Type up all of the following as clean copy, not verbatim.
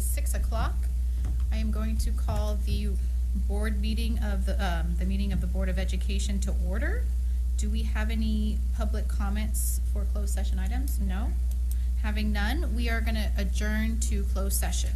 is 6 o'clock. I am going to call the board meeting of the meeting of the Board of Education to order. Do we have any public comments for closed session items? No. Having none, we are going to adjourn to closed session.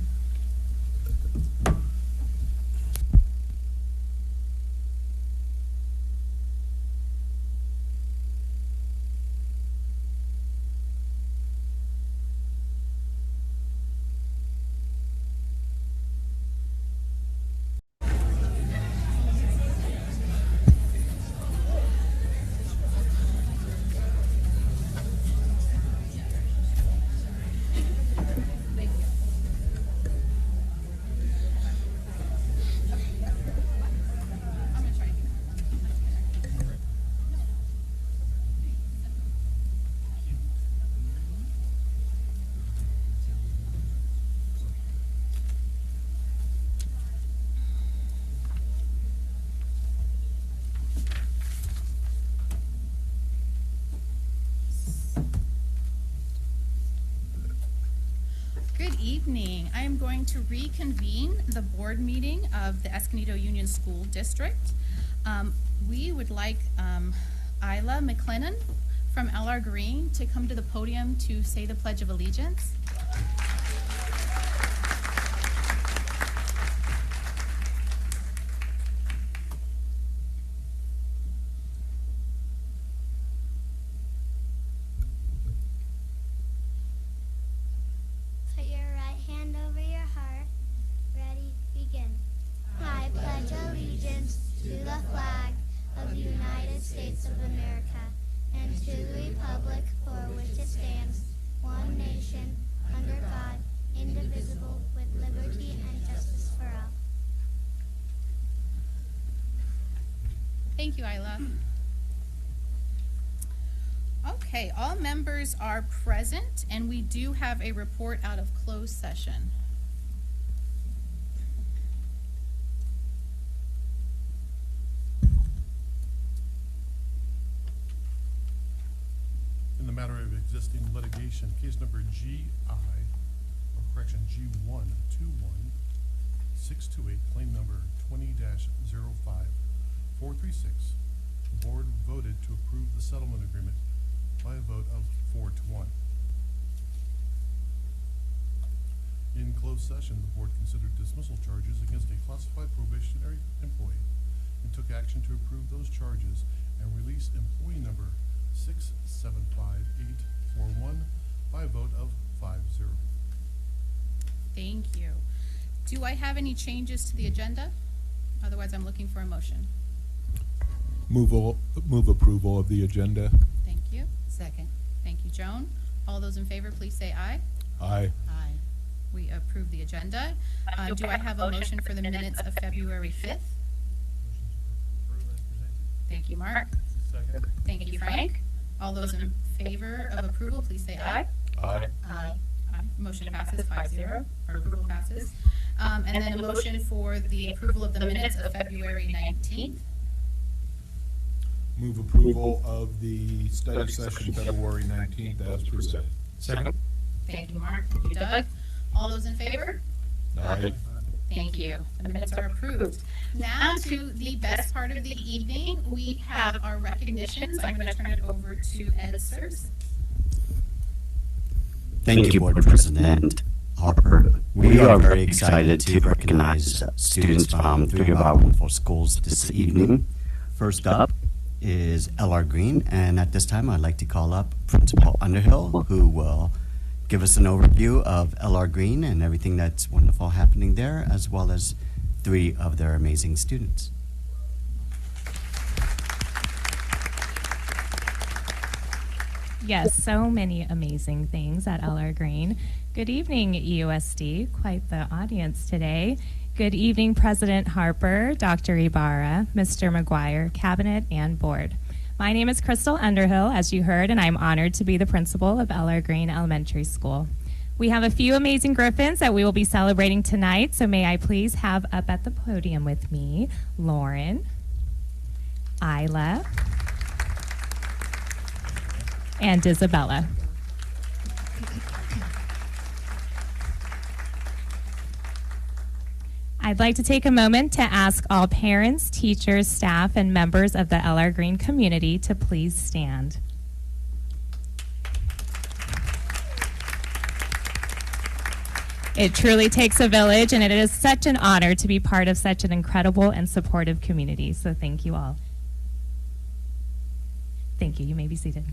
Good evening. I am going to reconvene the board meeting of the Escondido Union School District. We would like Isla McLennan from LR Green to come to the podium to say the Pledge of Allegiance. Thank you, Isla. Okay, all members are present, and we do have a report out of closed session. In the matter of existing litigation, case number G1-21628, claim number 20-05436. The board voted to approve the settlement agreement by a vote of 4-1. In closed session, the board considered dismissal charges against a classified probationary employee and took action to approve those charges and release employee number 675841 by a vote of 5-0. Thank you. Do I have any changes to the agenda? Otherwise, I'm looking for a motion. Move approval of the agenda. Thank you. Second. Thank you, Joan. All those in favor, please say aye. Aye. Aye. We approve the agenda. Do I have a motion for the minutes of February 5th? Thank you, Mark. Second. Thank you, Frank. All those in favor of approval, please say aye. Aye. Aye. Aye. Motion passes 5-0, or approval passes. And then a motion for the approval of the minutes of February 19th. Move approval of the study session February 19th as presented. Second. Thank you, Mark. Thank you, Doug. All those in favor? Aye. Thank you. The minutes are approved. Now to the best part of the evening, we have our recognitions. I'm going to turn it over to Ed Sirs. Thank you, Board President Harper. We are very excited to recognize students from 3 of our wonderful schools this evening. First up is LR Green, and at this time I'd like to call up Principal Underhill, who will give us an overview of LR Green and everything that's wonderful happening there, as well as 3 of their amazing students. Yes, so many amazing things at LR Green. Good evening, EUSD. Quite the audience today. Good evening, President Harper, Dr. Ibarra, Mr. McGuire, Cabinet, and Board. My name is Crystal Underhill, as you heard, and I'm honored to be the principal of LR Green Elementary School. We have a few amazing Griffins that we will be celebrating tonight, so may I please have up at the podium with me Lauren, Isla, and Isabella. I'd like to take a moment to ask all parents, teachers, staff, and members of the LR Green community to please stand. It truly takes a village, and it is such an honor to be part of such an incredible and supportive community. So thank you all. Thank you. You may be seated.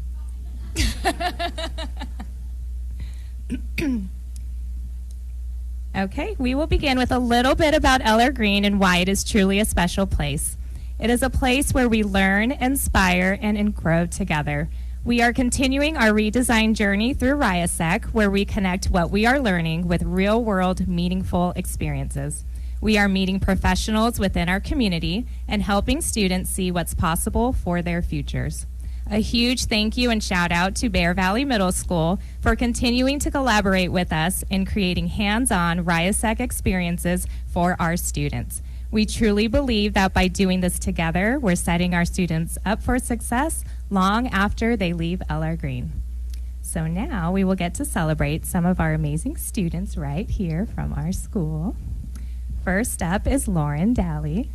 Okay, we will begin with a little bit about LR Green and why it is truly a special place. It is a place where we learn, inspire, and grow together. We are continuing our redesign journey through RIASEC, where we connect what we are learning with real-world, meaningful experiences. We are meeting professionals within our community and helping students see what's possible for their futures. A huge thank you and shout out to Bear Valley Middle School for continuing to collaborate with us in creating hands-on RIASEC experiences for our students. We truly believe that by doing this together, we're setting our students up for success long after they leave LR Green. So now we will get to celebrate some of our amazing students right here from our school. First up is Lauren Daly.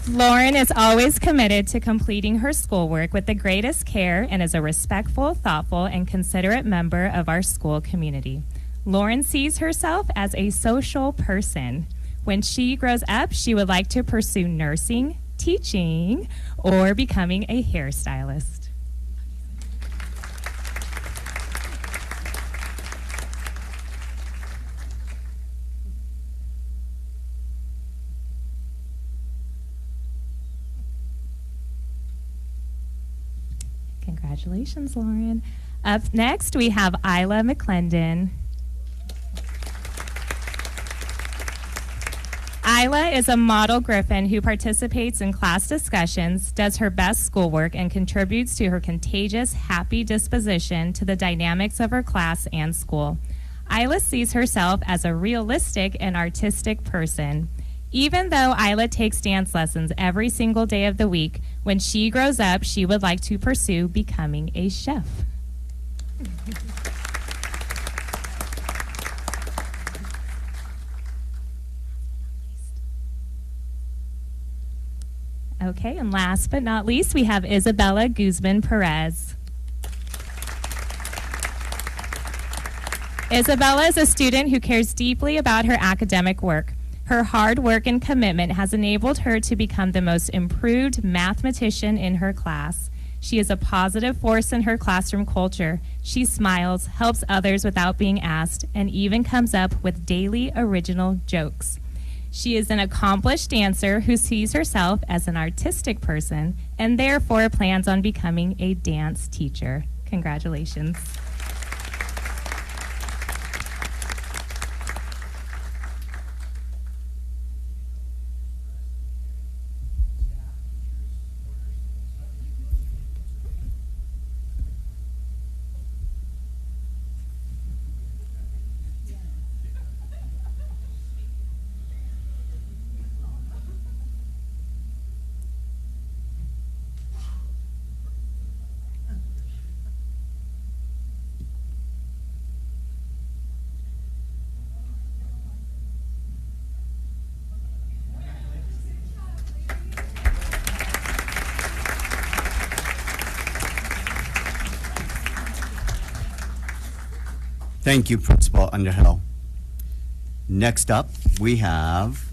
Lauren is always committed to completing her schoolwork with the greatest care and is a respectful, thoughtful, and considerate member of our school community. Lauren sees herself as a social person. When she grows up, she would like to pursue nursing, teaching, or becoming a hairstylist. Congratulations, Lauren. Up next, we have Isla McClendon. Isla is a model Griffin who participates in class discussions, does her best schoolwork, and contributes to her contagious, happy disposition to the dynamics of her class and school. Isla sees herself as a realistic and artistic person. Even though Isla takes dance lessons every single day of the week, when she grows up, she would like to pursue becoming a chef. Okay, and last but not least, we have Isabella Guzman Perez. Isabella is a student who cares deeply about her academic work. Her hard work and commitment has enabled her to become the most improved mathematician in her class. She is a positive force in her classroom culture. She smiles, helps others without being asked, and even comes up with daily original jokes. She is an accomplished dancer who sees herself as an artistic person and therefore plans on becoming a dance teacher. Congratulations. Thank you, Principal Underhill. Next up, we have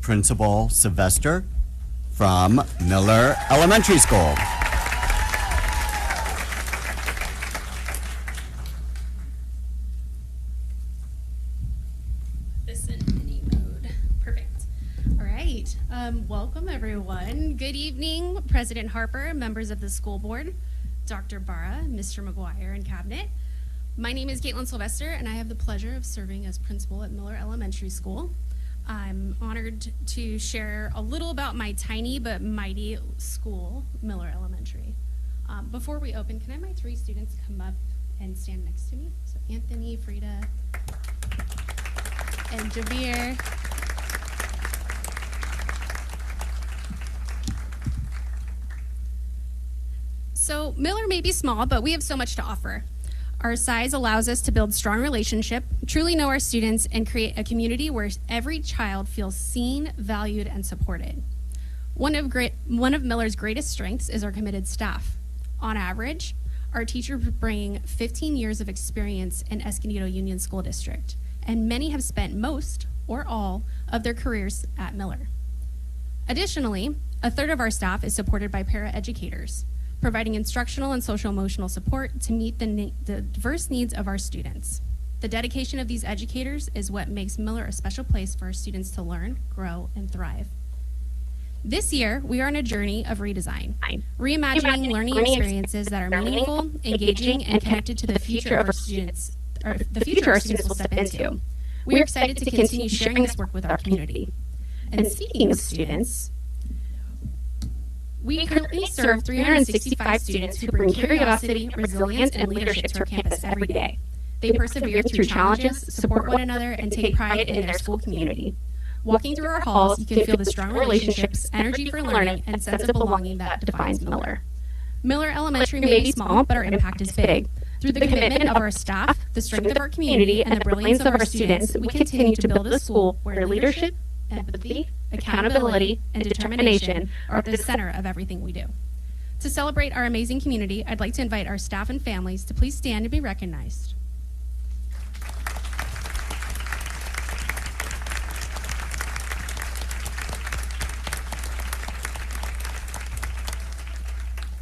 Principal Sylvester from Miller Elementary School. This in mini mode. Perfect. All right. Welcome, everyone. Good evening, President Harper, members of the school board, Dr. Barra, Mr. McGuire, and cabinet. My name is Caitlin Sylvester, and I have the pleasure of serving as principal at Miller Elementary School. I'm honored to share a little about my tiny but mighty school, Miller Elementary. Before we open, can I have my three students come up and stand next to me? So Anthony, Frida, and Javier. So Miller may be small, but we have so much to offer. Our size allows us to build strong relationship, truly know our students, and create a community where every child feels seen, valued, and supported. One of Miller's greatest strengths is our committed staff. On average, our teachers bring 15 years of experience in Escondido Union School District, and many have spent most or all of their careers at Miller. Additionally, a third of our staff is supported by paraeducators, providing instructional and social-emotional support to meet the diverse needs of our students. The dedication of these educators is what makes Miller a special place for our students to learn, grow, and thrive. This year, we are on a journey of redesign, reimagining learning experiences that are meaningful, engaging, and connected to the future of our students, or the future our students will step into. We are excited to continue sharing this work with our community. And speaking of students, we currently serve 365 students who bring curiosity, resilience, and leadership to our campus every day. They persevere through challenges, support one another, and take pride in their school community. Walking through our halls, you can feel the strong relationships, energy for learning, and sense of belonging that defines Miller. Miller Elementary may be small, but our impact is big. Through the commitment of our staff, the strength of our community, and the brilliance of our students, we continue to build a school where leadership, empathy, accountability, and determination are at the center of everything we do. To celebrate our amazing community, I'd like to invite our staff and families to please stand and be recognized.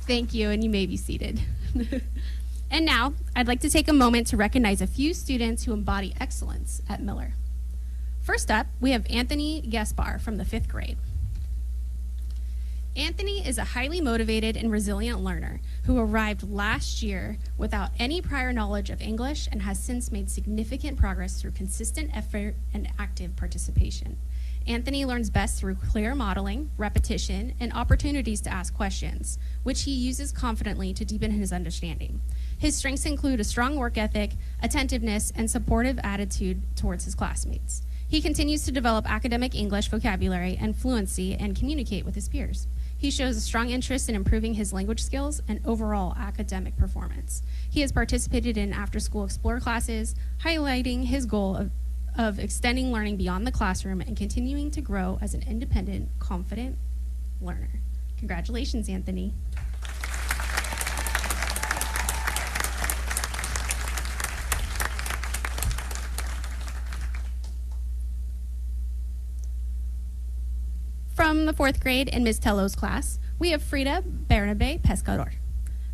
Thank you, and you may be seated. And now, I'd like to take a moment to recognize a few students who embody excellence at Miller. First up, we have Anthony Gaspar from the 5th grade. Anthony is a highly motivated and resilient learner who arrived last year without any prior knowledge of English and has since made significant progress through consistent effort and active participation. Anthony learns best through clear modeling, repetition, and opportunities to ask questions, which he uses confidently to deepen his understanding. His strengths include a strong work ethic, attentiveness, and supportive attitude towards his classmates. He continues to develop academic English vocabulary and fluency and communicate with his peers. He shows a strong interest in improving his language skills and overall academic performance. He has participated in after-school Explore classes, highlighting his goal of extending learning beyond the classroom and continuing to grow as an independent, confident learner. Congratulations, Anthony. From the 4th grade in Ms. Tello's class, we have Frida Bernabe Pescador.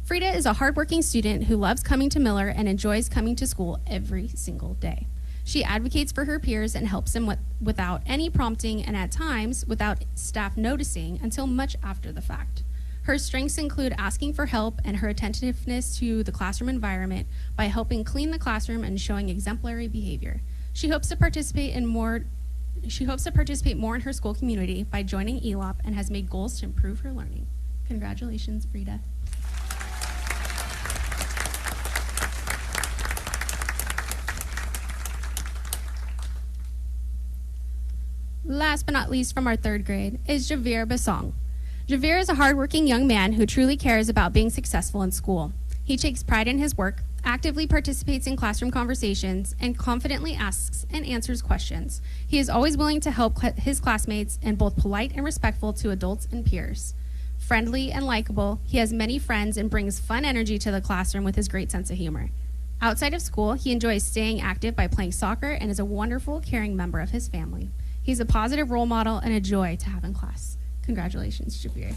Frida is a hardworking student who loves coming to Miller and enjoys coming to school every single day. She advocates for her peers and helps them without any prompting and at times without staff noticing until much after the fact. Her strengths include asking for help and her attentiveness to the classroom environment by helping clean the classroom and showing exemplary behavior. She hopes to participate more in her school community by joining ELOP and has made goals to improve her learning. Congratulations, Frida. Last but not least from our 3rd grade is Javier Basong. Javier is a hardworking young man who truly cares about being successful in school. He takes pride in his work, actively participates in classroom conversations, and confidently asks and answers questions. He is always willing to help his classmates and both polite and respectful to adults and peers. Friendly and likable, he has many friends and brings fun energy to the classroom with his great sense of humor. Outside of school, he enjoys staying active by playing soccer and is a wonderful, caring member of his family. He's a positive role model and a joy to have in class. Congratulations, Javier.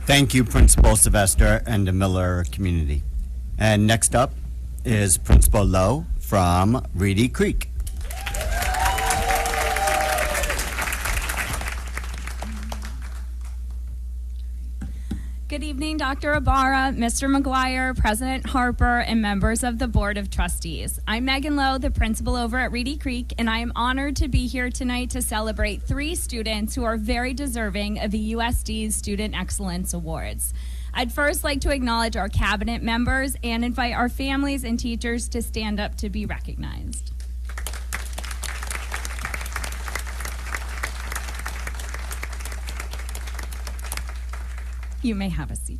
Thank you, Principal Sylvester and the Miller community. And next up is Principal Lowe from Reedy Creek. Good evening, Dr. Ibarra, Mr. McGuire, President Harper, and members of the Board of Trustees. I'm Megan Lowe, the principal over at Reedy Creek, and I am honored to be here tonight to celebrate 3 students who are very deserving of the USD's Student Excellence Awards. I'd first like to acknowledge our cabinet members and invite our families and teachers to stand up to be recognized. You may have a seat.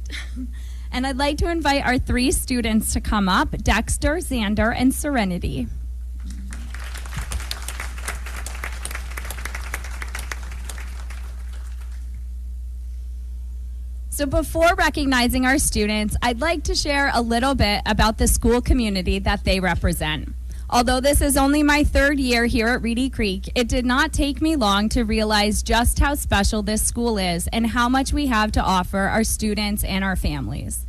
And I'd like to invite our 3 students to come up, Dexter, Xander, and Serenity. So before recognizing our students, I'd like to share a little bit about the school community that they represent. Although this is only my 3rd year here at Reedy Creek, it did not take me long to realize just how special this school is and how much we have to offer our students and our families.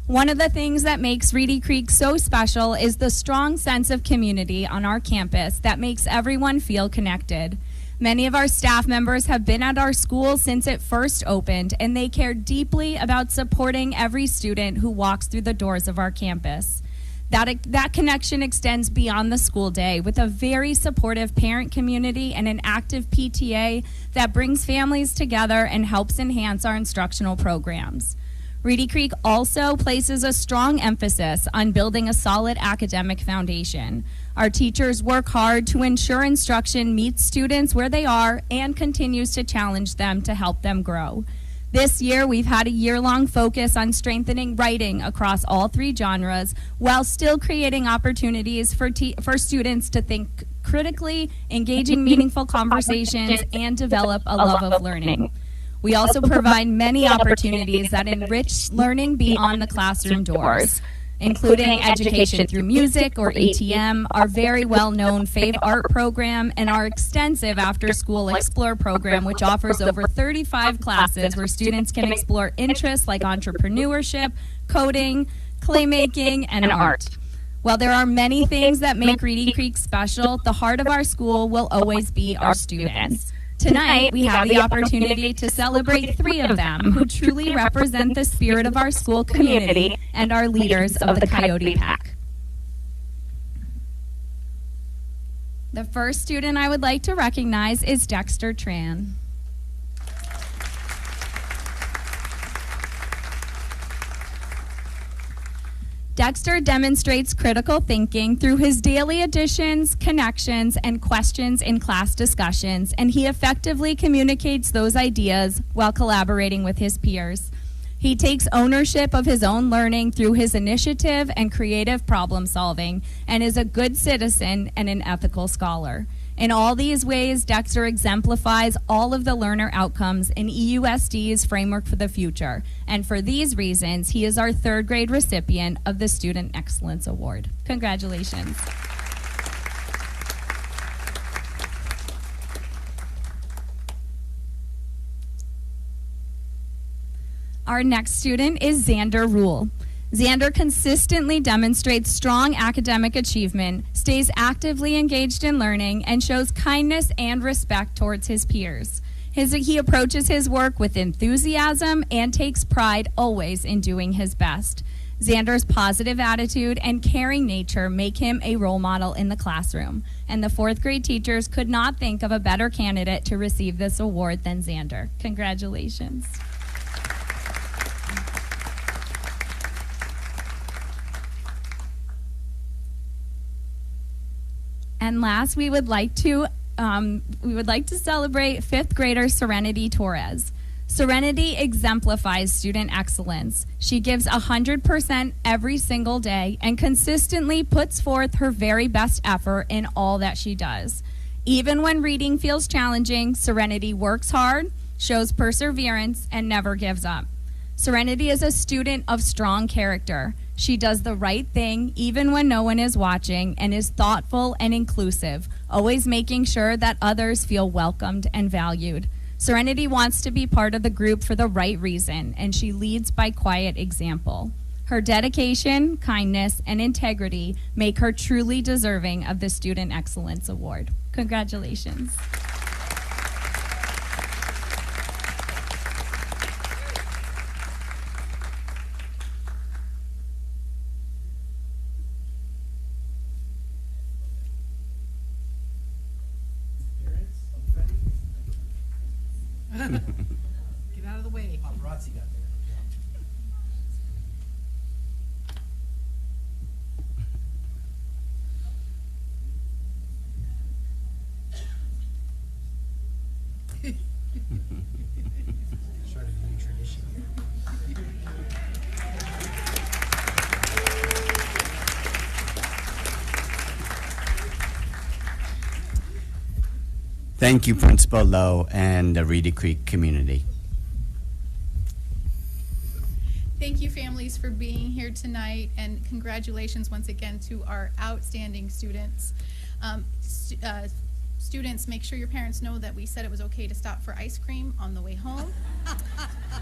One of the things that makes Reedy Creek so special is the strong sense of community on our campus that makes everyone feel connected. Many of our staff members have been at our school since it first opened, and they care deeply about supporting every student who walks through the doors of our campus. That connection extends beyond the school day with a very supportive parent community and an active PTA that brings families together and helps enhance our instructional programs. Reedy Creek also places a strong emphasis on building a solid academic foundation. Our teachers work hard to ensure instruction meets students where they are and continues to challenge them to help them grow. This year, we've had a year-long focus on strengthening writing across all 3 genres while still creating opportunities for students to think critically, engaging meaningful conversations, and develop a love of learning. We also provide many opportunities that enrich learning beyond the classroom doors, including education through music or ATM, our very well-known Fave Art program, and our extensive after-school Explore program, which offers over 35 classes where students can explore interests like entrepreneurship, coding, claymaking, and art. While there are many things that make Reedy Creek special, the heart of our school will always be our students. Tonight, we have the opportunity to celebrate 3 of them who truly represent the spirit of our school community and are leaders of the Coyote Pack. The first student I would like to recognize is Dexter Tran. Dexter demonstrates critical thinking through his daily additions, connections, and questions in class discussions, and he effectively communicates those ideas while collaborating with his peers. He takes ownership of his own learning through his initiative and creative problem solving, and is a good citizen and an ethical scholar. In all these ways, Dexter exemplifies all of the learner outcomes in EUSD's Framework for the Future. And for these reasons, he is our 3rd grade recipient of the Student Excellence Award. Congratulations. Our next student is Xander Rule. Xander consistently demonstrates strong academic achievement, stays actively engaged in learning, and shows kindness and respect towards his peers. He approaches his work with enthusiasm and takes pride always in doing his best. Xander's positive attitude and caring nature make him a role model in the classroom, and the 4th grade teachers could not think of a better candidate to receive this award than Xander. Congratulations. And last, we would like to celebrate 5th grader Serenity Torres. Serenity exemplifies student excellence. She gives 100% every single day and consistently puts forth her very best effort in all that she does. Even when reading feels challenging, Serenity works hard, shows perseverance, and never gives up. Serenity is a student of strong character. She does the right thing even when no one is watching and is thoughtful and inclusive, always making sure that others feel welcomed and valued. Serenity wants to be part of the group for the right reason, and she leads by quiet example. Her dedication, kindness, and integrity make her truly deserving of the Student Excellence Award. Congratulations. Get out of the way. Paparazzi got there. Started a new tradition here. Thank you, Principal Lowe and the Reedy Creek community. Thank you, families, for being here tonight, and congratulations once again to our outstanding students. Students, make sure your parents know that we said it was okay to stop for ice cream on the way home.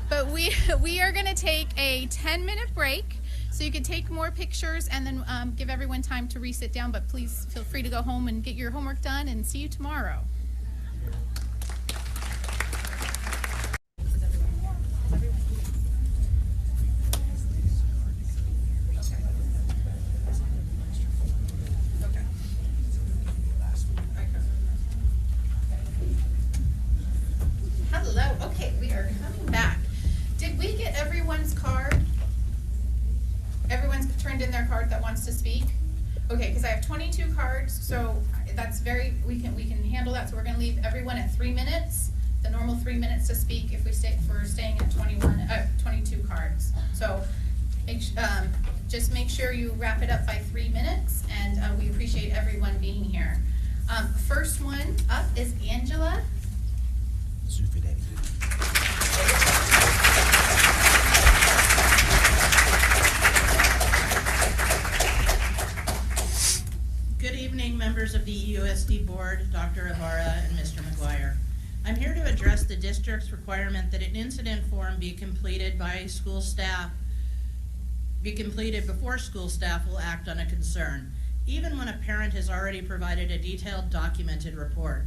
But we are going to take a 10-minute break, so you can take more pictures and then give everyone time to re-sit down, but please feel free to go home and get your homework done, and see you tomorrow. Hello, okay, we are coming back. Did we get everyone's card? Everyone's turned in their card that wants to speak? Okay, because I have 22 cards, so that's we can handle that, so we're gonna leave everyone at 3 minutes, the normal 3 minutes to speak if we're staying at 22 cards. So just make sure you wrap it up by 3 minutes, and we appreciate everyone being here. First one up is Angela. Good evening, members of the EUSD Board, Dr. Ibarra and Mr. McGuire. I'm here to address the district's requirement that an incident form be completed before school staff will act on a concern, even when a parent has already provided a detailed documented report.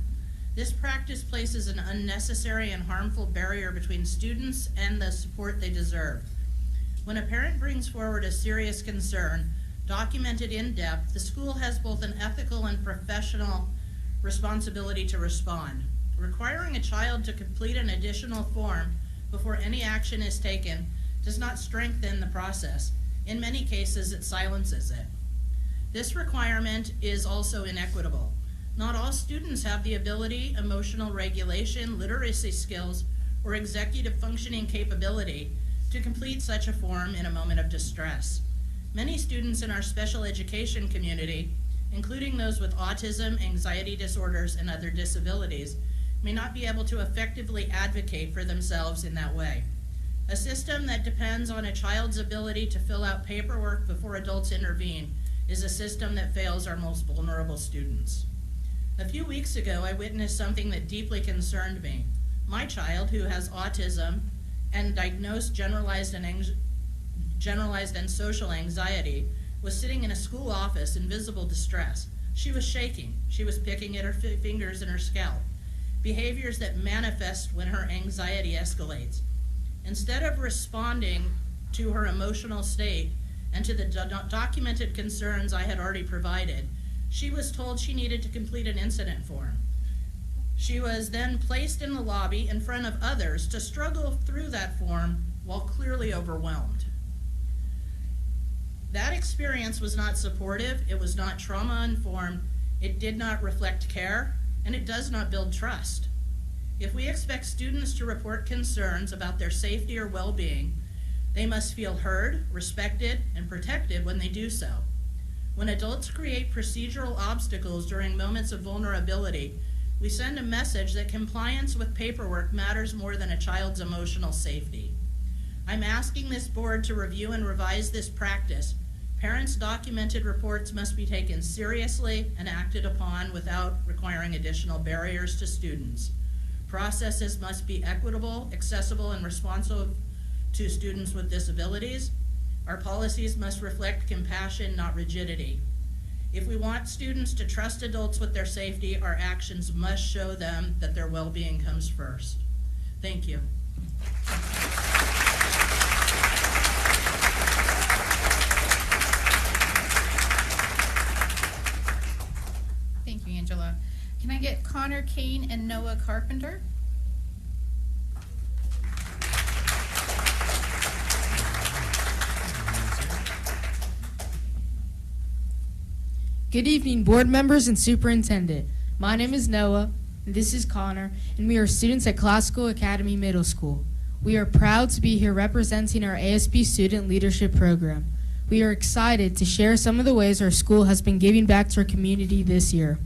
This practice places an unnecessary and harmful barrier between students and the support they deserve. When a parent brings forward a serious concern, documented in depth, the school has both an ethical and professional responsibility to respond. Requiring a child to complete an additional form before any action is taken does not strengthen the process. In many cases, it silences it. This requirement is also inequitable. Not all students have the ability, emotional regulation, literacy skills, or executive functioning capability to complete such a form in a moment of distress. Many students in our special education community, including those with autism, anxiety disorders, and other disabilities, may not be able to effectively advocate for themselves in that way. A system that depends on a child's ability to fill out paperwork before adults intervene is a system that fails our most vulnerable students. A few weeks ago, I witnessed something that deeply concerned me. My child, who has autism and diagnosed generalized and social anxiety, was sitting in a school office in visible distress. She was shaking. She was picking at her fingers and her scalp, behaviors that manifest when her anxiety escalates. Instead of responding to her emotional state and to the documented concerns I had already provided, she was told she needed to complete an incident form. She was then placed in the lobby in front of others to struggle through that form while clearly overwhelmed. That experience was not supportive, it was not trauma-informed, it did not reflect care, and it does not build trust. If we expect students to report concerns about their safety or well-being, they must feel heard, respected, and protected when they do so. When adults create procedural obstacles during moments of vulnerability, we send a message that compliance with paperwork matters more than a child's emotional safety. I'm asking this board to review and revise this practice. Parents' documented reports must be taken seriously and acted upon without requiring additional barriers to students. Processes must be equitable, accessible, and responsive to students with disabilities. Our policies must reflect compassion, not rigidity. If we want students to trust adults with their safety, our actions must show them that their well-being comes first. Thank you. Thank you, Angela. Can I get Connor Kane and Noah Carpenter? Good evening, board members and superintendent. My name is Noah, and this is Connor, and we are students at Classical Academy Middle School. We are proud to be here representing our ASB Student Leadership Program. We are excited to share some of the ways our school has been giving back to our community this year.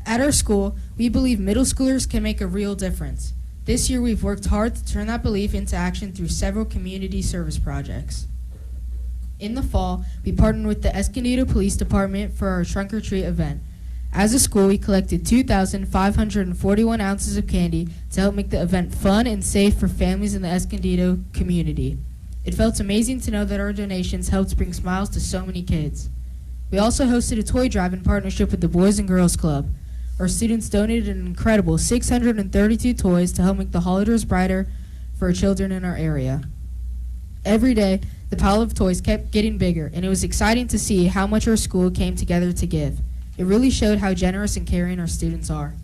At our school, we believe middle schoolers can make a real difference. This year, we've worked hard to turn that belief into action through several community service projects. In the fall, we partnered with the Escondido Police Department for our Trunk or Treat event. As a school, we collected 2,541 ounces of candy to help make the event fun and safe for families in the Escondido community. It felt amazing to know that our donations helped bring smiles to so many kids. We also hosted a toy drive in partnership with the Boys and Girls Club. Our students donated an incredible 632 toys to help make the holidays brighter for children in our area. Every day, the pile of toys kept getting bigger, and it was exciting to see how much our school came together to give. It really showed how generous and caring our students are.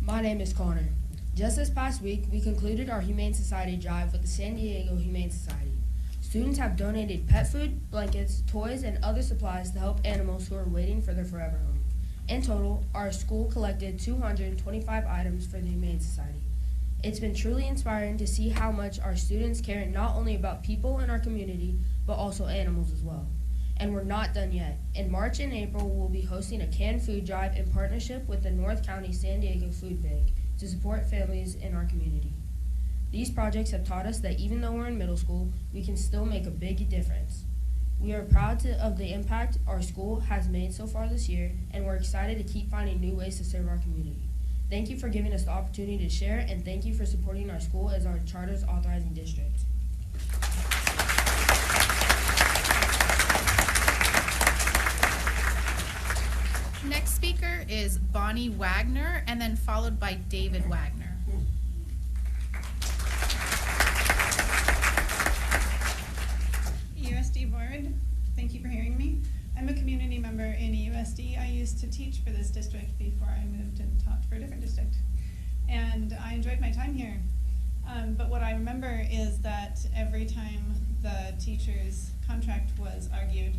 My name is Connor. Just this past week, we concluded our Humane Society drive with the San Diego Humane Society. Students have donated pet food, blankets, toys, and other supplies to help animals who are waiting for their forever home. In total, our school collected 225 items for the Humane Society. It's been truly inspiring to see how much our students care not only about people in our community, but also animals as well. And we're not done yet. In March and April, we'll be hosting a canned food drive in partnership with the North County San Diego Food Bank to support families in our community. These projects have taught us that even though we're in middle school, we can still make a big difference. We are proud of the impact our school has made so far this year, and we're excited to keep finding new ways to serve our community. Thank you for giving us the opportunity to share, and thank you for supporting our school as our charter's authorizing district. Next speaker is Bonnie Wagner, and then followed by David Wagner. USD board, thank you for hearing me. I'm a community member in USD. I used to teach for this district before I moved and taught for a different district. And I enjoyed my time here. But what I remember is that every time the teacher's contract was argued,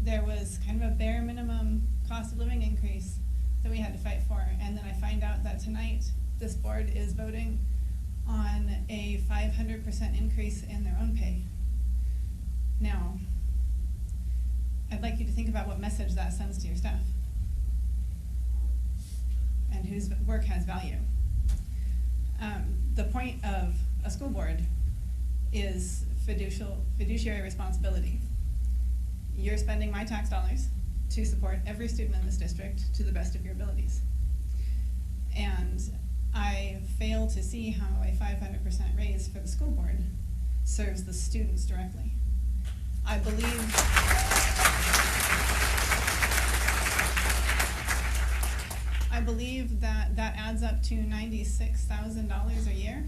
there was kind of a bare minimum cost of living increase that we had to fight for. And then I find out that tonight this board is voting on a 500% increase in their own pay. Now, I'd like you to think about what message that sends to your staff and whose work has value. The point of a school board is fiduciary responsibility. You're spending my tax dollars to support every student in this district to the best of your abilities. And I fail to see how a 500% raise for the school board serves the students directly. I believe that adds up to $96,000 a year,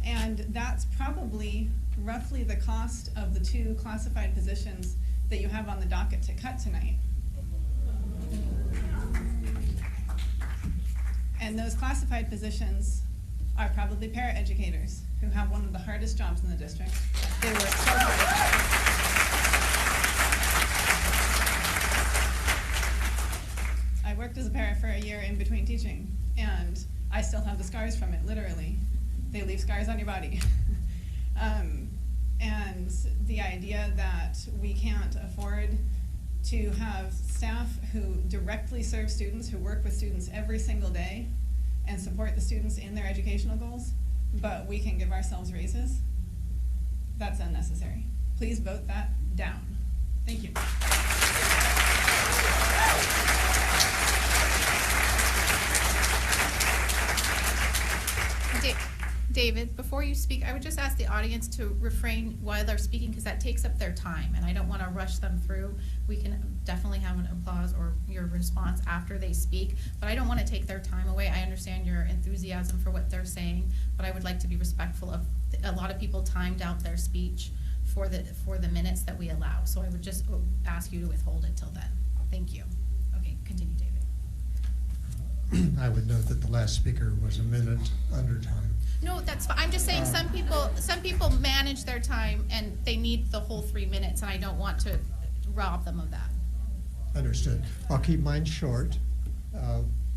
and that's probably roughly the cost of the 2 classified positions that you have on the docket to cut tonight. And those classified positions are probably paraeducators who have one of the hardest jobs in the district. They work so hard. I worked as a para for a year in between teaching, and I still have the scars from it, literally. They leave scars on your body. And the idea that we can't afford to have staff who directly serve students, who work with students every single day and support the students in their educational goals, but we can give ourselves raises, that's unnecessary. Please vote that down. Thank you. David, before you speak, I would just ask the audience to refrain while they're speaking because that takes up their time and I don't want to rush them through. We can definitely have an applause or your response after they speak, but I don't want to take their time away. I understand your enthusiasm for what they're saying, but I would like to be respectful of a lot of people timed out their speech for the minutes that we allow. So I would just ask you to withhold it till then. Thank you. Okay, continue, David. I would note that the last speaker was a minute under time. No, that's fine. I'm just saying some people manage their time and they need the whole 3 minutes and I don't want to rob them of that. Understood. I'll keep mine short.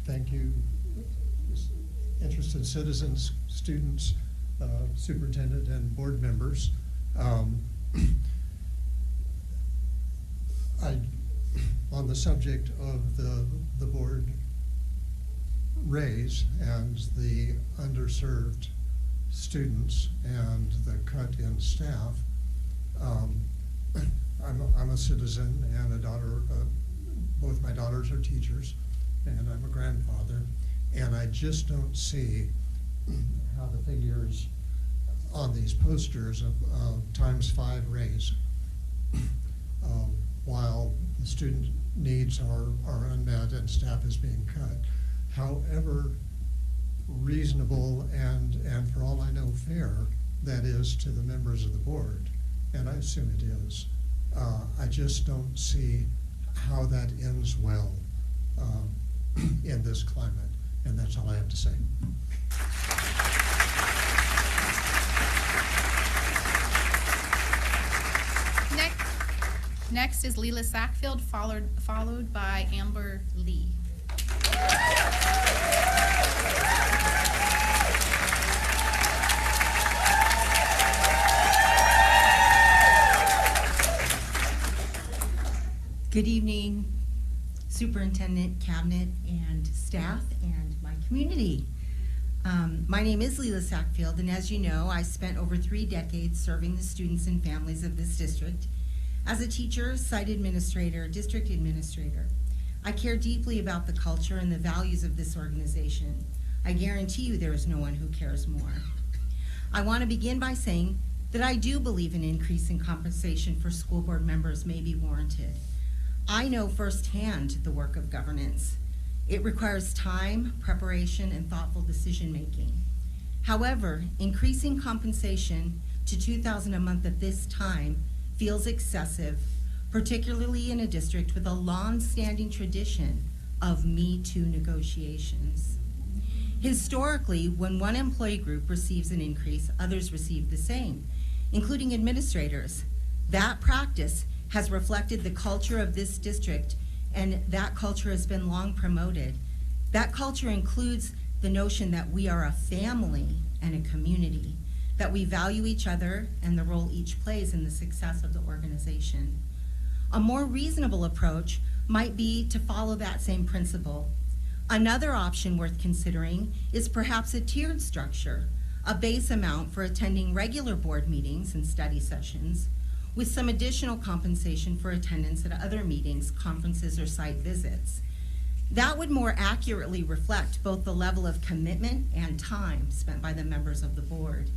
Thank you, interested citizens, students, superintendent, and board members. On the subject of the board raise and the underserved students and the cut in staff, I'm a citizen and a daughter. Both my daughters are teachers, and I'm a grandfather, and I just don't see how the figures on these posters of ×5 raise, while the student needs are unmet and staff is being cut. However reasonable and for all I know fair that is to the members of the board, and I assume it is, I just don't see how that ends well in this climate, and that's all I have to say. Next is Leela Sackfield, followed by Amber Lee. Good evening, Superintendent, Cabinet, and staff, and my community. My name is Leela Sackfield, and as you know, I spent over 3 decades serving the students and families of this district as a teacher, site administrator, district administrator. I care deeply about the culture and the values of this organization. I guarantee you there is no one who cares more. I want to begin by saying that I do believe an increase in compensation for school board members may be warranted. I know firsthand the work of governance. It requires time, preparation, and thoughtful decision-making. However, increasing compensation to $2,000 a month at this time feels excessive, particularly in a district with a long-standing tradition of Me Too negotiations. Historically, when one employee group receives an increase, others receive the same, including administrators. That practice has reflected the culture of this district, and that culture has been long promoted. That culture includes the notion that we are a family and a community, that we value each other and the role each plays in the success of the organization. A more reasonable approach might be to follow that same principle. Another option worth considering is perhaps a tiered structure, a base amount for attending regular board meetings and study sessions, with some additional compensation for attendance at other meetings, conferences, or site visits. That would more accurately reflect both the level of commitment and time spent by the members of the board.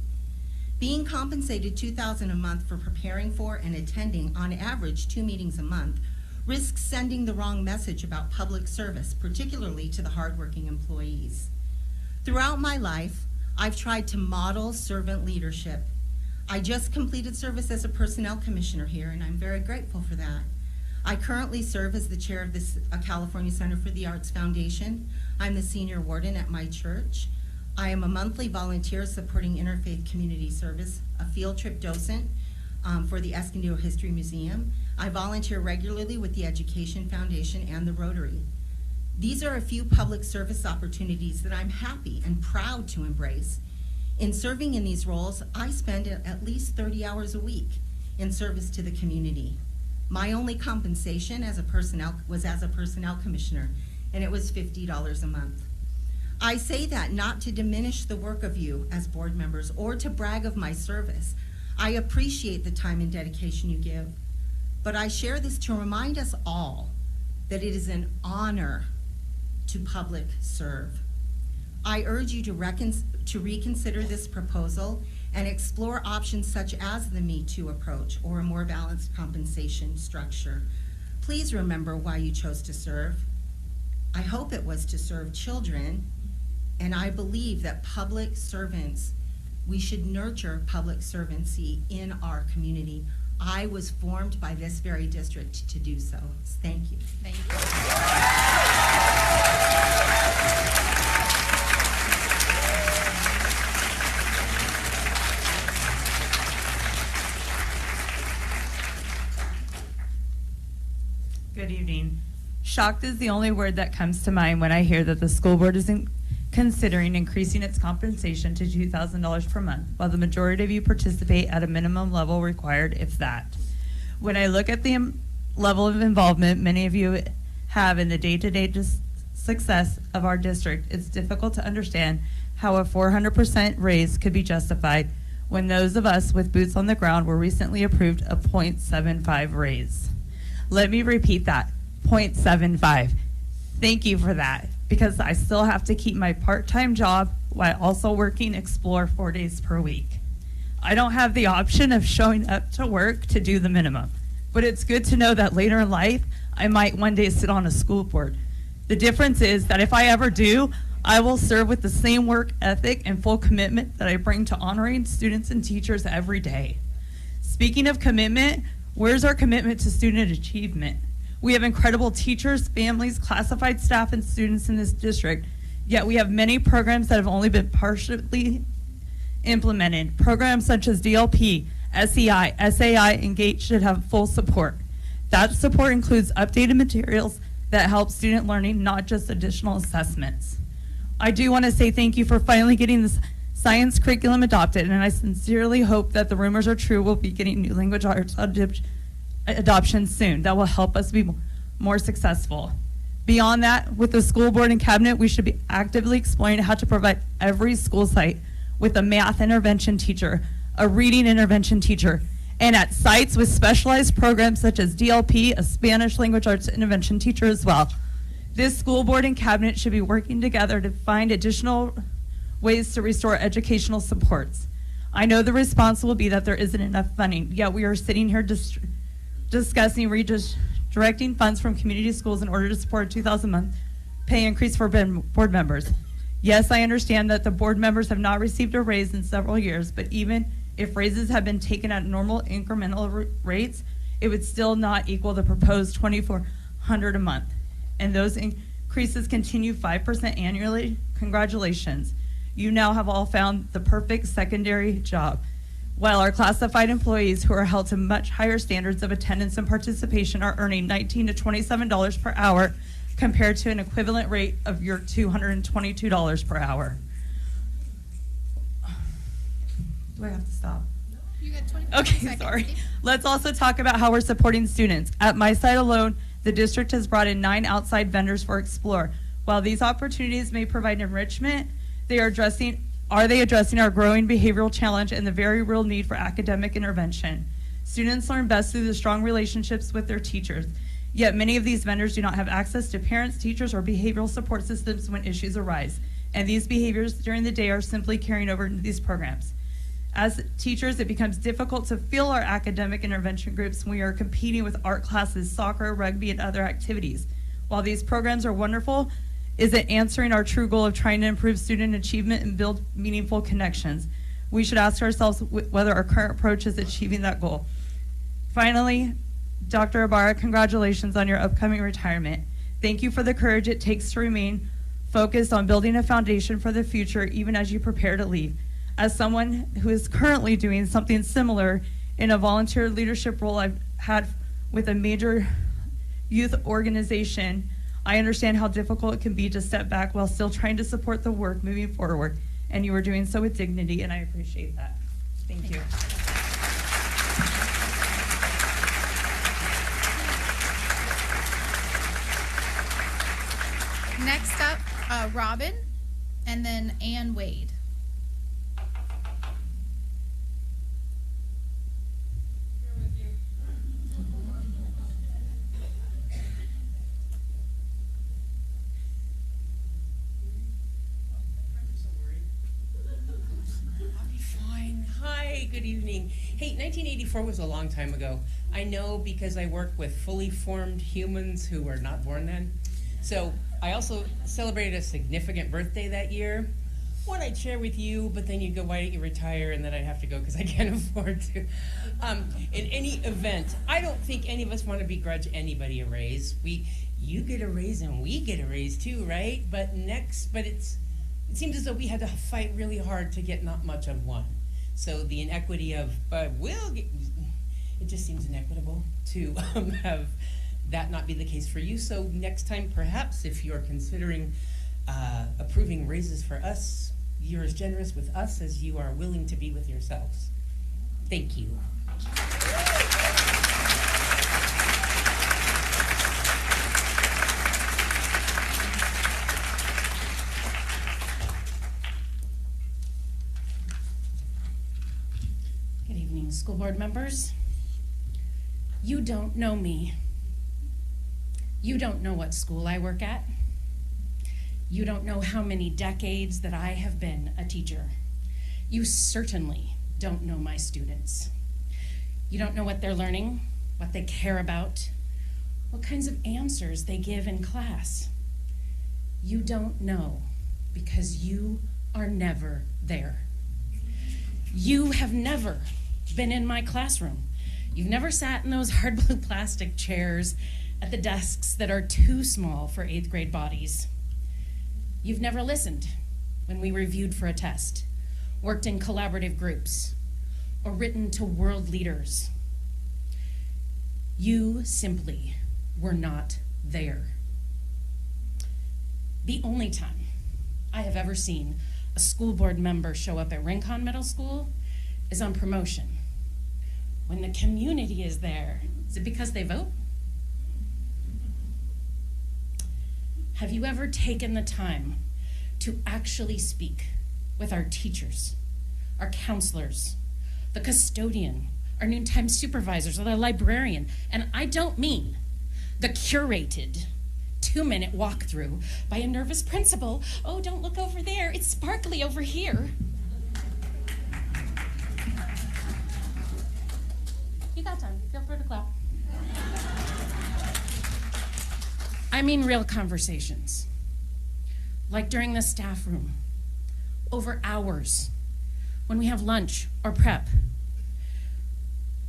Being compensated $2,000 a month for preparing for and attending, on average, 2 meetings a month, risks sending the wrong message about public service, particularly to the hardworking employees. Throughout my life, I've tried to model servant leadership. I just completed service as a personnel commissioner here, and I'm very grateful for that. I currently serve as the chair of the California Center for the Arts Foundation. I'm the senior warden at my church. I am a monthly volunteer supporting Interfaith Community Service, a field trip docent for the Escondido History Museum. I volunteer regularly with the Education Foundation and the Rotary. These are a few public service opportunities that I'm happy and proud to embrace. In serving in these roles, I spend at least 30 hours a week in service to the community. My only compensation was as a personnel commissioner, and it was $50 a month. I say that not to diminish the work of you as board members or to brag of my service. I appreciate the time and dedication you give, but I share this to remind us all that it is an honor to public serve. I urge you to to reconsider this proposal and explore options such as the Me Too approach or a more balanced compensation structure. Please remember why you chose to serve. I hope it was to serve children, and I believe that public servants, we should nurture public servancy in our community. I was formed by this very district to do so. Thank you. Thank you. Good evening. Shocked is the only word that comes to mind when I hear that the school board is considering increasing its compensation to $2,000 per month, while the majority of you participate at a minimum level required, if that. When I look at the level of involvement many of you have in the day-to-day success of our district, it's difficult to understand how a 400% raise could be justified when those of us with boots on the ground were recently approved a 0.75 raise. Let me repeat that, 0.75. Thank you for that, because I still have to keep my part-time job while also working Explore 4 days per week. I don't have the option of showing up to work to do the minimum, but it's good to know that later in life, I might one day sit on a school board. The difference is that if I ever do, I will serve with the same work ethic and full commitment that I bring to honoring students and teachers every day. Speaking of commitment, where's our commitment to student achievement? We have incredible teachers, families, classified staff, and students in this district, yet we have many programs that have only been partially implemented. Programs such as DLP, SEI, SAI, and GATE should have full support. That support includes updated materials that help student learning, not just additional assessments. I do want to say thank you for finally getting this science curriculum adopted, and I sincerely hope that the rumors are true. We'll be getting new language arts adoption soon. That will help us be more successful. Beyond that, with the school board and cabinet, we should be actively exploring how to provide every school site with a math intervention teacher, a reading intervention teacher, and at sites with specialized programs such as DLP, a Spanish language arts intervention teacher as well. This school board and cabinet should be working together to find additional ways to restore educational supports. I know the response will be that there isn't enough funding, yet we are sitting here discussing redirecting funds from community schools in order to support a $2,000 a month pay increase for board members. Yes, I understand that the board members have not received a raise in several years, but even if raises have been taken at normal incremental rates, it would still not equal the proposed $2,400 a month. And those increases continue 5% annually. Congratulations. You now have all found the perfect secondary job. While our classified employees who are held to much higher standards of attendance and participation are earning $19 to $27 per hour compared to an equivalent rate of your $222 per hour. Do I have to stop? You got 20 Okay, seconds. sorry. Let's also talk about how we're supporting students. At my site alone, the district has brought in 9 outside vendors for Explore. While these opportunities may provide enrichment, are they addressing our growing behavioral challenge and the very real need for academic intervention? Students learn best through the strong relationships with their teachers, yet many of these vendors do not have access to parents, teachers, or behavioral support systems when issues arise, and these behaviors during the day are simply carrying over into these programs. As teachers, it becomes difficult to fill our academic intervention groups when we are competing with art classes, soccer, rugby, and other activities. While these programs are wonderful, is it answering our true goal of trying to improve student achievement and build meaningful connections? We should ask ourselves whether our current approach is achieving that goal. Finally, Dr. Ibarra, congratulations on your upcoming retirement. Thank you for the courage it takes to remain focused on building a foundation for the future, even as you prepare to leave. As someone who is currently doing something similar in a volunteer leadership role I've had with a major youth organization, I understand how difficult it can be to step back while still trying to support the work moving forward, and you are doing so with dignity, and I appreciate that. Thank you. Next up, Robin, and then Ann Wade. good evening. Hey, 1984 was a long time ago. I know because I work with fully formed humans who were not born then. So I also celebrated a significant birthday that year. What I'd share with you, but then you'd go, why don't you retire? And then I'd have to go because I can't afford to. In any event, I don't think any of us want to begrudge anybody a raise. You get a raise and we get a raise too, right? But it seems as though we had to fight really hard to get not much of one. So the inequity of, it just seems inequitable to have that not be the case for you. So next time, perhaps, if you're considering approving raises for us, you're as generous with us as you are willing to be with yourselves. Thank you. Good evening, school board members. You don't know me. You don't know what school I work at. You don't know how many decades that I have been a teacher. You certainly don't know my students. You don't know what they're learning, what they care about, what kinds of answers they give in class. You don't know because you are never there. You have never been in my classroom. You've never sat in those hard blue plastic chairs at the desks that are too small for 8th grade bodies. You've never listened when we reviewed for a test, worked in collaborative groups, or written to world leaders. You simply were not there. The only time I have ever seen a school board member show up at Rincon Middle School is on promotion. When the community is there, is it because they vote? Have you ever taken the time to actually speak with our teachers, our counselors, the custodian, our noontime supervisors, or the librarian? And I don't mean the curated 2-minute walkthrough by a nervous principal. Oh, don't look over there, it's sparkly over here. You got time, feel free to clap. I mean real conversations, like during the staff room, over hours, when we have lunch or prep.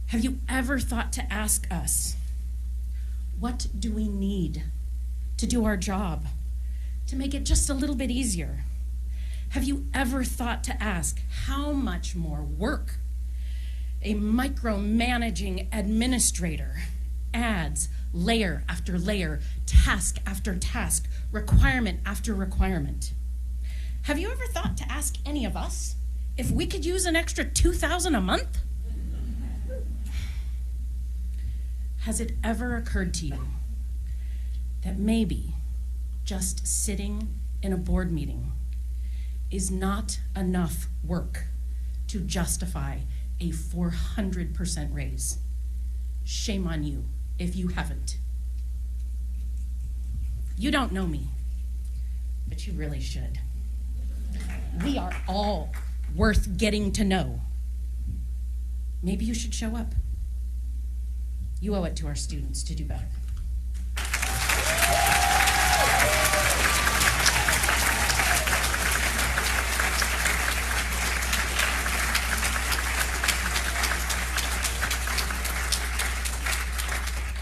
Have you ever thought to ask us, what do we need to do our job, to make it just a little bit easier? Have you ever thought to ask how much more work a micromanaging administrator adds layer after layer, task after task, requirement after requirement? Have you ever thought to ask any of us if we could use an extra $2,000 a month? Has it ever occurred to you that maybe just sitting in a board meeting is not enough work to justify a 400% raise? Shame on you if you haven't. You don't know me, but you really should. We are all worth getting to know. Maybe you should show up. You owe it to our students to do better.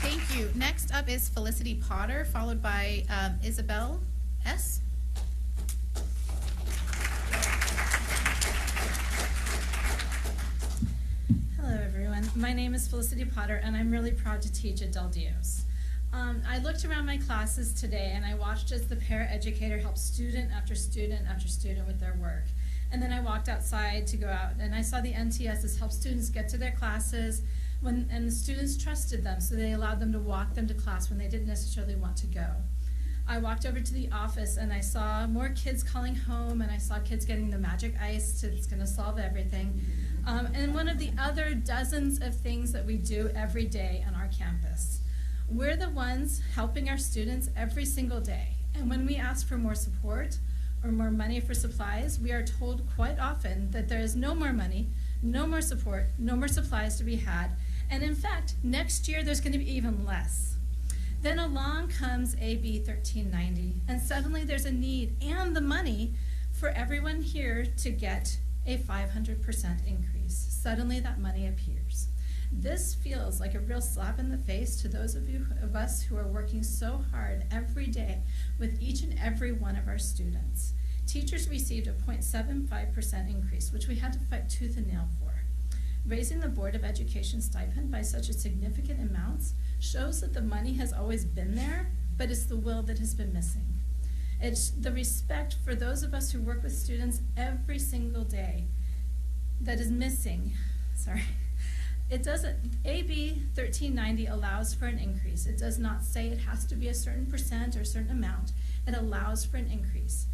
Thank you. Next up is Felicity Potter, followed by Isabel S. Hello, everyone. My name is Felicity Potter, and I'm really proud to teach at Del Dios. I looked around my classes today, and I watched as the paraeducator helped student after student after student with their work. And then I walked outside to go out, and I saw the NTSs help students get to their classes, and the students trusted them, so they allowed them to walk them to class when they didn't necessarily want to go. I walked over to the office, and I saw more kids calling home, and I saw kids getting the magic ice that's going to solve everything. And one of the other dozens of things that we do every day on our campus. We're the ones helping our students every single day. And when we ask for more support or more money for supplies, we are told quite often that there is no more money no more support, no more supplies to be had, and in fact, next year there's going to be even less. Then along comes AB 1390, and suddenly there's a need and the money for everyone here to get a 500% increase. Suddenly that money appears. This feels like a real slap in the face to those of us who are working so hard every day with each and every one of our students. Teachers received a 0.75% increase, which we had to fight tooth and nail for. Raising the Board of Education stipend by such a significant amount shows that the money has always been there, but it's the will that has been missing. It's the respect for those of us who work with students every single day that is missing. Sorry. It doesn't, AB 1390 allows for an increase. It does not say it has to be a certain percent or a certain amount. It allows for an increase.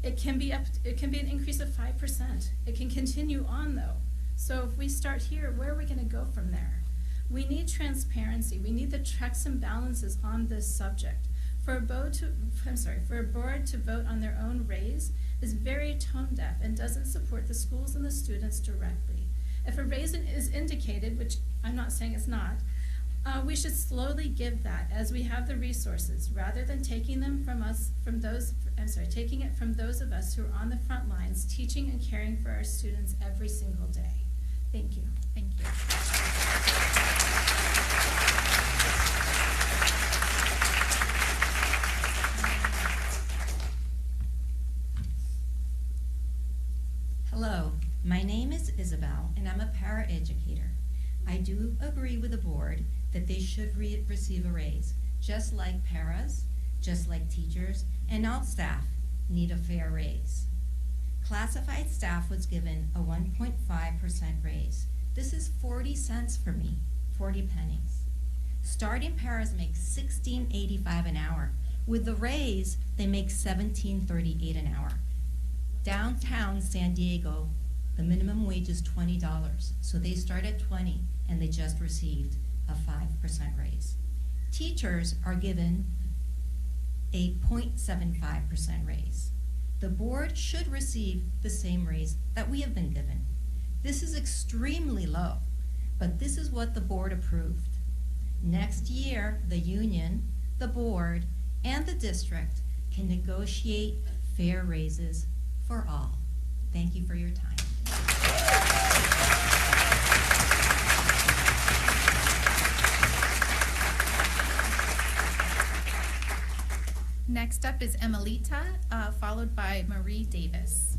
It can be an increase of 5%. It can continue on though. So if we start here, where are we gonna go from there? We need transparency. We need the checks and balances on this subject. For a board to vote on their own raise is very tone deaf and doesn't support the schools and the students directly. If a raise is indicated, which I'm not saying it's not, we should slowly give that as we have the resources, rather than taking it from those of us who are on the front lines, teaching and caring for our students every single day. Thank you. Thank you. Hello, my name is Isabel, and I'm a paraeducator. I do agree with the board that they should receive a raise, just like paras, just like teachers, and all staff need a fair raise. Classified staff was given a 1.5% raise. This is 40 cents for me, 40 pennies. Starting paras make $16.85 an hour. With the raise, they make $17.38 an hour. Downtown San Diego, the minimum wage is $20, so they start at 20 and they just received a 5% raise. Teachers are given a 0.75% raise. The board should receive the same raise that we have been given. This is extremely low, but this is what the board approved. Next year, the union, the board, and the district can negotiate fair raises for all. Thank you for your time. Next up is Emelita, followed by Marie Davis.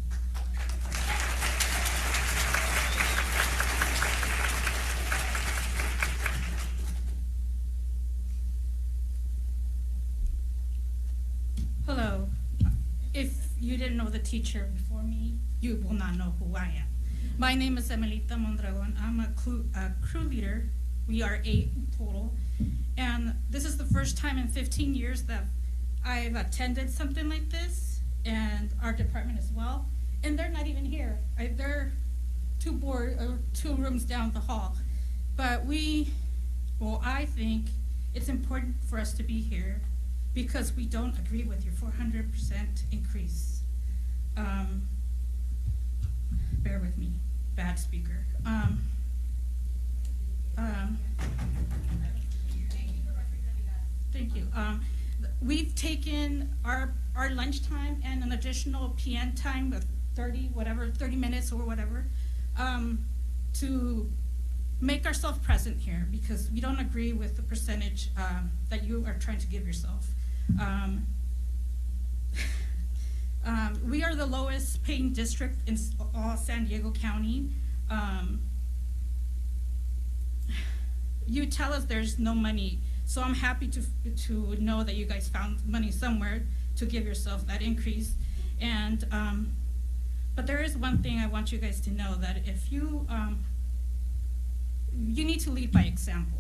Hello. If you didn't know the teacher before me, you will not know who I am. My name is Emelita Mondragon. I'm a crew leader. We are 8 in total. And this is the first time in 15 years that I've attended something like this, and our department as well. And they're not even here. They're 2 rooms down the hall. But I think it's important for us to be here because we don't agree with your 400% increase. Bear with me, bad speaker. Thank you. We've taken our lunchtime and an additional PN time of 30 minutes or whatever, to make ourselves present here because we don't agree with the percentage that you are trying to give yourself. We are the lowest paying district in all San Diego County. You tell us there's no money, so I'm happy to know that you guys found money somewhere to give yourself that increase. And but there is one thing I want you guys to know, that if you need to lead by example.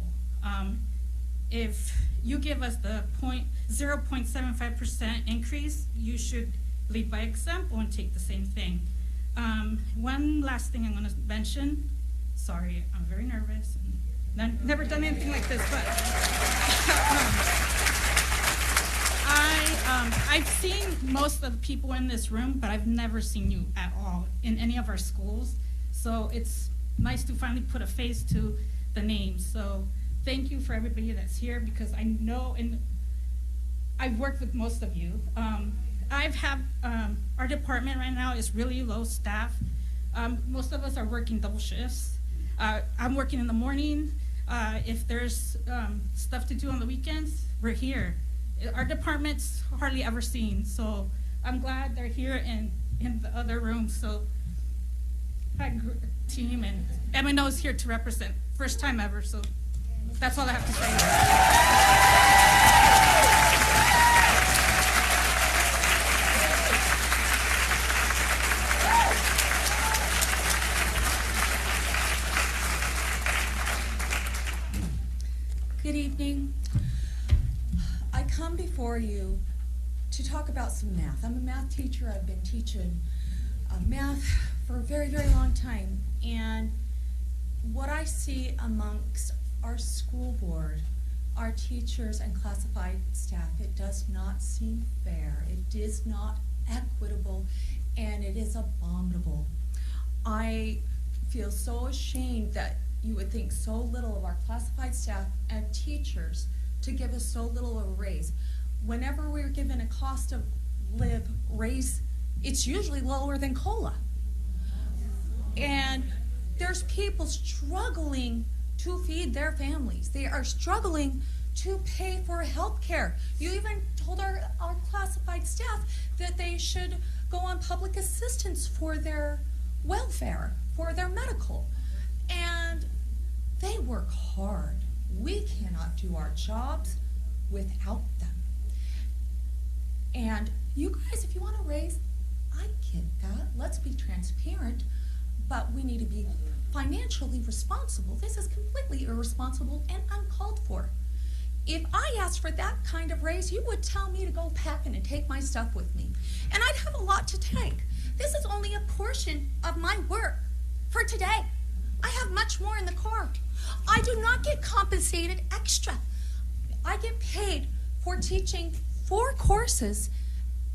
If you give us the 0.75% increase, you should lead by example and take the same thing. One last thing I'm going to mention. Sorry, I'm very nervous. I've never done anything like this, but I've seen most of the people in this room, but I've never seen you at all in any of our schools. So it's nice to finally put a face to the names. So thank you for everybody that's here, because I know, and I've worked with most of you. Our department right now is really low staff. Most of us are working double shifts. I'm working in the morning. If there's stuff to do on the weekends, we're here. Our department's hardly ever seen, so I'm glad they're here and in the other room. So hi, team, and M&O is here to represent. First time ever, so that's all I have to say. Good evening. I come before you to talk about some math. I'm a math teacher. I've been teaching math for a very, very long time. And what I see amongst our school board, our teachers and classified staff, it does not seem fair. It is not equitable, and it is abominable. I feel so ashamed that you would think so little of our classified staff and teachers to give us so little of a raise. Whenever we're given a cost of live raise, it's usually lower than COLA. And there's people struggling to feed their families. They are struggling to pay for health care. You even told our classified staff that they should go on public assistance for their welfare, for their medical. And they work hard. We cannot do our jobs without them. And you guys, if you want to raise, I get that. Let's be transparent, but we need to be financially responsible. This is completely irresponsible and uncalled for. If I asked for that kind of raise, you would tell me to go packing and take my stuff with me. And I'd have a lot to take. This is only a portion of my work for today. I have much more in the car. I do not get compensated extra. I get paid for teaching 4 courses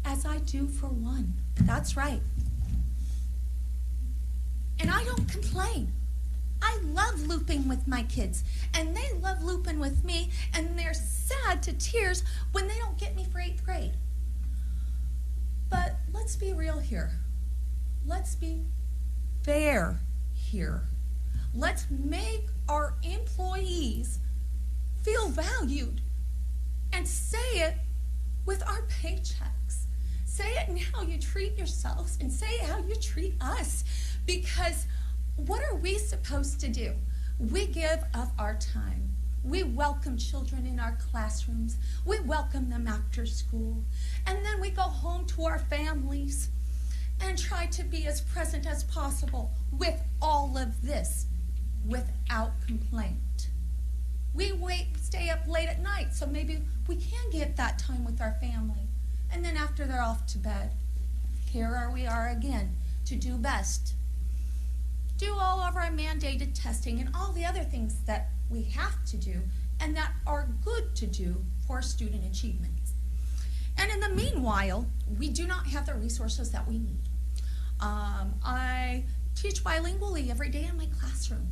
as I do for 1. That's right. And I don't complain. I love looping with my kids, and they love looping with me, and they're sad to tears when they don't get me for 8th grade. But let's be real here. Let's be fair here. Let's make our employees feel valued, and say it with our paychecks. Say it in how you treat yourselves, and say it how you treat us. Because what are we supposed to do? We give of our time. We welcome children in our classrooms. We welcome them after school. And then we go home to our families and try to be as present as possible with all of this without complaint. We stay up late at night, so maybe we can get that time with our family. And then after they're off to bed, here we are again to do best. Do all of our mandated testing and all the other things that we have to do and that are good to do for student achievements. And in the meanwhile, we do not have the resources that we need. I teach bilingually every day in my classroom.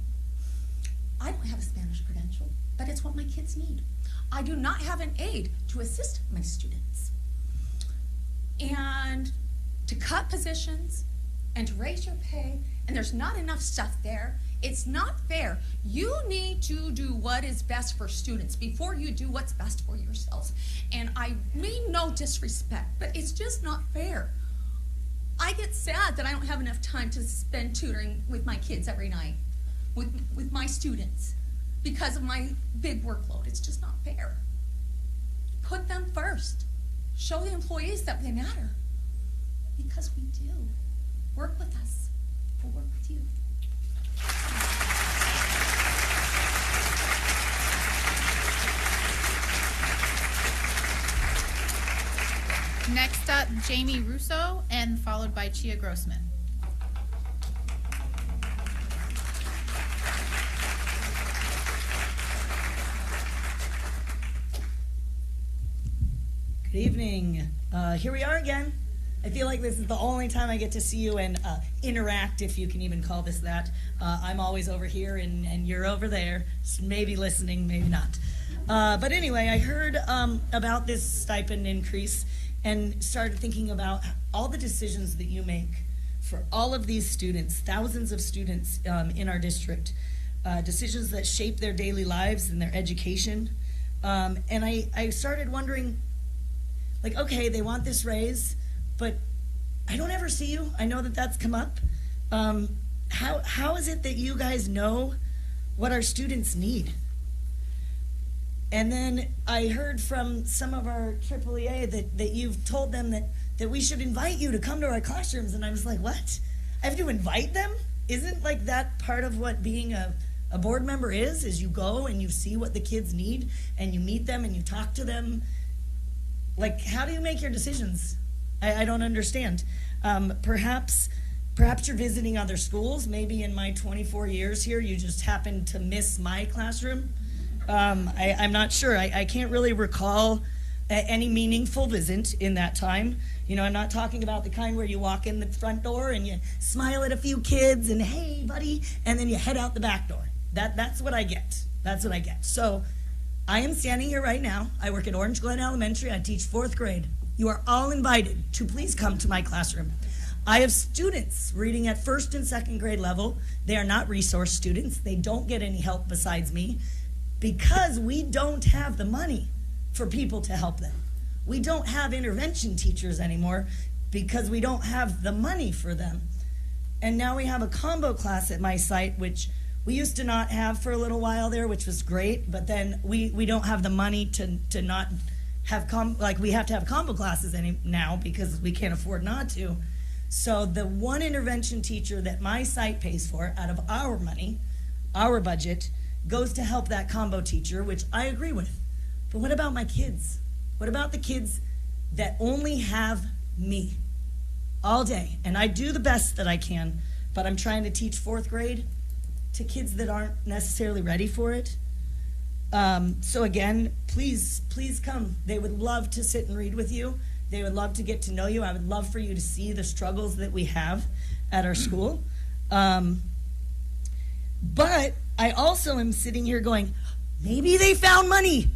I don't have a Spanish credential, but it's what my kids need. I do not have an aide to assist my students. And to cut positions and to raise your pay, and there's not enough stuff there. It's not fair. You need to do what is best for students before you do what's best for yourselves. And I mean no disrespect, but it's just not fair. I get sad that I don't have enough time to spend tutoring with my kids every night, with my students, because of my big workload. It's just not fair. Put them first. Show the employees that they matter, because we do. Work with us. We'll work with you. Next up, Jamie Russo, and followed by Chia Grossman. Good evening. Here we are again. I feel like this is the only time I get to see you and interact, if you can even call this that. I'm always over here and you're over there, maybe listening, maybe not. But anyway, I heard about this stipend increase and started thinking about all the decisions that you make for all of these students, thousands of students in our district, decisions that shape their daily lives and their education. And I started wondering, like, okay, they want this raise, but I don't ever see you. I know that that's come up. How is it that you guys know what our students need? And then I heard from some of our AAA that you've told them that we should invite you to come to our classrooms. And I was like, what? I have to invite them? Isn't like that part of what being a board member is you go and you see what the kids need and you meet them and you talk to them? Like, how do you make your decisions? I don't understand. Perhaps you're visiting other schools. Maybe in my 24 years here, you just happened to miss my classroom. I'm not sure. I can't really recall any meaningful visit in that time. You know, I'm not talking about the kind where you walk in the front door and you smile at a few kids and, hey, buddy, and then you head out the back door. That's what I get. That's what I get. So I am standing here right now. I work at Orange Glen Elementary. I teach 4th grade. You are all invited to please come to my classroom. I have students reading at 1st and 2nd grade level. They are not resource students. They don't get any help besides me because we don't have the money for people to help them. We don't have intervention teachers anymore because we don't have the money for them. And now we have a combo class at my site, which we used to not have for a little while there, which was great, but then we don't have the money to not have we have to have combo classes now because we can't afford not to. So the one intervention teacher that my site pays for out of our money, our budget, goes to help that combo teacher, which I agree with. But what about my kids? What about the kids that only have me all day? And I do the best that I can, but I'm trying to teach 4th grade to kids that aren't necessarily ready for it. So again, please come. They would love to sit and read with you. They would love to get to know you. I would love for you to see the struggles that we have at our school. But I also am sitting here going, maybe they found money.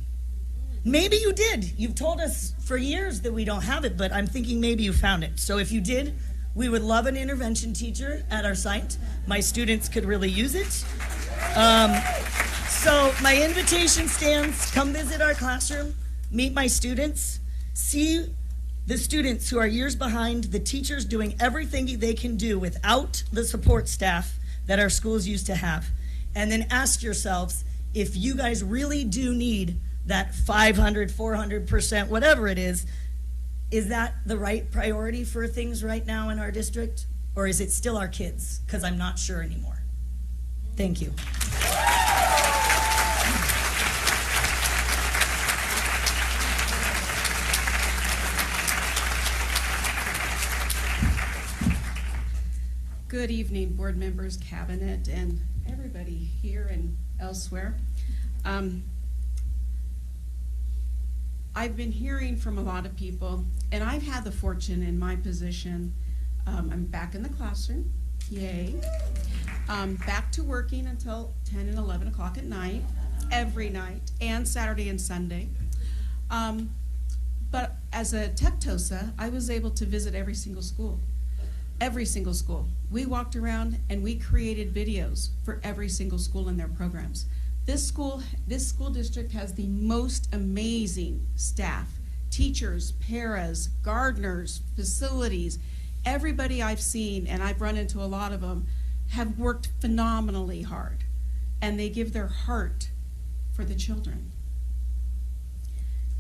Maybe you did. You've told us for years that we don't have it, but I'm thinking maybe you found it. So if you did, we would love an intervention teacher at our site. My students could really use it. So my invitation stands. Come visit our classroom, meet my students, see the students who are years behind, the teachers doing everything they can do without the support staff that our schools used to have. And then ask yourselves, if you guys really do need that 500, 400%, whatever it is that the right priority for things right now in our district? Or is it still our kids? Because I'm not sure anymore. Thank you. Good evening, board members, cabinet, and everybody here and elsewhere. I've been hearing from a lot of people, and I've had the fortune in my position. I'm back in the classroom, yay. Back to working until 10 and 11 o'clock at night, every night, and Saturday and Sunday. But as a TECTOSA, I was able to visit every single school. Every single school. We walked around and we created videos for every single school in their programs. This school district has the most amazing staff, teachers, paras, gardeners, facilities. Everybody I've seen, and I've run into a lot of them, have worked phenomenally hard, and they give their heart for the children.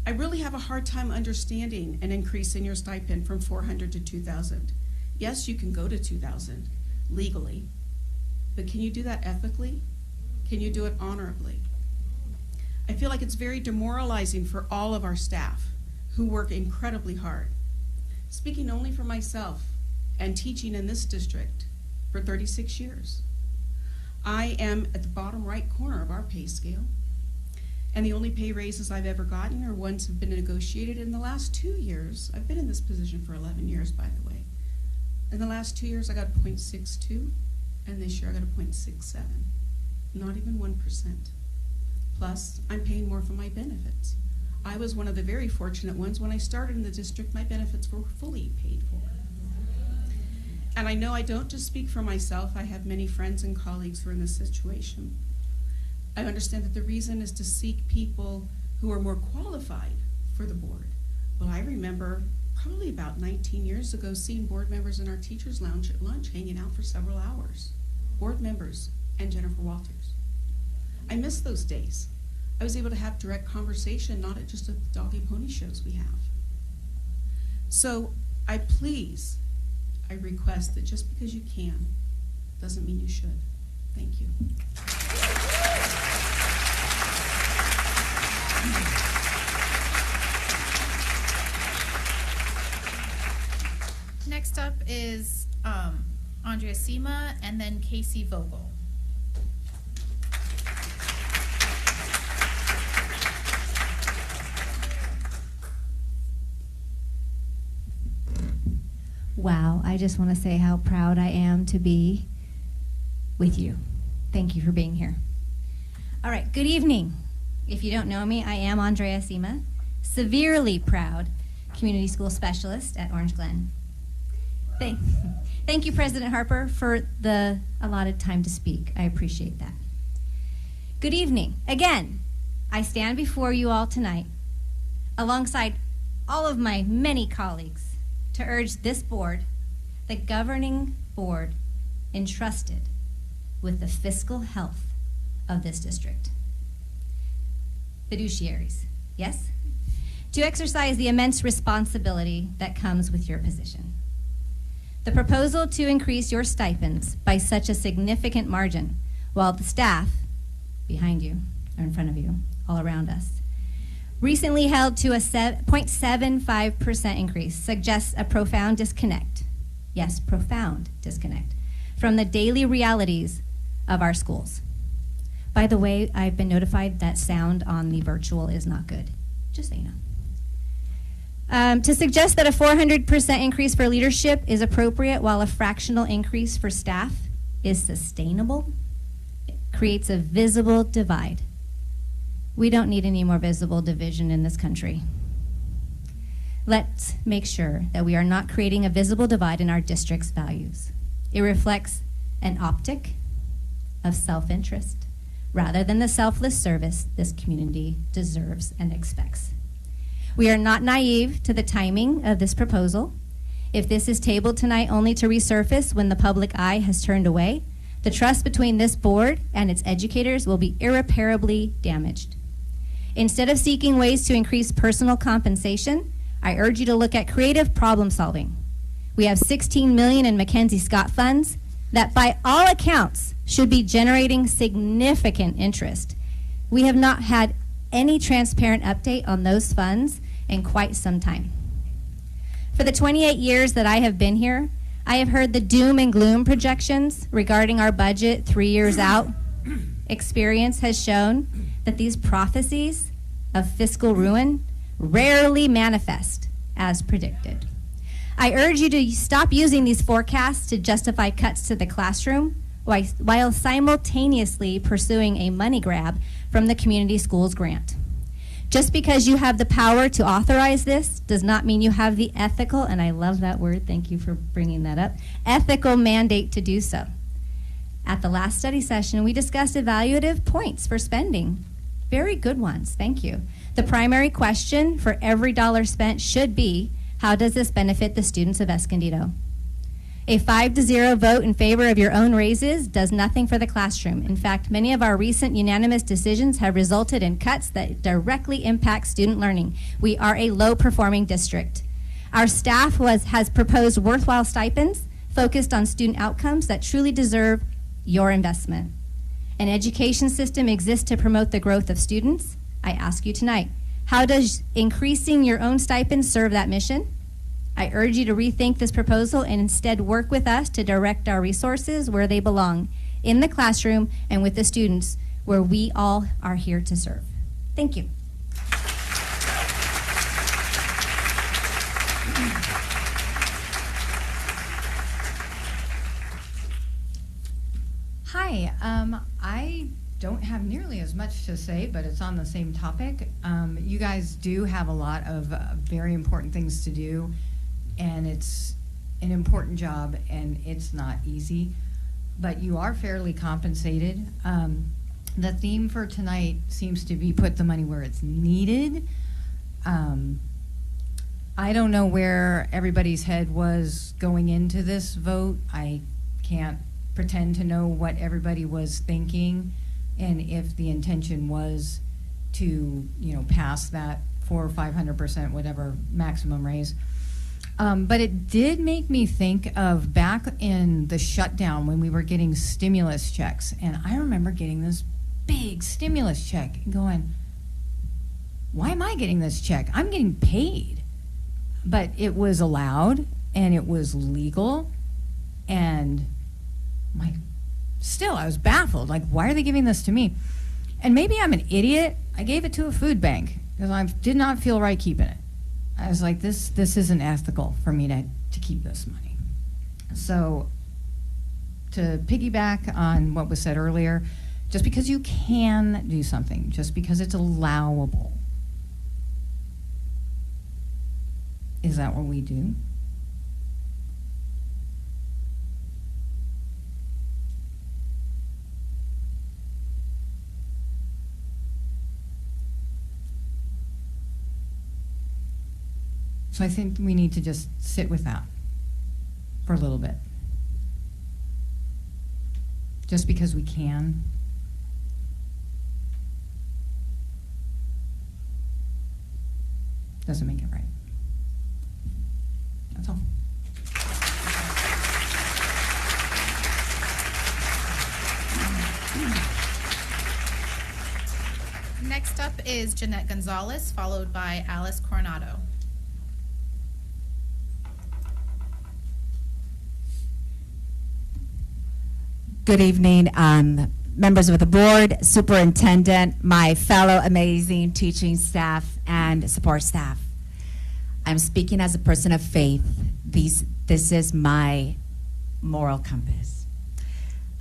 I really have a hard time understanding an increase in your stipend from $400 to $2,000. Yes, you can go to $2,000 legally, but can you do that ethically? Can you do it honorably? I feel like it's very demoralizing for all of our staff who work incredibly hard. Speaking only for myself and teaching in this district for 36 years, I am at the bottom right corner of our pay scale. And the only pay raises I've ever gotten are ones that have been negotiated in the last 2 years. I've been in this position for 11 years, by the way. In the last 2 years, I got 0.62, and this year I got a 0.67. Not even 1%. Plus, I'm paying more for my benefits. I was one of the very fortunate ones. When I started in the district, my benefits were fully paid for. And I know I don't just speak for myself. I have many friends and colleagues who are in this situation. I understand that the reason is to seek people who are more qualified for the board. Well, I remember probably about 19 years ago seeing board members in our teachers' lounge at lunch hanging out for several hours. Board members and Jennifer Walters. I miss those days. I was able to have direct conversation, not at just at the dog and pony shows we have. So I request that just because you can doesn't mean you should. Thank you. Next up is Andrea Sema and then Casey Vogel. Wow, I just want to say how proud I am to be with you. Thank you for being here. All right, good evening. If you don't know me, I am Andrea Sema, severely proud community school specialist at Orange Glen. Thank you, President Harper, for the allotted time to speak. I appreciate that. Good evening. Again, I stand before you all tonight, alongside all of my many colleagues, to urge this board, the governing board, entrusted with the fiscal health of this district. Fiduciaries, yes? To exercise the immense responsibility that comes with your position. The proposal to increase your stipends by such a significant margin, while the staff behind you, or in front of you, all around us, recently held to a 0.75% increase, suggests a profound disconnect, yes, profound disconnect, from the daily realities of our schools. By the way, I've been notified that sound on the virtual is not good, just so you know. To suggest that a 400% increase for leadership is appropriate while a fractional increase for staff is sustainable, it creates a visible divide. We don't need any more visible division in this country. Let's make sure that we are not creating a visible divide in our district's values. It reflects an optic of self-interest rather than the selfless service this community deserves and expects. We are not naive to the timing of this proposal. If this is tabled tonight only to resurface when the public eye has turned away, the trust between this board and its educators will be irreparably damaged. Instead of seeking ways to increase personal compensation, I urge you to look at creative problem solving. We have $16 million in Mackenzie Scott funds that by all accounts should be generating significant interest. We have not had any transparent update on those funds in quite some time. For the 28 years that I have been here, I have heard the doom and gloom projections regarding our budget 3 years out. Experience has shown that these prophecies of fiscal ruin rarely manifest as predicted. I urge you to stop using these forecasts to justify cuts to the classroom while simultaneously pursuing a money grab from the community schools grant. Just because you have the power to authorize this does not mean you have the ethical, and I love that word, thank you for bringing that up, ethical mandate to do so. At the last study session, we discussed evaluative points for spending. Very good ones, thank you. The primary question for every dollar spent should be, how does this benefit the students of Escondido? A 5-0 vote in favor of your own raises does nothing for the classroom. In fact, many of our recent unanimous decisions have resulted in cuts that directly impact student learning. We are a low-performing district. Our staff has proposed worthwhile stipends focused on student outcomes that truly deserve your investment. An education system exists to promote the growth of students. I ask you tonight, how does increasing your own stipend serve that mission? I urge you to rethink this proposal and instead work with us to direct our resources where they belong, in the classroom and with the students where we all are here to serve. Thank you. Hi, I don't have nearly as much to say, but it's on the same topic. You guys do have a lot of very important things to do, and it's an important job, and it's not easy, but you are fairly compensated. The theme for tonight seems to be put the money where it's needed. I don't know where everybody's head was going into this vote. I can't pretend to know what everybody was thinking, and if the intention was to, pass that 400 or 500%, whatever maximum raise. But it did make me think of back in the shutdown when we were getting stimulus checks, and I remember getting this big stimulus check and going, why am I getting this check? I'm getting paid. But it was allowed and it was legal, and still I was baffled, like, why are they giving this to me? And maybe I'm an idiot. I gave it to a food bank because I did not feel right keeping it. I was like, this isn't ethical for me to keep this money. So to piggyback on what was said earlier, just because you can do something, just because it's allowable, is that what we do? So I think we need to just sit with that for a little bit. Just because we can. Doesn't make it right. That's all. Next up is Jeanette Gonzalez, followed by Alice Coronado. Good evening, members of the board, superintendent, my fellow amazing teaching staff and support staff. I'm speaking as a person of faith. This is my moral compass.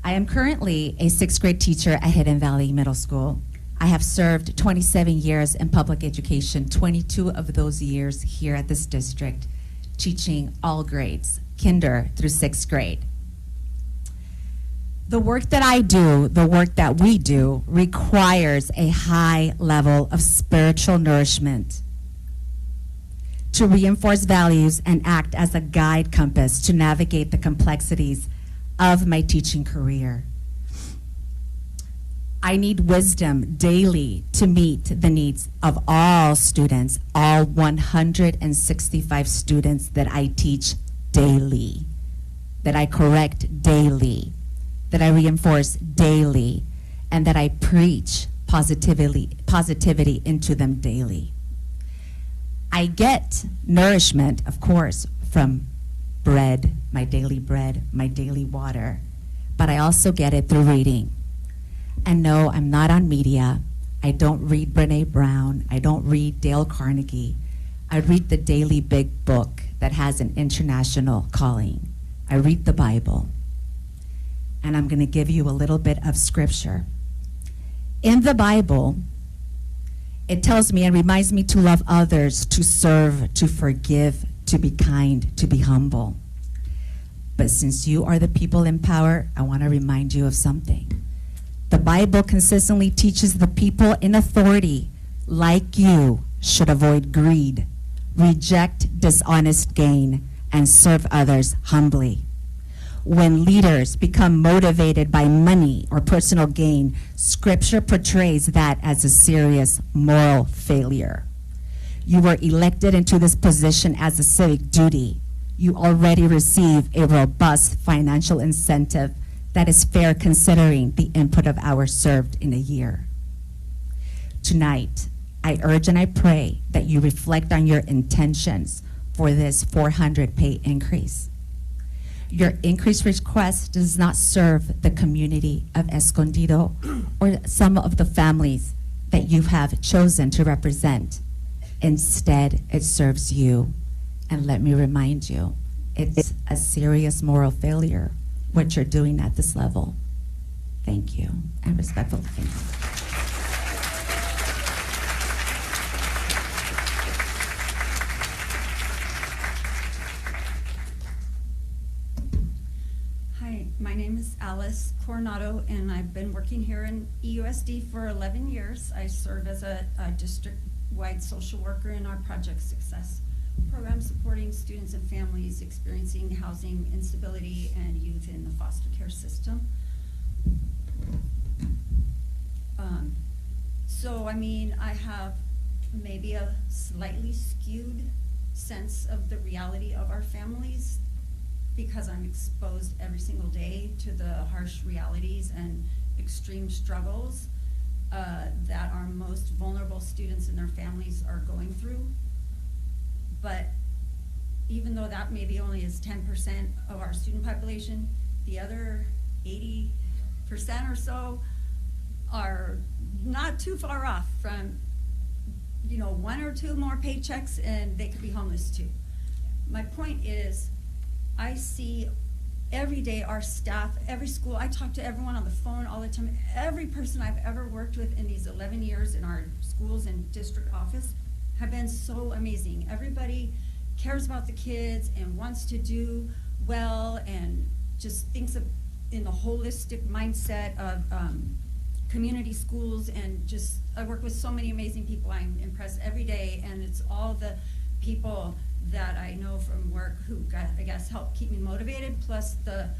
I am currently a 6th grade teacher at Hidden Valley Middle School. I have served 27 years in public education, 22 of those years here at this district, teaching all grades, kinder through 6th grade. The work that I do, the work that we do, requires a high level of spiritual nourishment to reinforce values and act as a guide compass to navigate the complexities of my teaching career. I need wisdom daily to meet the needs of all students, all 165 students that I teach daily, that I correct daily, that I reinforce daily, and that I preach positivity into them daily. I get nourishment, of course, from bread, my daily water, but I also get it through reading. And no, I'm not on media. I don't read Brené Brown. I don't read Dale Carnegie. I read the daily big book that has an international calling. I read the Bible. And I'm going to give you a little bit of scripture. In the Bible, it tells me and reminds me to love others, to serve, to forgive, to be kind, to be humble. But since you are the people in power, I want to remind you of something. The Bible consistently teaches the people in authority, like you, should avoid greed, reject dishonest gain, and serve others humbly. When leaders become motivated by money or personal gain, Scripture portrays that as a serious moral failure. You were elected into this position as a civic duty. You already receive a robust financial incentive that is fair considering the input of hours served in a year. Tonight, I urge and I pray that you reflect on your intentions for this 400 pay increase. Your increase request does not serve the community of Escondido or some of the families that you have chosen to represent. Instead, it serves you. And let me remind you, it's a serious moral failure what you're doing at this level. Thank you, and respectfully thank you. Hi, my name is Alice Coronado, and I've been working here in EUSD for 11 years. I serve as a district-wide social worker in our Project Success program, supporting students and families experiencing housing instability and youth in the foster care system. So, I mean, I have maybe a slightly skewed sense of the reality of our families because I'm exposed every single day to the harsh realities and extreme struggles that our most vulnerable students and their families are going through. But even though that maybe only is 10% of our student population, the other 80% or so are not too far off from, you know, 1 or 2 more paychecks and they could be homeless too. My point is, I see every day our staff, every school, I talk to everyone on the phone all the time. Every person I've ever worked with in these 11 years in our schools and district office have been so amazing. Everybody cares about the kids and wants to do well and just thinks of in the holistic mindset of community schools, and just I work with so many amazing people. I'm impressed every day, and it's all the people that I know from work who I guess help keep me motivated, plus the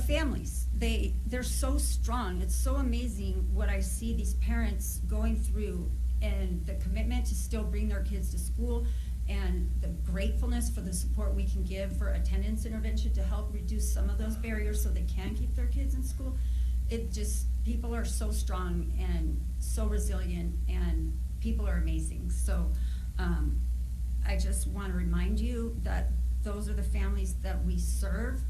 families. They're so strong. It's so amazing what I see these parents going through, and the commitment to still bring their kids to school, and the gratefulness for the support we can give for attendance intervention to help reduce some of those barriers so they can keep their kids in school. It just, people are so strong and so resilient, and people are amazing. So I just want to remind you that those are the families that we serve,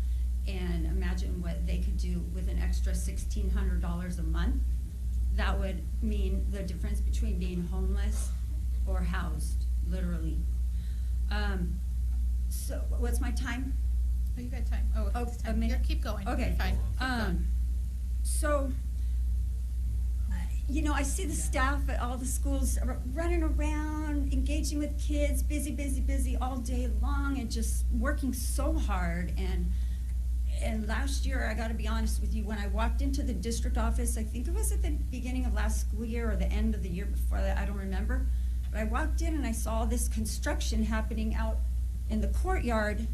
and imagine what they could do with an extra $1,600 a month. That would mean the difference between being homeless or housed, literally. So what's my time? Oh, you got time. Oh, it's time. A minute? Keep going. Okay. You're fine. Keep going. So, you know, I see the staff at all the schools running around, engaging with kids, busy, busy, busy all day long, and just working so hard. And last year, I got to be honest with you, when I walked into the district office, I think it was at the beginning of last school year or the end of the year before that, I don't remember. But I walked in and I saw this construction happening out in the courtyard,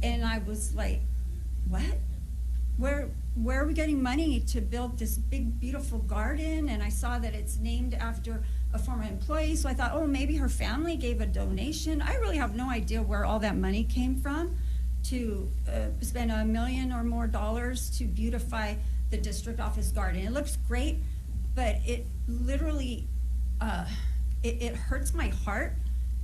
and I was like, what? Where are we getting money to build this big, beautiful garden? And I saw that it's named after a former employee, so I thought, oh, maybe her family gave a donation. I really have no idea where all that money came from to spend $1 million or more to beautify the district office garden. It looks great, but it literally, it hurts my heart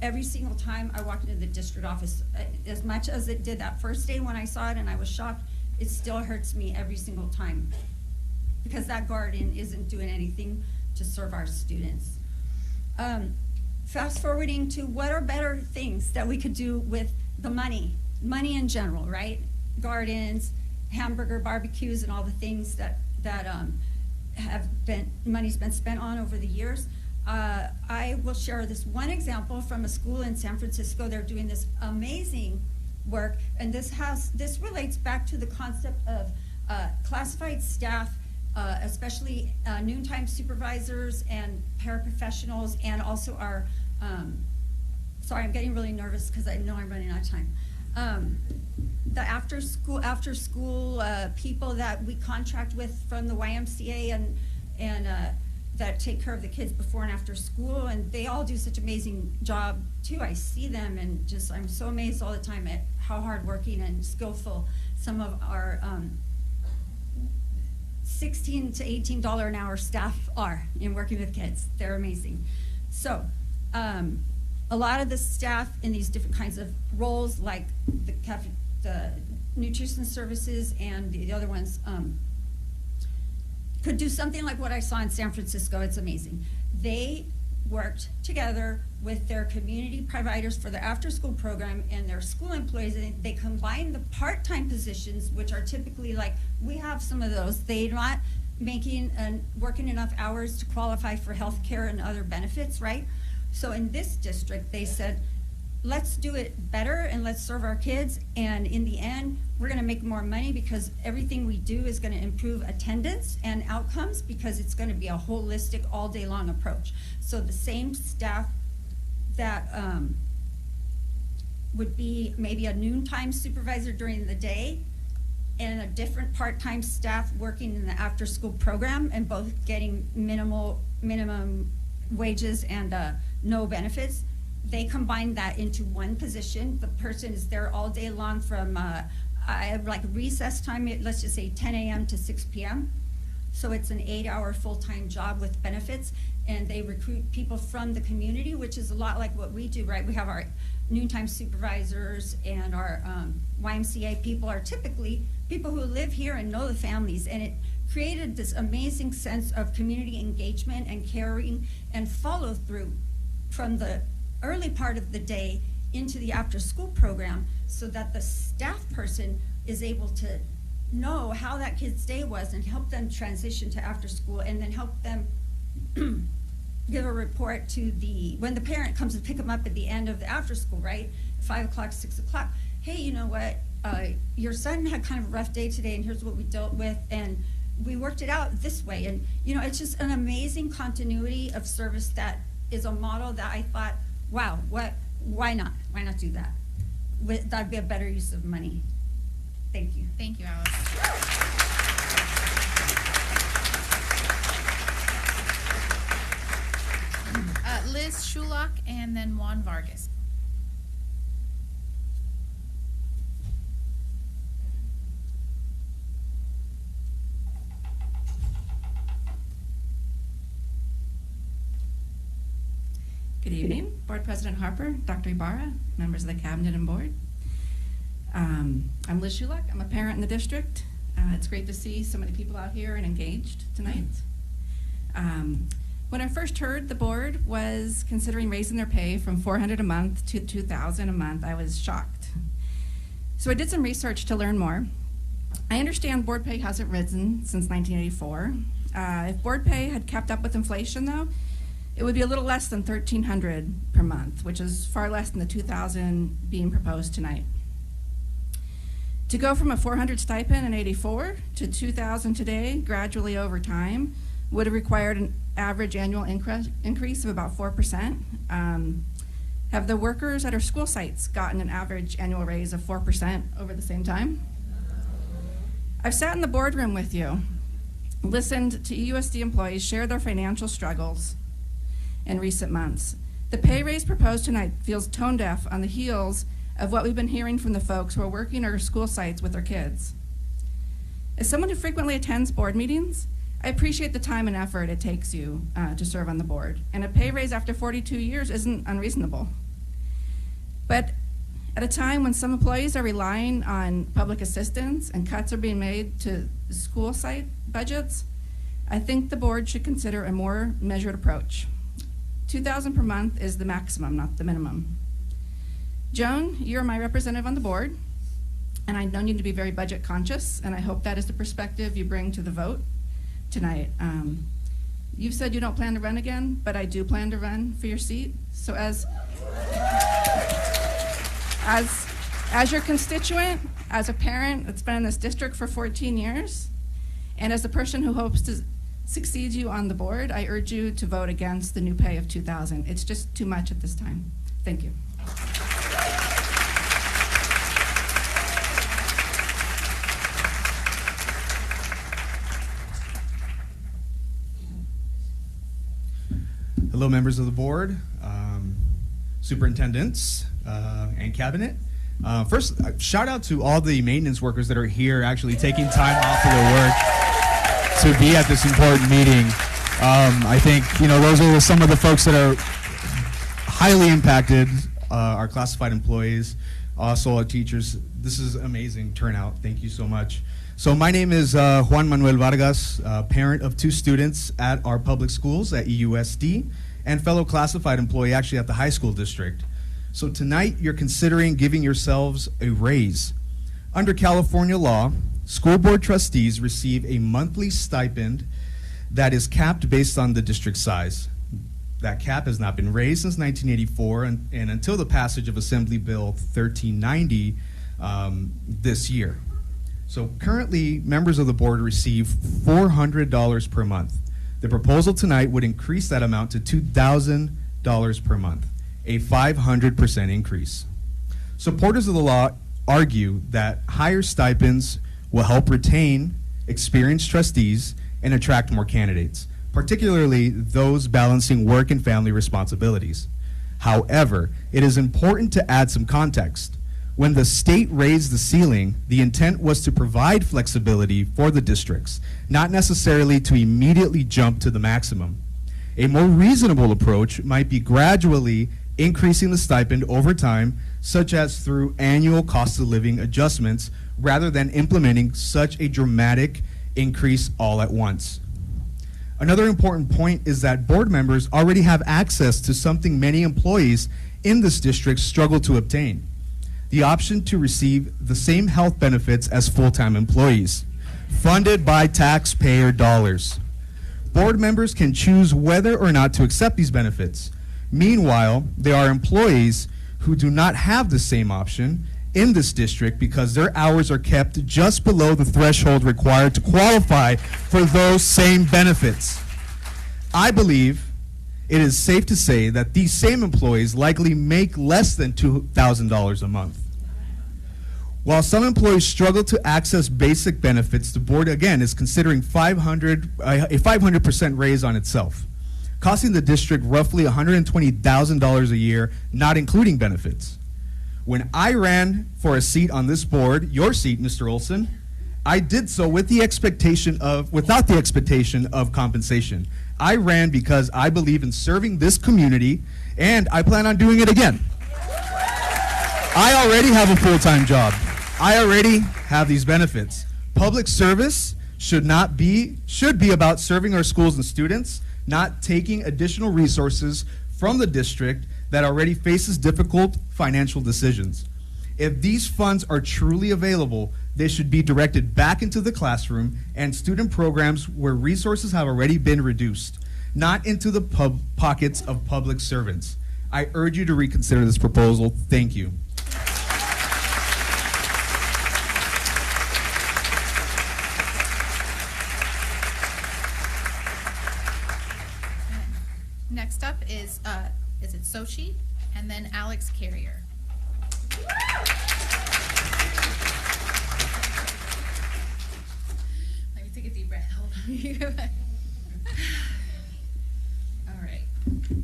every single time I walk into the district office. As much as it did that first day when I saw it and I was shocked, it still hurts me every single time, because that garden isn't doing anything to serve our students. Fast forwarding to what are better things that we could do with the money in general, right? Gardens, hamburger barbecues, and all the things that money's been spent on over the years. I will share this one example from a school in San Francisco. They're doing this amazing work, and this relates back to the concept of classified staff, especially noontime supervisors and paraprofessionals, and also our sorry, I'm getting really nervous because I know I'm running out of time. The after school people that we contract with from the YMCA and that take care of the kids before and after school, and they all do such an amazing job too. I see them, and just I'm so amazed all the time at how hardworking and skillful some of our $16 to $18 an hour staff are in working with kids. They're amazing. So a lot of the staff in these different kinds of roles, like the nutrition services and the other ones, could do something like what I saw in San Francisco, it's amazing. They worked together with their community providers for the after-school program and their school employees, and they combined the part-time positions, which are typically like, we have some of those. They're not making and working enough hours to qualify for health care and other benefits, right? So in this district, they said, let's do it better and let's serve our kids, and in the end, we're gonna make more money because everything we do is gonna improve attendance and outcomes because it's gonna be a holistic, all day long approach. So the same staff that would be maybe a noontime supervisor during the day and a different part-time staff working in the after-school program and both getting minimum wages and no benefits, they combine that into one position. The person is there all day long from like recess time, let's just say 10 a.m. to 6 p.m. So it's an 8-hour full-time job with benefits, and they recruit people from the community, which is a lot like what we do, right? We have our noontime supervisors, and our YMCA people are typically people who live here and know the families, and it created this amazing sense of community engagement and caring and follow through from the early part of the day into the after-school program, so that the staff person is able to know how that kid's day was and help them transition to after school, and then help them give a report to when the parent comes to pick them up at the end of the after school, right? 5 o'clock, 6 o'clock. Hey, you know what? Your son had kind of a rough day today, and here's what we dealt with, and we worked it out this way. And you know, it's just an amazing continuity of service that is a model that I thought, wow, why not? Why not do that? That'd be a better use of money. Thank you. Thank you, Alice. Liz Schulach and then Juan Vargas. Good evening, Board President Harper, Dr. Ibarra, members of the Cabinet and Board. I'm Liz Schulach. I'm a parent in the district. It's great to see so many people out here and engaged tonight. When I first heard the board was considering raising their pay from $400 a month to $2,000 a month, I was shocked. So I did some research to learn more. I understand board pay hasn't risen since 1984. If board pay had kept up with inflation, though, it would be a little less than $1,300 per month, which is far less than the $2,000 being proposed tonight. To go from a $400 stipend in '84 to $2,000 today, gradually over time, would have required an average annual increase of about 4%. Have the workers at our school sites gotten an average annual raise of 4% over the same time? I've sat in the boardroom with you, listened to EUSD employees share their financial struggles in recent months. The pay raise proposed tonight feels tone deaf on the heels of what we've been hearing from the folks who are working at our school sites with their kids. As someone who frequently attends board meetings, I appreciate the time and effort it takes you to serve on the board, and a pay raise after 42 years isn't unreasonable. But at a time when some employees are relying on public assistance and cuts are being made to school site budgets, I think the board should consider a more measured approach. $2,000 per month is the maximum, not the minimum. Joan, you're my representative on the board, and I know you to be very budget conscious, and I hope that is the perspective you bring to the vote tonight. You've said you don't plan to run again, but I do plan to run for your seat. So as your constituent, as a parent that's been in this district for 14 years, and as a person who hopes to succeed you on the board, I urge you to vote against the new pay of $2,000. It's just too much at this time. Thank you. Hello, members of the board, superintendents, and cabinet. First, shout out to all the maintenance workers that are here actually taking time off of their work to be at this important meeting. I think, those are some of the folks that are highly impacted, our classified employees, also our teachers. This is amazing turnout. Thank you so much. So my name is Juan Manuel Vargas, parent of 2 students at our public schools at EUSD, and fellow classified employee actually at the high school district. So tonight you're considering giving yourselves a raise. Under California law, school board trustees receive a monthly stipend that is capped based on the district size. That cap has not been raised since 1984 and until the passage of Assembly Bill 1390 this year. So currently, members of the board receive $400 per month. The proposal tonight would increase that amount to $2,000 per month, a 500% increase. Supporters of the law argue that higher stipends will help retain experienced trustees and attract more candidates, particularly those balancing work and family responsibilities. However, it is important to add some context. When the state raised the ceiling, the intent was to provide flexibility for the districts, not necessarily to immediately jump to the maximum. A more reasonable approach might be gradually increasing the stipend over time, such as through annual cost of living adjustments, rather than implementing such a dramatic increase all at once. Another important point is that board members already have access to something many employees in this district struggle to obtain: the option to receive the same health benefits as full-time employees, funded by taxpayer dollars. Board members can choose whether or not to accept these benefits. Meanwhile, there are employees who do not have the same option in this district because their hours are kept just below the threshold required to qualify for those same benefits. I believe it is safe to say that these same employees likely make less than $2,000 a month. While some employees struggle to access basic benefits, the board again is considering a 500% raise on itself, costing the district roughly $120,000 a year, not including benefits. When I ran for a seat on this board, your seat, Mr. Olson, I did so without the expectation of compensation. I ran because I believe in serving this community, and I plan on doing it again. I already have a full-time job. I already have these benefits. Public service should be about serving our schools and students, not taking additional resources from the district that already faces difficult financial decisions. If these funds are truly available, they should be directed back into the classroom and student programs where resources have already been reduced, not into the pockets of public servants. I urge you to reconsider this proposal. Thank you. Next up is it Sochi, and then Alex Carrier. Let me take a deep breath. Hold on. All right.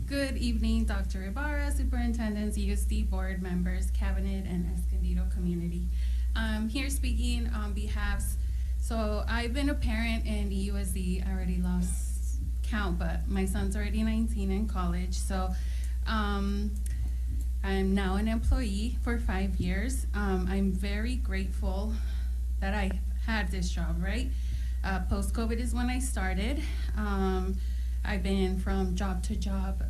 Good evening, Dr. Ibarra, superintendents, USD board members, cabinet, and Escondido community. I'm here speaking on behalf. So I've been a parent in the USD. I already lost count, but my son's already 19 in college. So I'm now an employee for 5 years. I'm very grateful that I had this job, right? Post-COVID is when I started. I've been from job to job,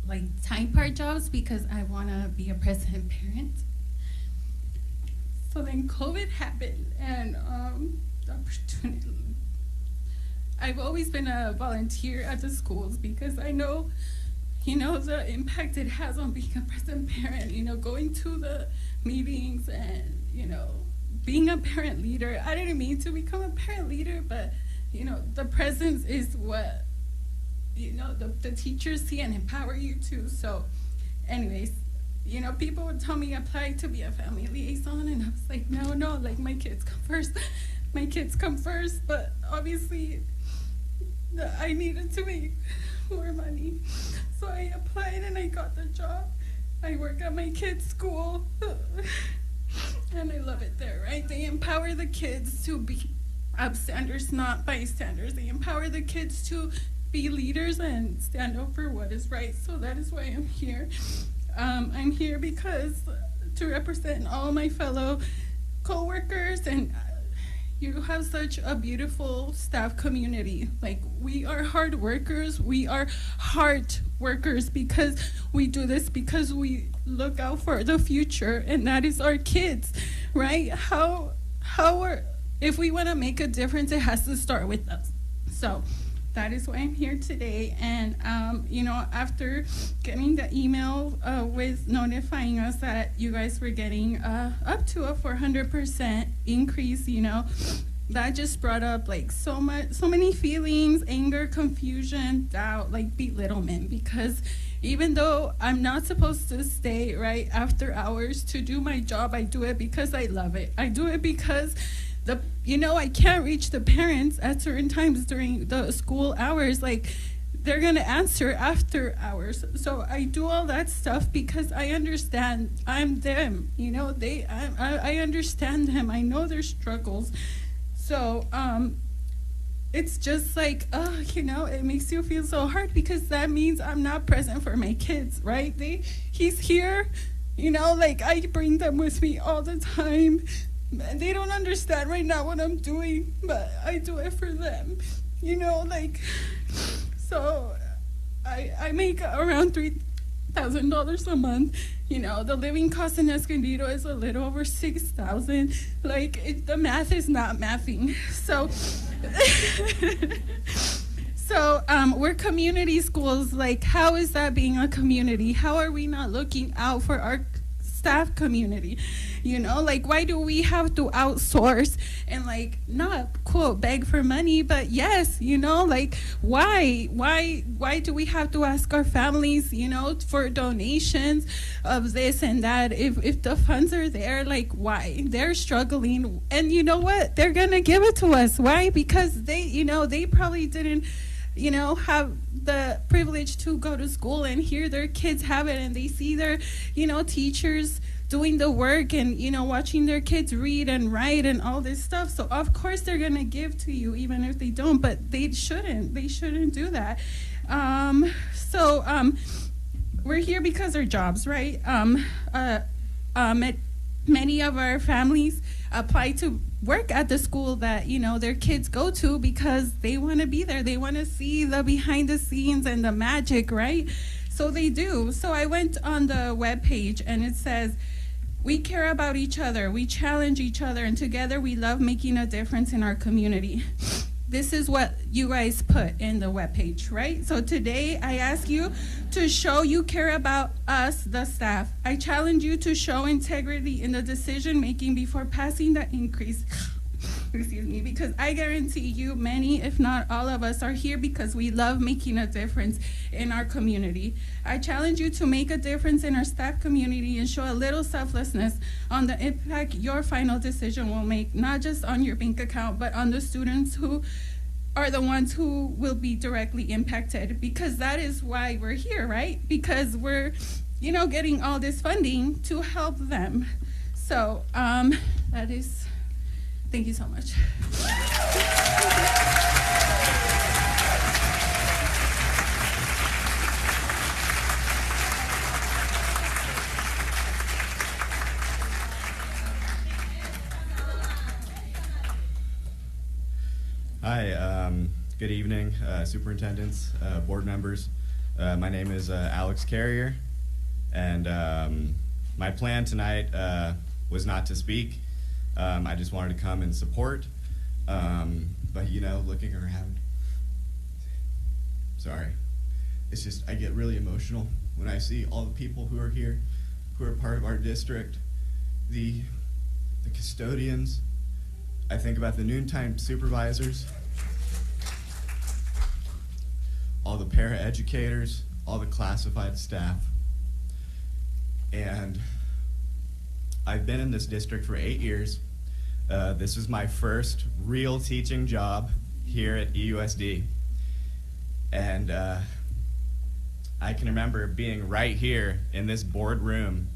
like time part jobs, because I want to be a present parent. So then COVID happened, and the opportunity. I've always been a volunteer at the schools because I know, the impact it has on being a present parent, going to the meetings and, being a parent leader. I didn't mean to become a parent leader, but, the presence is what, the teachers see and empower you to. So anyways, people would tell me apply to be a family liaison, and I was like, no, like my kids come first. My kids come first, but obviously I needed to make more money. So I applied and I got the job. I work at my kids' school and I love it there, right? They empower the kids to be upstanders, not bystanders. They empower the kids to be leaders and stand up for what is right. So that is why I'm here. I'm here because to represent all my fellow co-workers and You have such a beautiful staff community. Like, we are hard workers. We are hard workers because we do this because we look out for the future, and that is our kids, right? If we want to make a difference, it has to start with us. So that is why I'm here today. And, after getting the email with notifying us that you guys were getting up to a 400% increase, that just brought up like so many feelings, anger, confusion, doubt, like belittlement, because even though I'm not supposed to stay right after hours to do my job, I do it because I love it. I do it because I can't reach the parents at certain times during the school hours. Like, they're going to answer after hours. So I do all that stuff because I understand I'm them. I understand them. I know their struggles. So it's just like, it makes you feel so hard because that means I'm not present for my kids, right? He's here, I bring them with me all the time. They don't understand right now what I'm doing, but I do it for them, so I make around $3,000 a month. The living cost in Escondido is a little over $6,000. The math is not mathing. So, we're community schools. Like, how is that being a community? How are we not looking out for our staff community? Why do we have to outsource and not quote beg for money, but yes, why do we have to ask our families, for donations of this and that if the funds are there? Why? They're struggling, and you know what? They're gonna give it to us. Why? Because they probably didn't have the privilege to go to school and hear their kids have it, and they see their teachers doing the work and watching their kids read and write and all this stuff. So of course they're gonna give to you even if they don't, but they shouldn't do that. We're here because our jobs, right? Many of our families apply to work at the school that their kids go to because they want to be there. They want to see the behind the scenes and the magic, right? So they do. So I went on the webpage and it says, we care about each other, we challenge each other, and together we love making a difference in our community. This is what you guys put in the webpage, right? So today I ask you to show you care about us, the staff. I challenge you to show integrity in the decision making before passing the increase. Excuse me, because I guarantee you many, if not all of us, are here because we love making a difference in our community. I challenge you to make a difference in our staff community and show a little selflessness on the impact your final decision will make, not just on your bank account, but on the students who are the ones who will be directly impacted, because that is why we're here, right? Because we're, getting all this funding to help them. So that is... Thank you so much. Hi, good evening, superintendents, board members. My name is Alex Carrier, and my plan tonight was not to speak. I just wanted to come and support, but looking around, sorry, it's just, I get really emotional when I see all the people who are here, who are part of our district, the custodians. I think about the noontime supervisors, all the para-educators, all the classified staff, and I've been in this district for 8 years. This is my first real teaching job here at EUSD. And I can remember being right here in this boardroom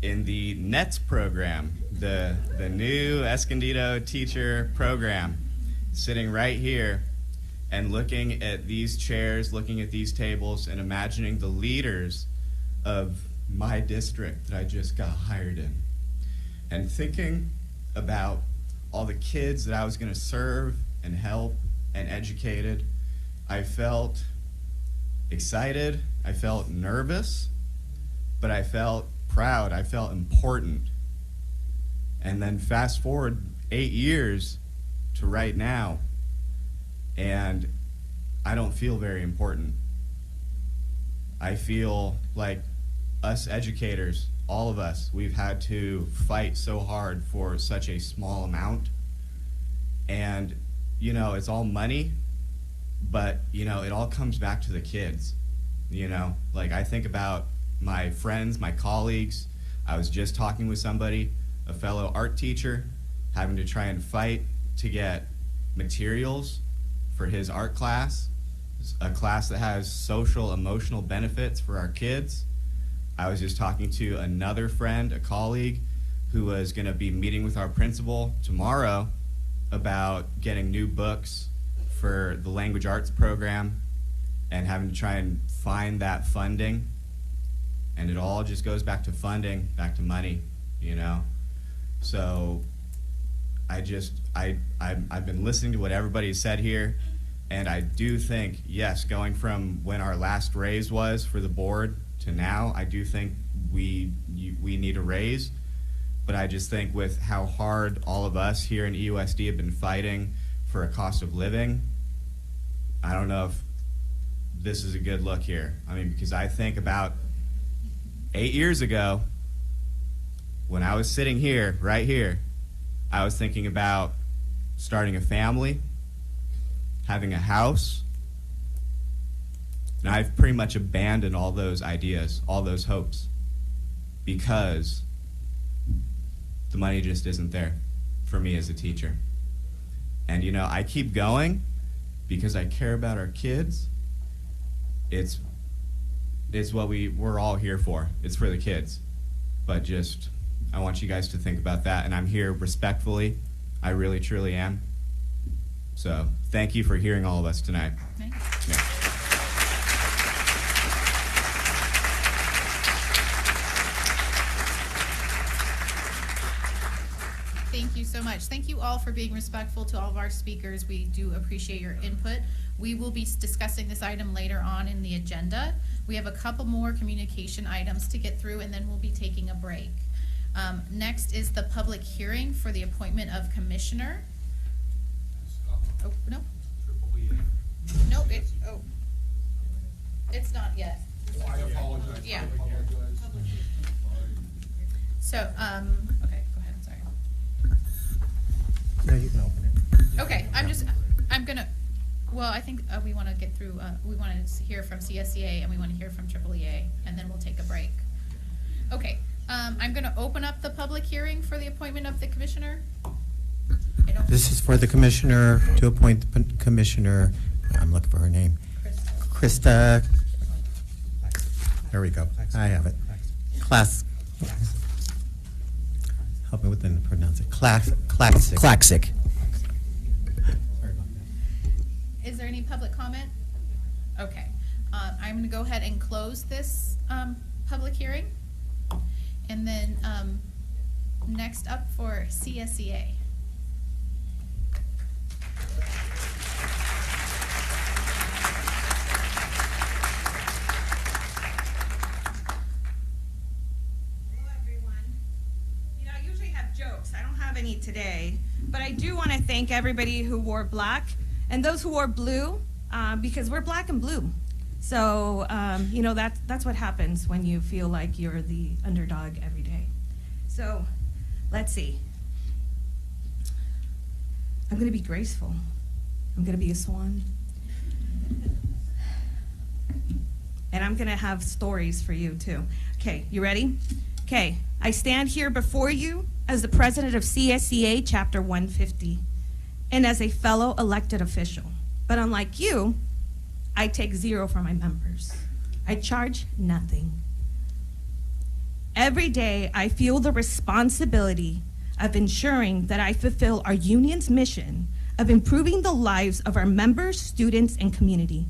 in the NETS program, the new Escondido teacher program, sitting right here and looking at these chairs, looking at these tables, and imagining the leaders of my district that I just got hired in. And thinking about all the kids that I was going to serve and help and educated. I felt excited, I felt nervous, but I felt proud, I felt important. And then fast forward 8 years to right now, and I don't feel very important. I feel like us educators, all of us, we've had to fight so hard for such a small amount. And, you know, it's all money, but, you know, it all comes back to the kids, you know? Like, I think about my friends, my colleagues. I was just talking with somebody, a fellow art teacher, having to try and fight to get materials for his art class, a class that has social, emotional benefits for our kids. I was just talking to another friend, a colleague, who was going to be meeting with our principal tomorrow about getting new books for the language arts program and having to try and find that funding. And it all just goes back to funding, back to money, you know? So I've been listening to what everybody said here, and I do think, yes, going from when our last raise was for the board to now, I do think we need a raise. But I just think with how hard all of us here in EUSD have been fighting for a cost of living, I don't know if this is a good look here. I mean, because I think about 8 years ago, when I was sitting here, right here, I was thinking about starting a family, having a house, and I've pretty much abandoned all those ideas, all those hopes, because the money just isn't there for me as a teacher. And you know, I keep going because I care about our kids. It's what we're all here for. It's for the kids. But just, I want you guys to think about that, and I'm here respectfully. I really, truly am. So thank you for hearing all of us tonight. Yeah. Thank you so much. Thank you all for being respectful to all of our speakers. We do appreciate your input. We will be discussing this item later on in the agenda. We have a couple more communication items to get through, and then we'll be taking a break. Next is the public hearing for the appointment of commissioner. Oh, no. No, it's not yet. I apologize. Yeah. I apologize. So, okay, go ahead, sorry. No, you can open it. Okay, I think we want to get through, we want to hear from CSEA and we want to hear from EEA, and then we'll take a break. Okay, I'm going to open up the public hearing for the appointment of the commissioner. This is for the commissioner, to appoint the commissioner, I'm looking for her name. Krista. There we go. I have it. Help me with the pronunciation. Klaxic. Is there any public comment? Okay. I'm going to go ahead and close this public hearing. And then next up for CSEA. I don't have any today, but I do want to thank everybody who wore black and those who wore blue, because we're black and blue. So, you know, that's what happens when you feel like you're the underdog every day. So, let's see. I'm going to be graceful. I'm going to be a swan. And I'm going to have stories for you, too. Okay, you ready? Okay, I stand here before you as the president of CSEA Chapter 150 and as a fellow elected official. But unlike you, I take zero from my members. I charge nothing. Every day, I feel the responsibility of ensuring that I fulfill our union's mission of improving the lives of our members, students, and community.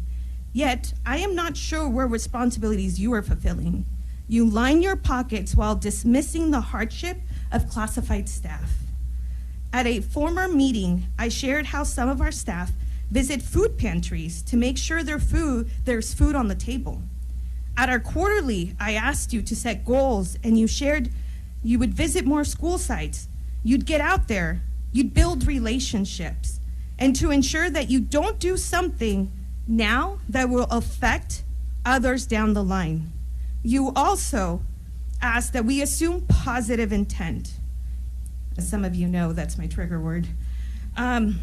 Yet, I am not sure what responsibilities you are fulfilling. You line your pockets while dismissing the hardship of classified staff. At a former meeting, I shared how some of our staff visit food pantries to make sure there's food on the table. At our quarterly, I asked you to set goals, and you shared you would visit more school sites. You'd get out there, you'd build relationships, and to ensure that you don't do something now that will affect others down the line. You also asked that we assume positive intent. As some of you know, that's my trigger word. I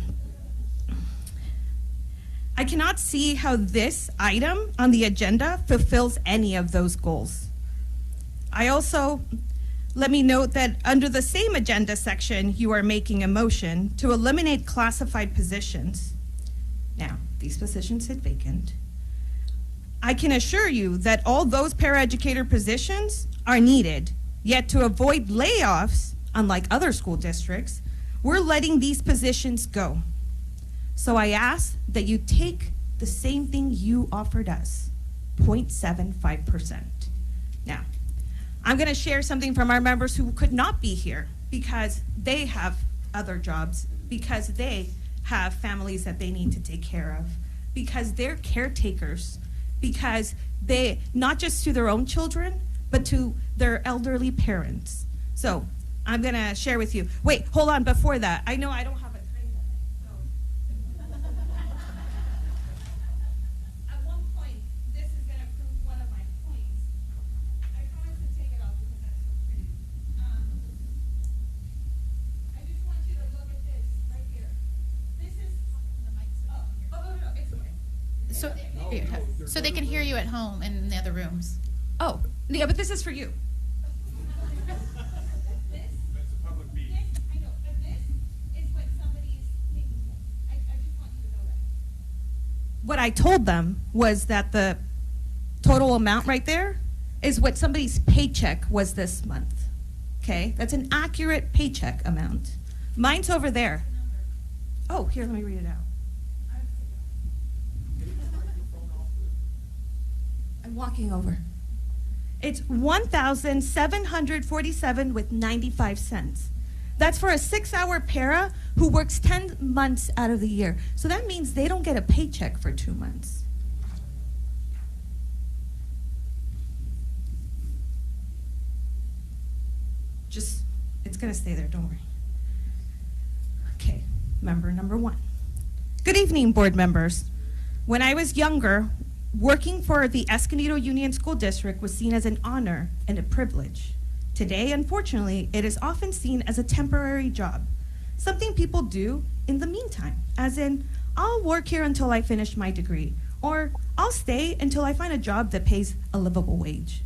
cannot see how this item on the agenda fulfills any of those goals. Let me note that under the same agenda section, you are making a motion to eliminate classified positions. Now, these positions sit vacant. I can assure you that all those paraeducator positions are needed, yet to avoid layoffs, unlike other school districts, we're letting these positions go. So I ask that you take the same thing you offered us, 0.75%. Now, I'm going to share something from our members who could not be here because they have other jobs, because they have families that they need to take care of, because they're caretakers, because they, not just to their own children, but to their elderly parents. So I'm going to share with you. Wait, hold on, before that, I know I don't have a time limit, so. At one point, this is going to prove one of my points. I promise to take it off because that's so pretty. I just want you to look at this right here. This is, no, it's okay. So they can hear you at home and in the other rooms. Oh, yeah, but this is for you. What I told them was that the total amount right there is what somebody's paycheck was this month. Okay? That's an accurate paycheck amount. Mine's over there. Oh, here, let me read it out. I'm walking over. It's $1,747 with 95 cents. That's for a 6-hour para who works 10 months out of the year. So that means they don't get a paycheck for 2 months. Just, it's going to stay there, don't worry. Okay, member number 1. Good evening, board members. When I was younger, working for the Escondido Union School District was seen as an honor and a privilege. Today, unfortunately, it is often seen as a temporary job, something people do in the meantime, as in, I'll work here until I finish my degree, or I'll stay until I find a job that pays a livable wage.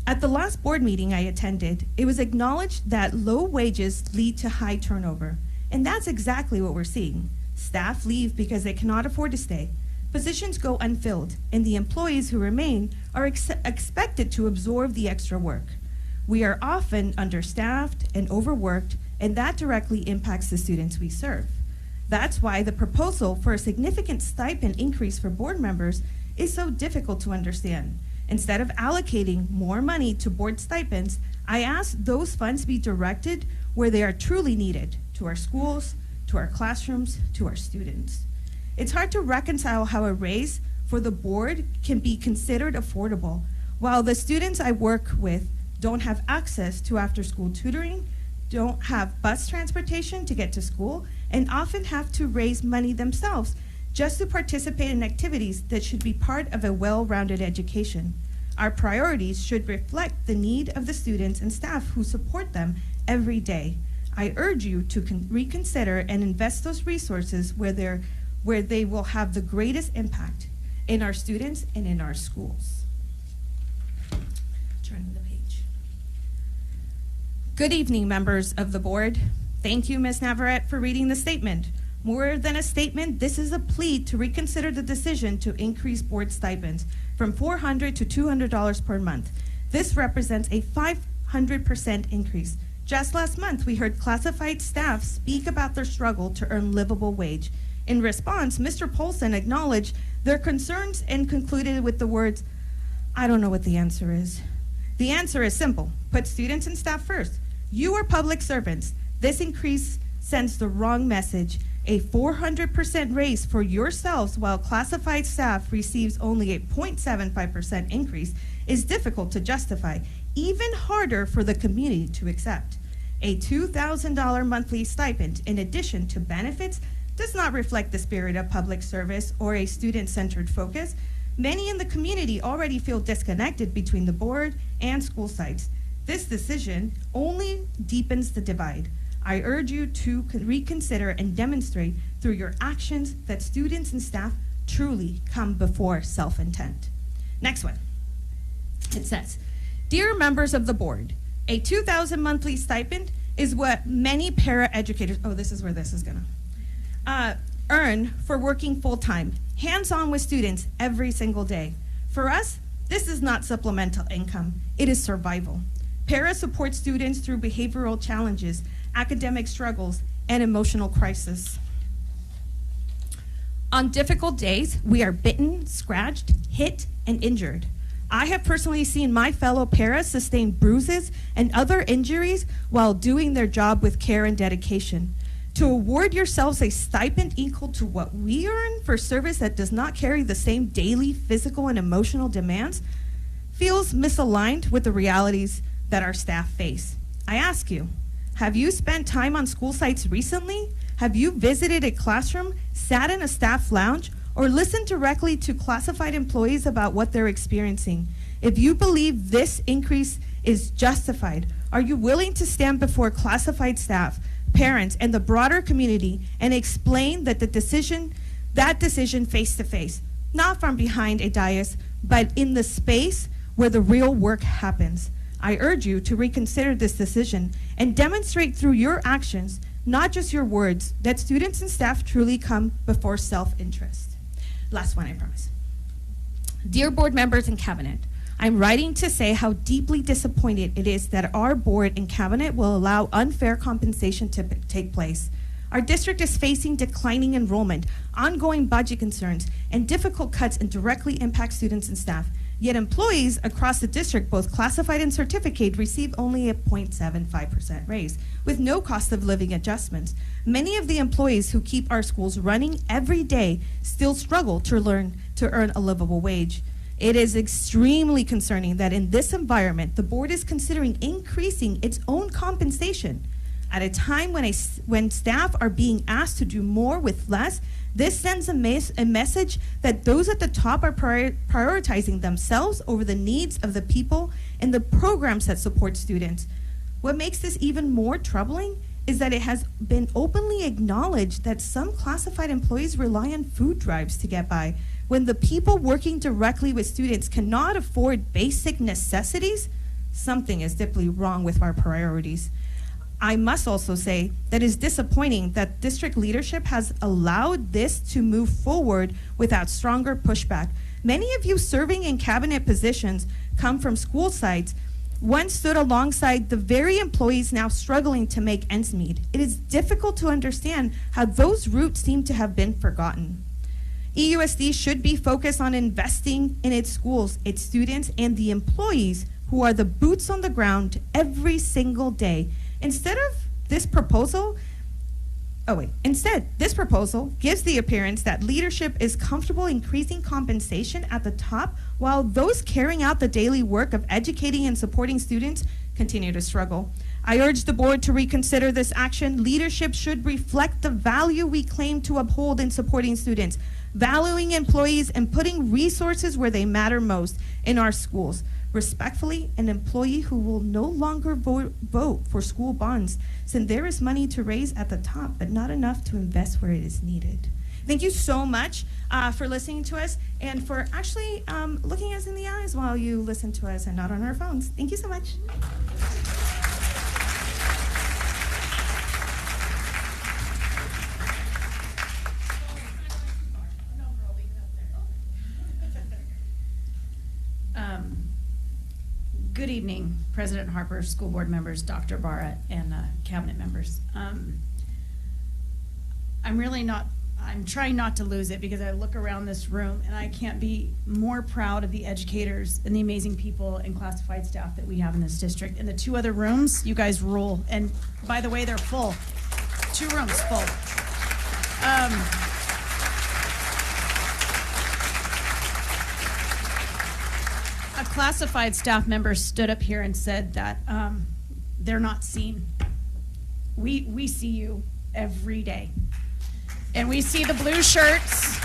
At the last board meeting I attended, it was acknowledged that low wages lead to high turnover, and that's exactly what we're seeing. Staff leave because they cannot afford to stay. Positions go unfilled, and the employees who remain are expected to absorb the extra work. We are often understaffed and overworked, and that directly impacts the students we serve. That's why the proposal for a significant stipend increase for board members is so difficult to understand. Instead of allocating more money to board stipends, I ask those funds be directed where they are truly needed, to our schools, to our classrooms, to our students. It's hard to reconcile how a raise for the board can be considered affordable, while the students I work with don't have access to after-school tutoring, don't have bus transportation to get to school, and often have to raise money themselves just to participate in activities that should be part of a well-rounded education. Our priorities should reflect the need of the students and staff who support them every day. I urge you to reconsider and invest those resources where they will have the greatest impact in our students and in our schools. Turning the page. Good evening, members of the board. Thank you, Ms. Navarrete, for reading the statement. More than a statement, this is a plea to reconsider the decision to increase board stipends from $400 to $200 per month. This represents a 500% increase. Just last month, we heard classified staff speak about their struggle to earn livable wage. In response, Mr. Polson acknowledged their concerns and concluded with the words, "I don't know what the answer is." The answer is simple. Put students and staff first. You are public servants. This increase sends the wrong message. A 400% raise for yourselves while classified staff receives only a 0.75% increase is difficult to justify, even harder for the community to accept. A $2,000 monthly stipend, in addition to benefits, does not reflect the spirit of public service or a student-centered focus. Many in the community already feel disconnected between the board and school sites. This decision only deepens the divide. I urge you to reconsider and demonstrate through your actions that students and staff truly come before self-intent. Next one. It says, dear members of the board, a $2,000 monthly stipend is what many para-educators, oh, this is where this is gonna, earn for working full-time, hands-on with students every single day. For us, this is not supplemental income, it is survival. Para supports students through behavioral challenges, academic struggles, and emotional crisis. On difficult days, we are bitten, scratched, hit, and injured. I have personally seen my fellow paras sustain bruises and other injuries while doing their job with care and dedication. To award yourselves a stipend equal to what we earn for service that does not carry the same daily physical and emotional demands feels misaligned with the realities that our staff face. I ask you, have you spent time on school sites recently? Have you visited a classroom, sat in a staff lounge, or listened directly to classified employees about what they're experiencing? If you believe this increase is justified, are you willing to stand before classified staff, parents, and the broader community and explain that decision face to face, not from behind a dais, but in the space where the real work happens? I urge you to reconsider this decision and demonstrate through your actions, not just your words, that students and staff truly come before self-interest. Last one, I promise. Dear board members and cabinet, I'm writing to say how deeply disappointed it is that our board and cabinet will allow unfair compensation to take place. Our district is facing declining enrollment, ongoing budget concerns, and difficult cuts that directly impact students and staff. Yet employees across the district, both classified and certificate, receive only a 0.75% raise, with no cost of living adjustments. Many of the employees who keep our schools running every day still struggle to earn a livable wage. It is extremely concerning that in this environment, the board is considering increasing its own compensation. At a time when staff are being asked to do more with less, this sends a message that those at the top are prioritizing themselves over the needs of the people and the programs that support students. What makes this even more troubling is that it has been openly acknowledged that some classified employees rely on food drives to get by. When the people working directly with students cannot afford basic necessities, something is deeply wrong with our priorities. I must also say that it is disappointing that district leadership has allowed this to move forward without stronger pushback. Many of you serving in cabinet positions come from school sites, once stood alongside the very employees now struggling to make ends meet. It is difficult to understand how those roots seem to have been forgotten. EUSD should be focused on investing in its schools, its students, and the employees who are the boots on the ground every single day. Instead, this proposal gives the appearance that leadership is comfortable increasing compensation at the top while those carrying out the daily work of educating and supporting students continue to struggle. I urge the board to reconsider this action. Leadership should reflect the value we claim to uphold in supporting students, valuing employees and putting resources where they matter most in our schools. Respectfully, an employee who will no longer vote for school bonds, since there is money to raise at the top, but not enough to invest where it is needed. Thank you so much for listening to us and for actually looking us in the eyes while you listen to us and not on our phones. Thank you so much. Good evening, President Harper, school board members, Dr. Barra, and cabinet members. I'm trying not to lose it because I look around this room and I can't be more proud of the educators and the amazing people and classified staff that we have in this district. In the two other rooms, you guys rule. And by the way, they're full. 2 rooms full. A classified staff member stood up here and said that they're not seen. We see you every day. And we see the blue shirts.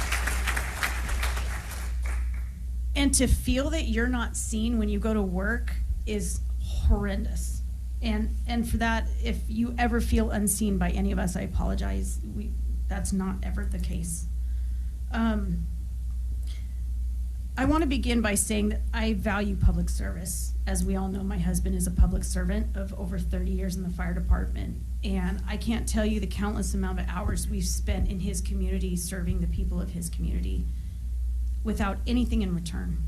And to feel that you're not seen when you go to work is horrendous. And for that, if you ever feel unseen by any of us, I apologize. That's not ever the case. I want to begin by saying that I value public service. As we all know, my husband is a public servant of over 30 years in the fire department. And I can't tell you the countless amount of hours we've spent in his community serving the people of his community without anything in return.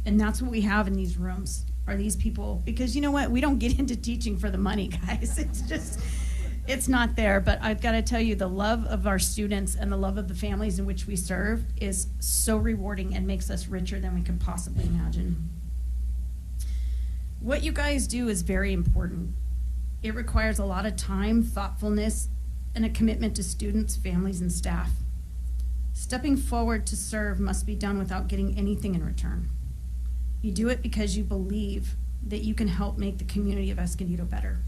And that's what we have in these rooms, are these people, because you know what? We don't get into teaching for the money, guys. It's not there. But I've got to tell you, the love of our students and the love of the families in which we serve is so rewarding and makes us richer than we could possibly imagine. What you guys do is very important. It requires a lot of time, thoughtfulness, and a commitment to students, families, and staff. Stepping forward to serve must be done without getting anything in return. You do it because you believe that you can help make the community of Escondido better.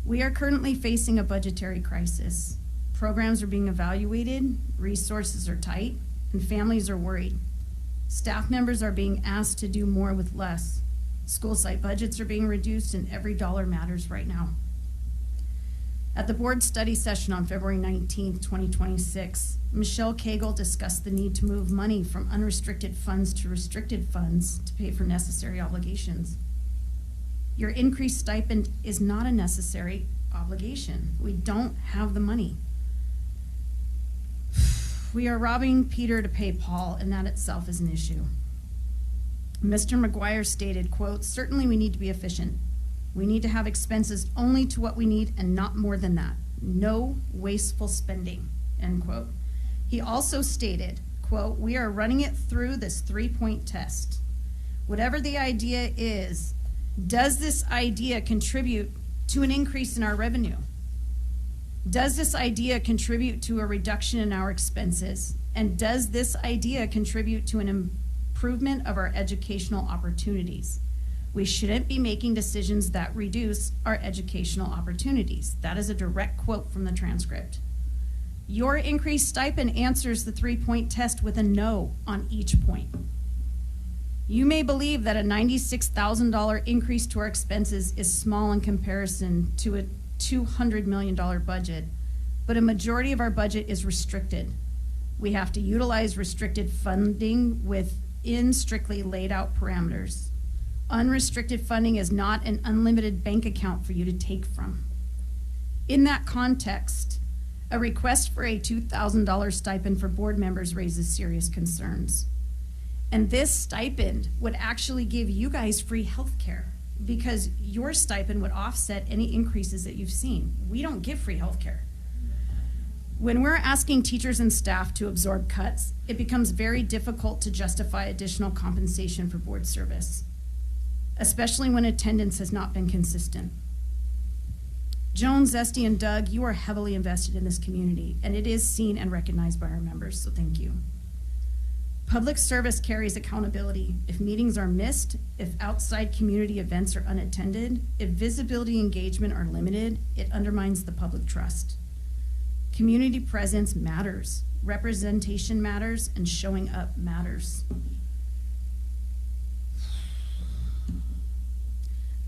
We are currently facing a budgetary crisis. Programs are being evaluated, resources are tight, and families are worried. Staff members are being asked to do more with less. School site budgets are being reduced, and every dollar matters right now. At the board study session on February 19th, 2026, Michelle Cagle discussed the need to move money from unrestricted funds to restricted funds to pay for necessary obligations. Your increased stipend is not a necessary obligation. We don't have the money. We are robbing Peter to pay Paul, and that itself is an issue. Mr. McGuire stated, quote, "Certainly we need to be efficient. We need to have expenses only to what we need and not more than that. No wasteful spending," end quote. He also stated, quote, "We are running it through this 3-point test. Whatever the idea is, does this idea contribute to an increase in our revenue? Does this idea contribute to a reduction in our expenses? And does this idea contribute to an improvement of our educational opportunities? We shouldn't be making decisions that reduce our educational opportunities." That is a direct quote from the transcript. Your increased stipend answers the 3-point test with a no on each point. You may believe that a $96,000 increase to our expenses is small in comparison to a $200 million budget, but a majority of our budget is restricted. We have to utilize restricted funding within strictly laid out parameters. Unrestricted funding is not an unlimited bank account for you to take from. In that context, a request for a $2,000 stipend for board members raises serious concerns. And this stipend would actually give you guys free health care because your stipend would offset any increases that you've seen. We don't give free health care. When we're asking teachers and staff to absorb cuts, it becomes very difficult to justify additional compensation for board service, especially when attendance has not been consistent. Joan, Zesty, and Doug, you are heavily invested in this community, and it is seen and recognized by our members, so thank you. Public service carries accountability. If meetings are missed, if outside community events are unattended, if visibility engagement are limited, it undermines the public trust. Community presence matters, representation matters, and showing up matters.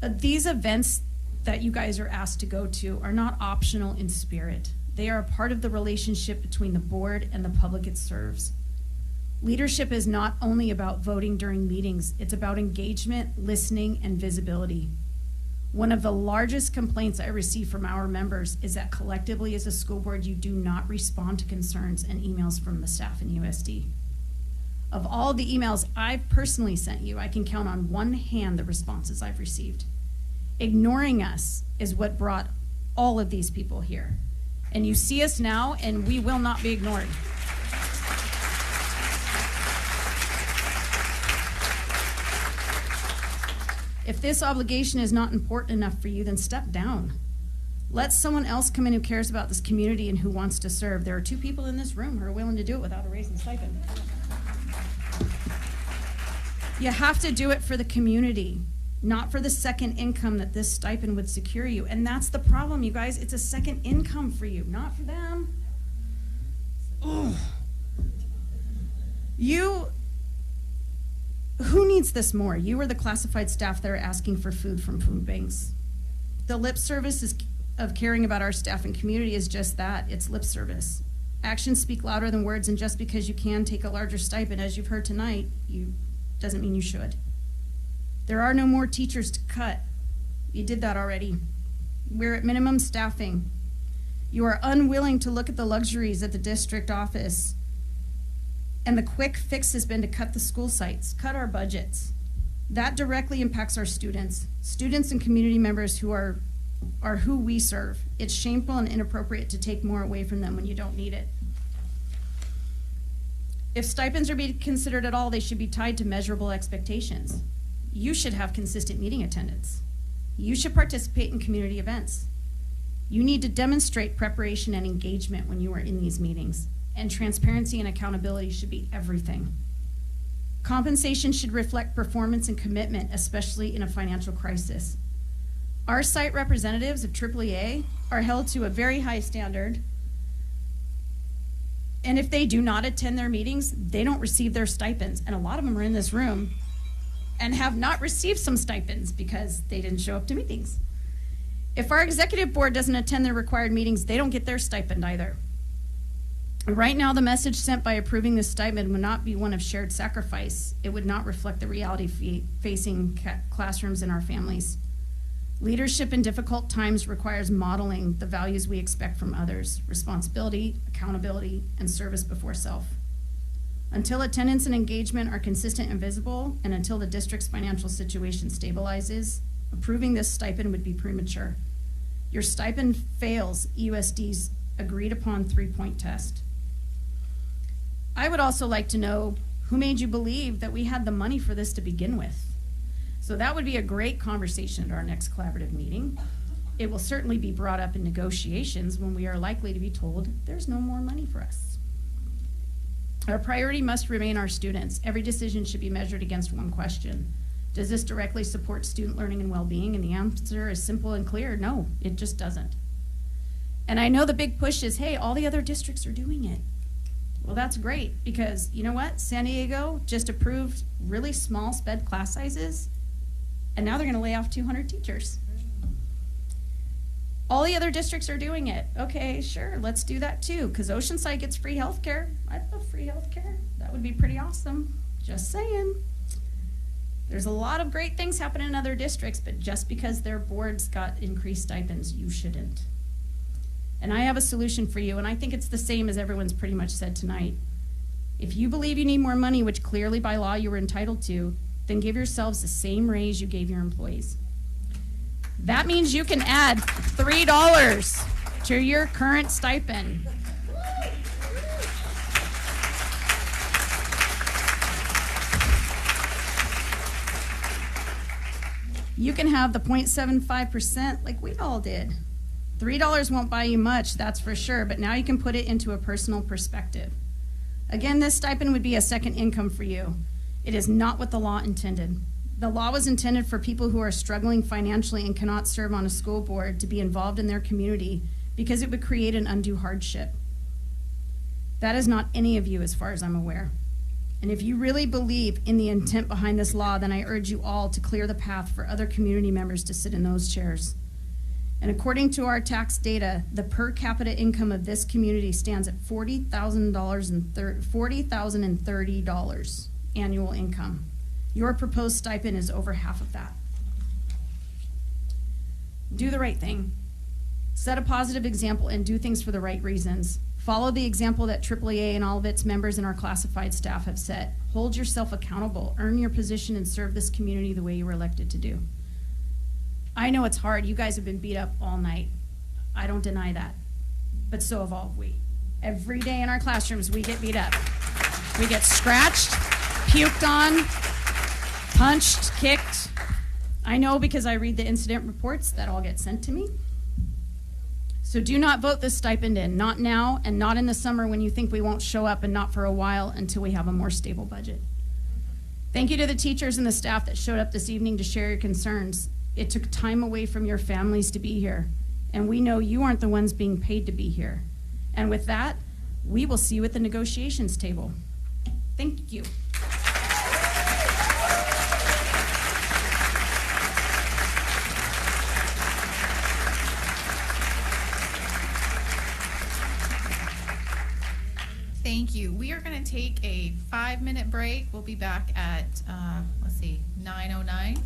These events that you guys are asked to go to are not optional in spirit. They are a part of the relationship between the board and the public it serves. Leadership is not only about voting during meetings, it's about engagement, listening, and visibility. One of the largest complaints I receive from our members is that collectively as a school board, you do not respond to concerns and emails from the staff in USD. Of all the emails I've personally sent you, I can count on one hand the responses I've received. Ignoring us is what brought all of these people here. And you see us now, and we will not be ignored. If this obligation is not important enough for you, then step down. Let someone else come in who cares about this community and who wants to serve. There are 2 people in this room who are willing to do it without a raise in stipend. You have to do it for the community, not for the second income that this stipend would secure you. And that's the problem, you guys. It's a second income for you, not for them. Ugh. Who needs this more? You or the classified staff that are asking for food from food banks? The lip service of caring about our staff and community is just that. It's lip service. Actions speak louder than words, and just because you can take a larger stipend, as you've heard tonight, doesn't mean you should. There are no more teachers to cut. You did that already. We're at minimum staffing. You are unwilling to look at the luxuries at the district office. And the quick fix has been to cut the school sites, cut our budgets. That directly impacts our students and community members who are who we serve. It's shameful and inappropriate to take more away from them when you don't need it. If stipends are being considered at all, they should be tied to measurable expectations. You should have consistent meeting attendance. You should participate in community events. You need to demonstrate preparation and engagement when you are in these meetings. And transparency and accountability should be everything. Compensation should reflect performance and commitment, especially in a financial crisis. Our site representatives of AAA are held to a very high standard, and if they do not attend their meetings, they don't receive their stipends. And a lot of them are in this room and have not received some stipends because they didn't show up to meetings. If our executive board doesn't attend their required meetings, they don't get their stipend either. Right now, the message sent by approving this stipend would not be one of shared sacrifice. It would not reflect the reality facing classrooms and our families. Leadership in difficult times requires modeling the values we expect from others: responsibility, accountability, and service before self. Until attendance and engagement are consistent and visible, and until the district's financial situation stabilizes, approving this stipend would be premature. Your stipend fails EUSD's agreed upon 3-point test. I would also like to know who made you believe that we had the money for this to begin with. So that would be a great conversation at our next collaborative meeting. It will certainly be brought up in negotiations when we are likely to be told there's no more money for us. Our priority must remain our students. Every decision should be measured against one question. Does this directly support student learning and well-being? And the answer is simple and clear: no, it just doesn't. And I know the big push is, hey, all the other districts are doing it. Well, that's great, because you know what? San Diego just approved really small sped class sizes, and now they're going to lay off 200 teachers. All the other districts are doing it. Okay, sure, let's do that too, because Oceanside gets free health care. I'd love free health care. That would be pretty awesome. Just saying. There's a lot of great things happening in other districts, but just because their boards got increased stipends, you shouldn't. And I have a solution for you, and I think it's the same as everyone's pretty much said tonight. If you believe you need more money, which clearly by law you were entitled to, then give yourselves the same raise you gave your employees. That means you can add $3 to your current stipend. You can have the 0.75% like we all did. $3 won't buy you much, that's for sure, but now you can put it into a personal perspective. Again, this stipend would be a second income for you. It is not what the law intended. The law was intended for people who are struggling financially and cannot serve on a school board to be involved in their community because it would create an undue hardship. That is not any of you as far as I'm aware. And if you really believe in the intent behind this law, then I urge you all to clear the path for other community members to sit in those chairs. And according to our tax data, the per capita income of this community stands at $40,030 annual income. Your proposed stipend is over half of that. Do the right thing. Set a positive example and do things for the right reasons. Follow the example that AAA and all of its members and our classified staff have set. Hold yourself accountable. Earn your position and serve this community the way you were elected to do. I know it's hard. You guys have been beat up all night. I don't deny that. But so have all we. Every day in our classrooms, we get beat up. We get scratched, puked on, punched, kicked. I know because I read the incident reports that all get sent to me. So do not vote this stipend in, not now and not in the summer when you think we won't show up, and not for a while until we have a more stable budget. Thank you to the teachers and the staff that showed up this evening to share your concerns. It took time away from your families to be here, and we know you aren't the ones being paid to be here. And with that, we will see you at the negotiations table. Thank you. Thank you. We are going to take a 5-minute break. We'll be back at, let's see, 9:09.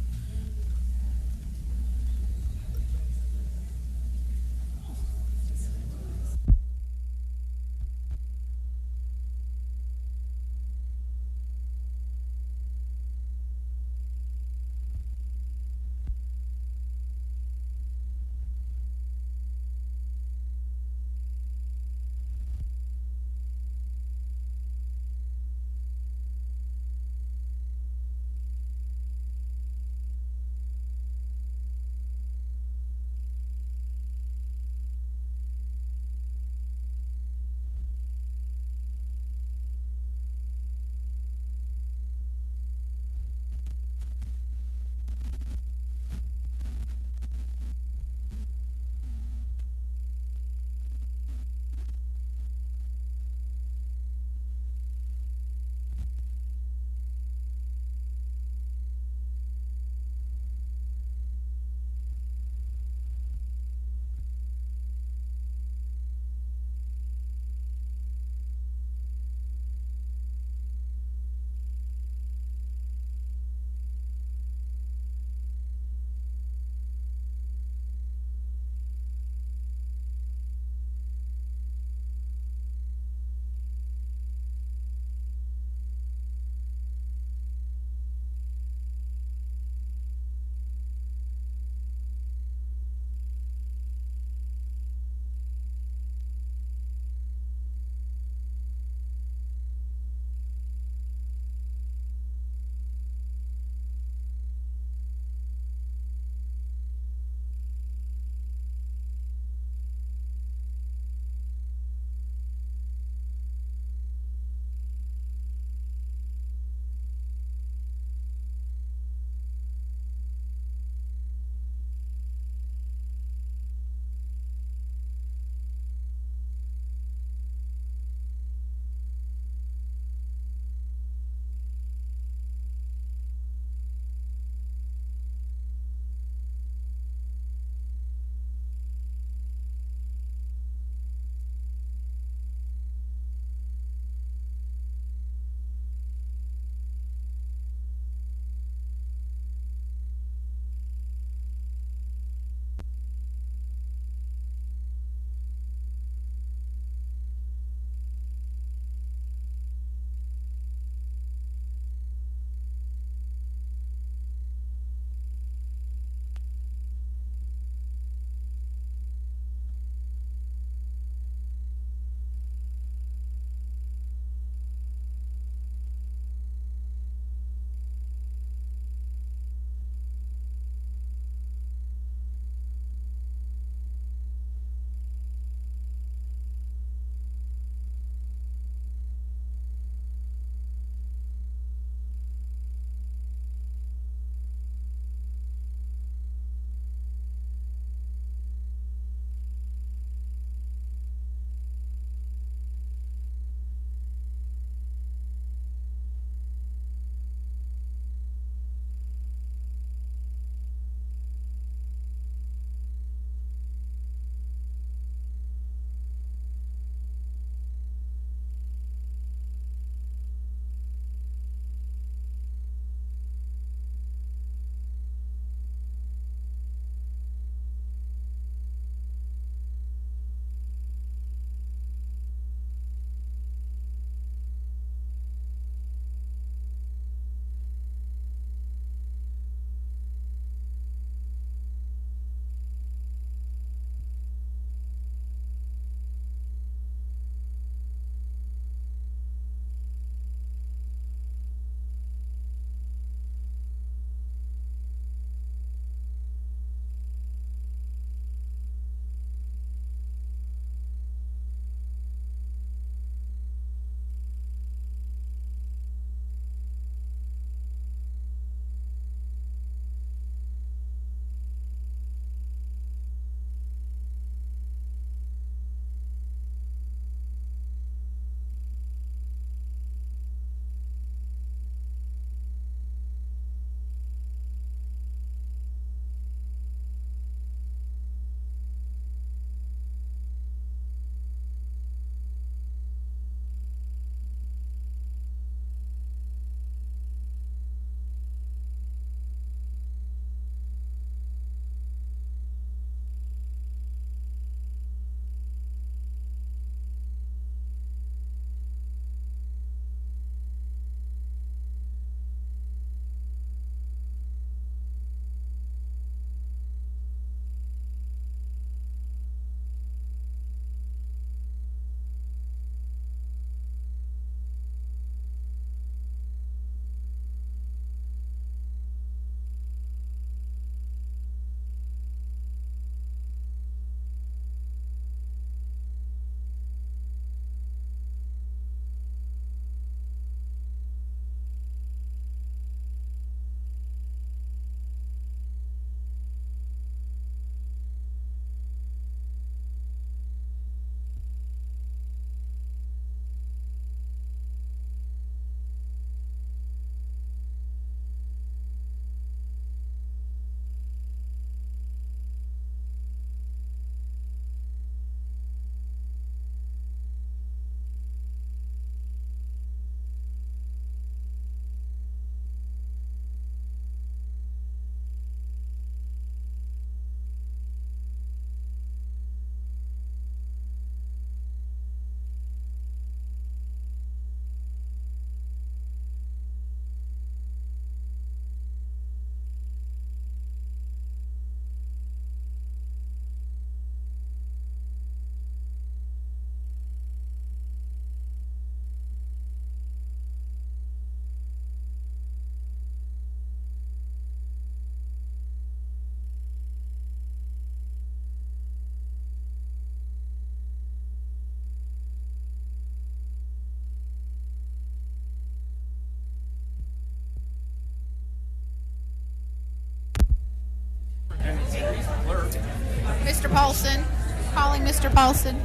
Mr. Paulson. Calling Mr. Paulson.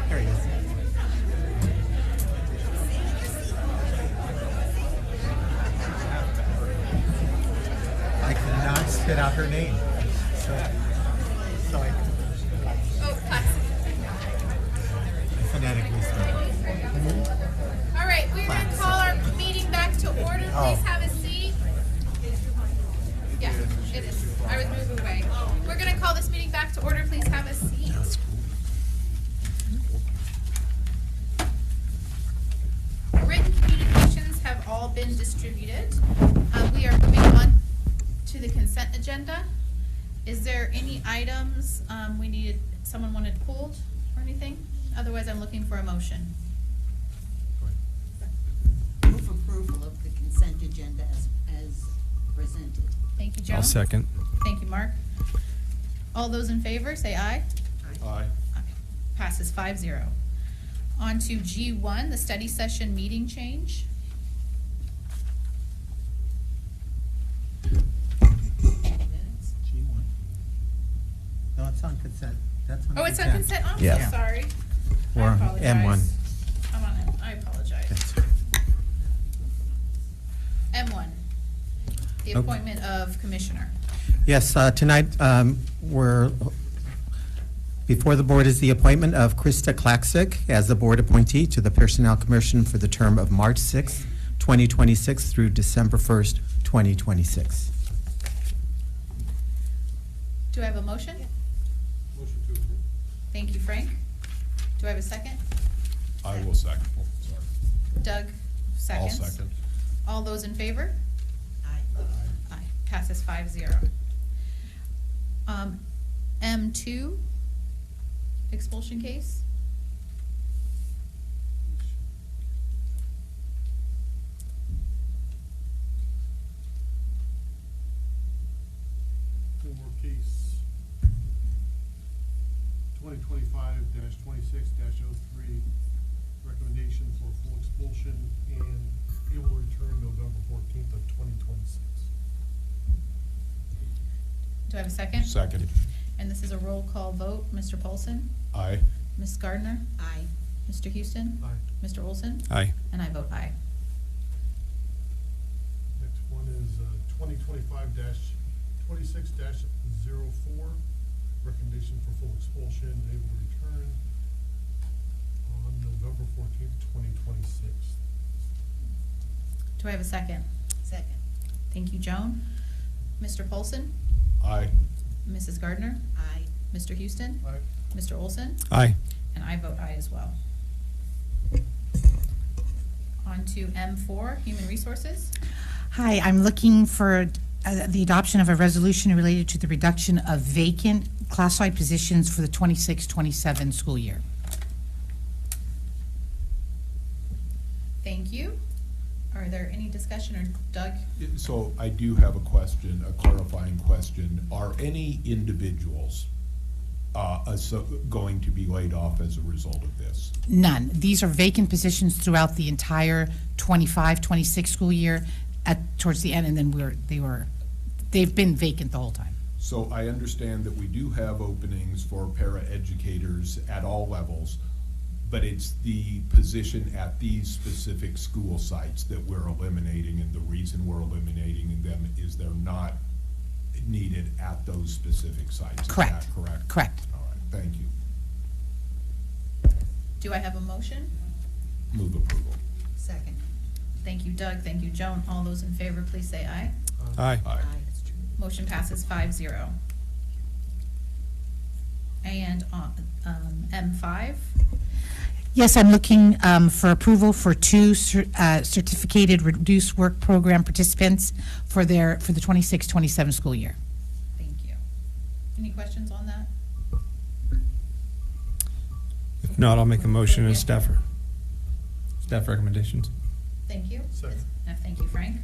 There he is. I cannot spit out her name. So I phonetically spell. All right, we're going to call our meeting back to order. Please Oh. have a seat. Yeah, it is. I was moving away. We're going to call this meeting back to order. Please have a seat. Written communications have all been distributed. We are moving on to the consent agenda. Is there any items someone wanted pulled or anything? Otherwise, I'm looking for a motion. Move approval of the consent agenda as presented. Thank you, Joan. I'll second. Thank you, Mark. All those in favor, say aye. Aye. Passes 5-0. On to G1, the study session meeting change. G1. No, it's on consent. That's on Oh, it's on consent? I'm Yeah. so sorry. We're I on apologize. M1. I'm on it. I apologize. M1, the Okay. appointment of commissioner. Yes, tonight, before the board is the appointment of Krista Klaksik as the board appointee to the Personnel Commission for the term of March 6th, 2026 through December 1st, 2026. Do I have a motion? Motion to approve. Thank you, Frank. Do I have a second? I will second. Oh, sorry. Doug, seconds. I'll second. All those in favor? Aye. Aye. Passes 5-0. M2, expulsion case. For case 2025-26-03, recommendation for full expulsion, and it will return November 14th of 2026. Do I have a second? Second. And this is a roll call vote. Mr. Paulson? Aye. Ms. Gardner? Aye. Mr. Houston? Aye. Mr. Olson? Aye. And I vote aye. Next one is 2025-26-04, recommendation for full expulsion, and it will return on November 14th, 2026. Do I have a second? Second. Thank you, Joan. Mr. Paulson? Aye. Mrs. Gardner? Aye. Mr. Houston? Aye. Mr. Olson? Aye. And I vote aye as well. On to M4, Human Resources. Hi, I'm looking for the adoption of a resolution related to the reduction of vacant classified positions for the 26-27 school year. Thank you. Are there any discussion, or Doug? So I do have a question, a clarifying question. Are any individuals going to be laid off as a result of this? None. These are vacant positions throughout the entire 25-26 school year towards the end, and then they've been vacant the whole time. So I understand that we do have openings for paraeducators at all levels, but it's the position at these specific school sites that we're eliminating, and the reason we're eliminating them is they're not needed at those specific sites. Correct. Is that correct? Correct. All right, thank you. Do I have a motion? Move approval. Second. Thank you, Doug. Thank you, Joan. All those in favor, please say aye. Aye. Aye. Motion passes 5-0. And M5, Yes, I'm looking for approval for two certificated reduced work program participants for the 26-27 school year. thank you. Any questions on that? If not, I'll make a motion as staff recommendations. Thank you. Second. Thank you, Frank.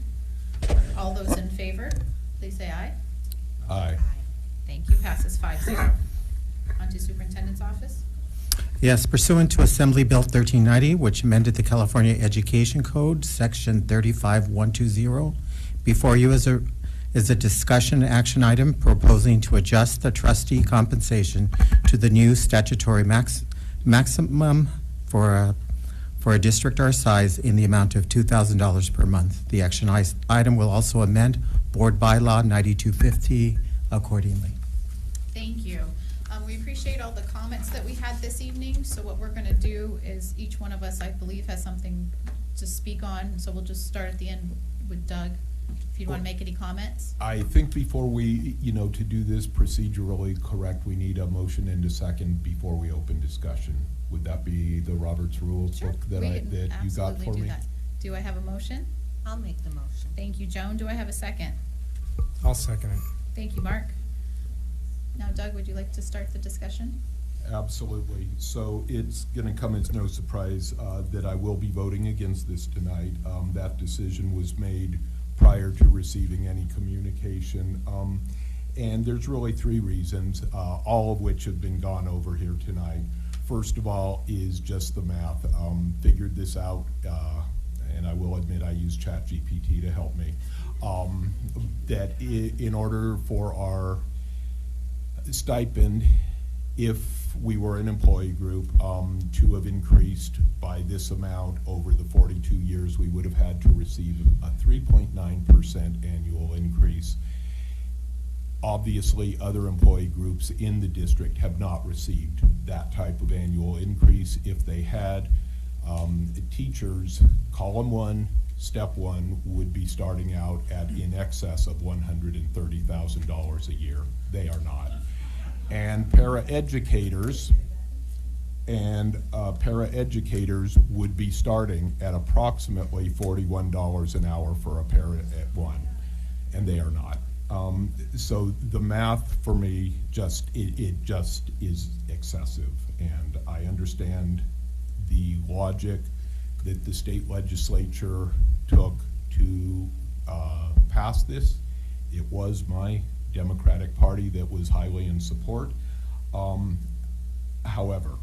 All those in favor, please say aye. Aye. Thank you. Passes 5-0. On to Superintendent's Office. Yes, pursuant to Assembly Bill 1390, which amended the California Education Code, Section 35120, before you is is a discussion action item proposing to adjust the trustee compensation to the new statutory maximum for a district our size in the amount of $2,000 per month. The action item will also amend Board Bylaw 9250 accordingly. Thank you. We appreciate all the comments that we had this evening. So what we're going to do is each one of us, I believe, has something to speak on. So we'll just start at the end with Doug, if you want to make any comments. I think before we, to do this procedurally correct, we need a motion and a second before we open discussion. Would that be the Robert's Rules book that you got for me? Do I have a motion? I'll make the motion. Thank you, Joan. Do I have a second? I'll second it. Thank you, Mark. Now, Doug, would you like to start the discussion? Absolutely. So it's going to come as no surprise that I will be voting against this tonight. That decision was made prior to receiving any communication. And there's really three reasons, all of which have been gone over here tonight. First of all is just the math. Figured this out, and I will admit I used ChatGPT to help me, that in order for our stipend, if we were an employee group, to have increased by this amount over the 42 years, we would have had to receive a 3.9% annual increase. Obviously, other employee groups in the district have not received that type of annual increase. If they had, teachers, column 1, step 1, would be starting out at in excess of $130,000 a year. They are not. And paraeducators would be starting at approximately $41 an hour for a para at 1, and they are not. So the math for me it just is excessive, and I understand the logic that the state legislature took to pass this. It was my Democratic Party that was highly in support. However,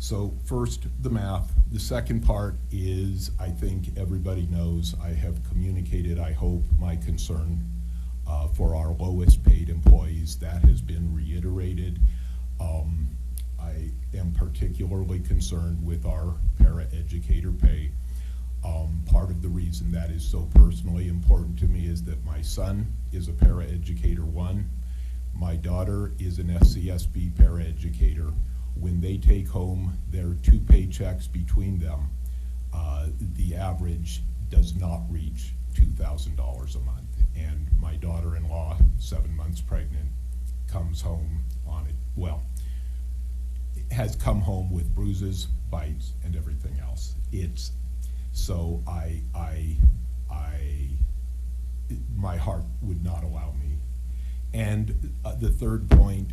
so first the math. The second part is, I think everybody knows I have communicated, I hope, my concern for our lowest paid employees. That has been reiterated. I am particularly concerned with our paraeducator pay. Part of the reason that is so personally important to me is that my son is a paraeducator 1. My daughter is an SCSB paraeducator. When they take home their 2 paychecks between them, the average does not reach $2,000 a month. And my daughter-in-law, 7 months pregnant, comes home on it. Well, has come home with bruises, bites, and everything else. So my heart would not allow me. And the third point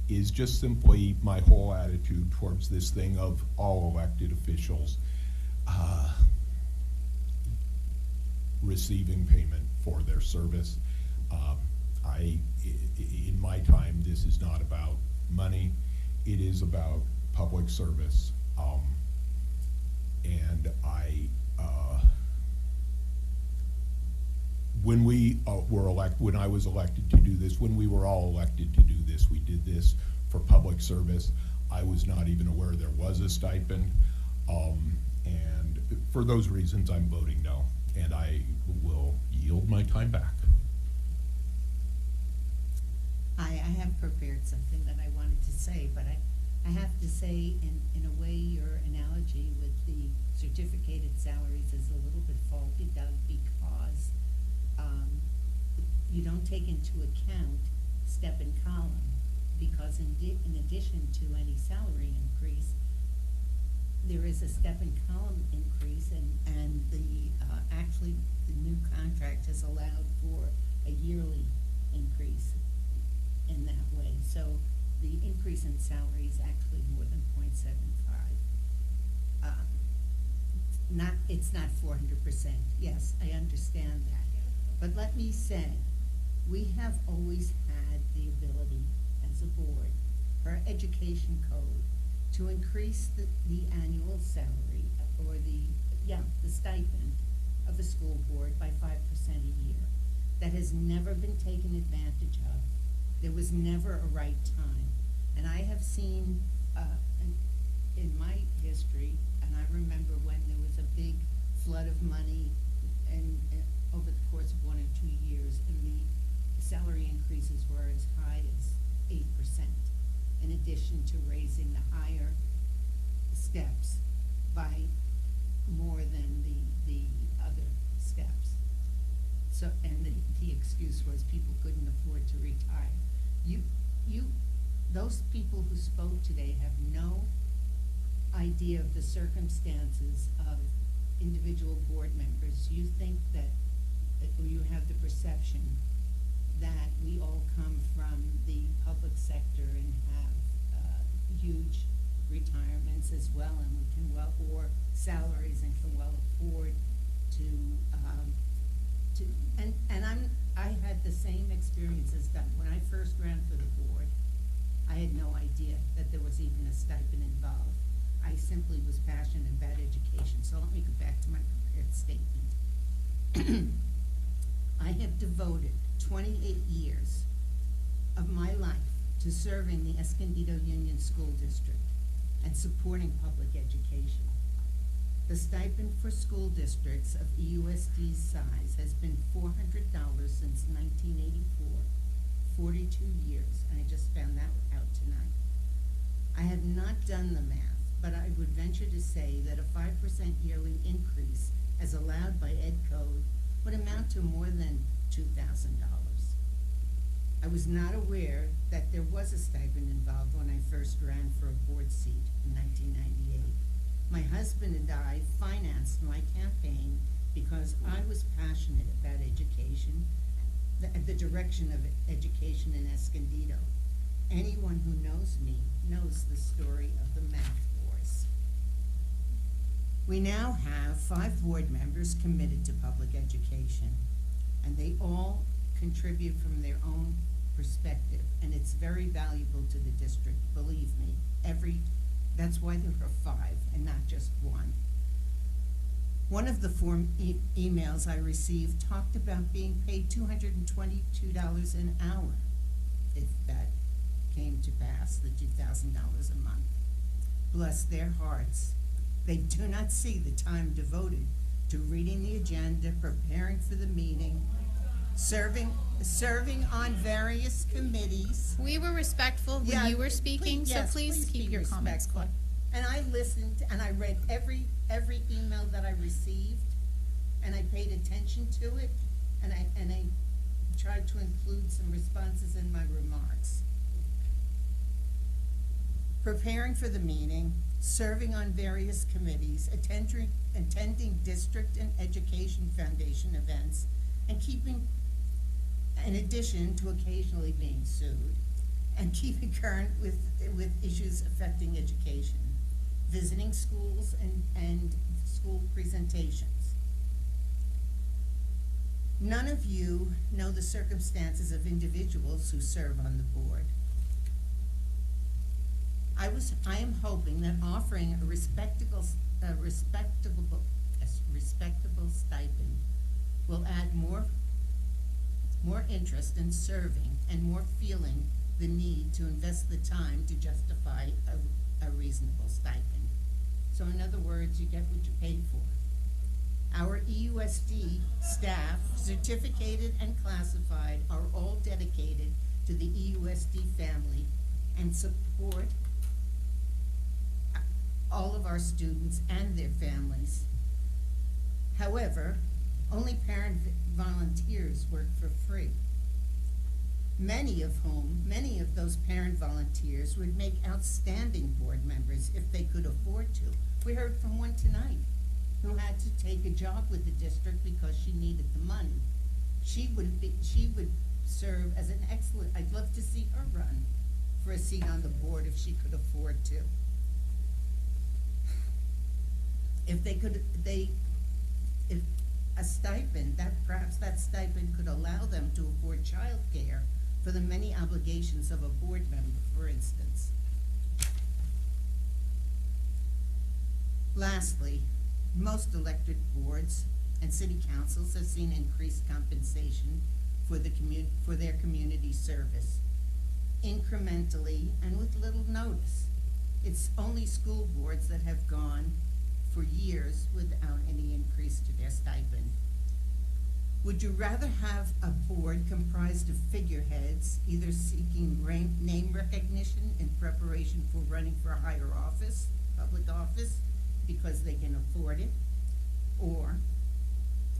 is just simply my whole attitude towards this thing of all elected officials receiving payment for their service. In my time, this is not about money. It is about public service. And when we when I was elected to do this, when we were all elected to do this, we did this for public service. I was not even aware there was a stipend. And for those reasons, I'm voting no. And I will yield my time back. I have prepared something that I wanted to say, but I have to say, in a way, your analogy with the certificated salaries is a little bit faulty, Doug, because you don't take into account step and column, because in addition to any salary increase, there is a step and column increase, and actually the new contract has allowed for a yearly increase in that way. So the increase in salary is actually more than 0.75. It's not 400%. Yes, I understand that. But let me say, we have always had the ability as a board, per education code, to increase the annual salary or the stipend of a school board by 5% a year. that has never been taken advantage of. There was never a right time. And I have seen in my history, and I remember when there was a big flood of money and over the course of 1 or 2 years, and the salary increases were as high as 8%, in addition to raising the higher steps by more than the other steps. So, and the excuse was people couldn't afford to retire. Those people who spoke today have no idea of the circumstances of individual board members. You think that, or you have the perception that we all come from the public sector and have huge retirements as well, and we can well, or salaries, and can well afford to I had the same experience as Doug. When I first ran for the board, I had no idea that there was even a stipend involved. I simply was passionate about education. So let me go back to my prepared statement. I have devoted 28 years of my life to serving the Escondido Union School District and supporting public education. The stipend for school districts of EUSD's size has been $400 since 1984, 42 years. I just found that out tonight. I have not done the math, but I would venture to say that a 5% yearly increase as allowed by Ed Code would amount to more than $2,000. I was not aware that there was a stipend involved when I first ran for a board seat in 1998. My husband and I financed my campaign because I was passionate about education, the direction of education in Escondido. Anyone who knows me knows the story of the math wars. We now have 5 board members committed to public education, and they all contribute from their own perspective, and it's very valuable to the district, believe me. That's why there are 5 and not just 1. One of the emails I received talked about being paid $222 an hour, if that came to pass, the $2,000 a month. Bless their hearts. They do not see the time devoted to reading the agenda, preparing for the meeting, serving on various committees. We were respectful when you were speaking, so please keep your comments quick. And I listened and I read every email that I received, and I paid attention to it, and I tried to include some responses in my remarks. Preparing for the meeting, serving on various committees, attending district and education foundation events, and keeping, in addition to occasionally being sued, and keeping current with issues affecting education, visiting schools and school presentations. None of you know the circumstances of individuals who serve on the board. I am hoping that offering a respectable stipend will add more interest in serving and more feeling the need to invest the time to justify a reasonable stipend. So in other words, you get what you paid for. Our EUSD staff, certificated and classified, are all dedicated to the EUSD family and support all of our students and their families. However, only parent volunteers work for free. Many of those parent volunteers would make outstanding board members if they could afford to. We heard from one tonight who had to take a job with the district because she needed the money. She would serve as an excellent, I'd love to see her run for a seat on the board if she could afford to. If a stipend, perhaps that stipend could allow them to afford childcare for the many obligations of a board member, for instance. Lastly, most elected boards and city councils have seen increased compensation for their community service, incrementally and with little notice. It's only school boards that have gone for years without any increase to their stipend. Would you rather have a board comprised of figureheads, either seeking name recognition in preparation for running for a higher office, public office, because they can afford it? Or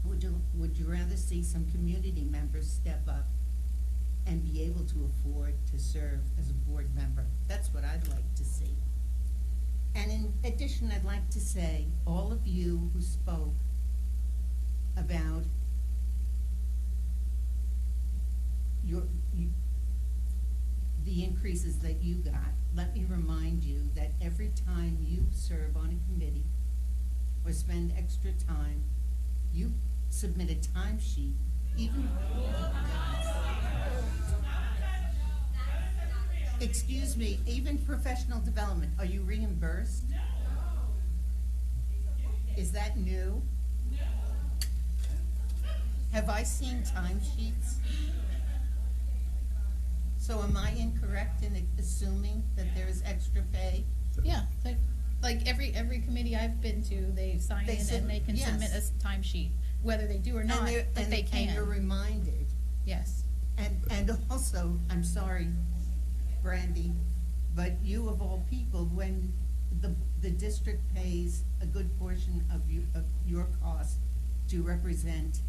would you rather see some community members step up and be able to afford to serve as a board member? That's what I'd like to see. And in addition, I'd like to say, all of you who spoke about the increases that you got, let me remind you that every time you serve on a committee or spend extra time, you submit a timesheet, even... Excuse me, even professional development, are you reimbursed? No. Is that new? No. Have I seen timesheets? So am I incorrect in assuming that there is extra pay? Yeah, like every committee I've been to, they sign in and they can submit a timesheet, whether they do or not, but they can. And you're reminded. Yes. And also, I'm sorry, Brandy, but you of all people, when the district pays a good portion of your cost to represent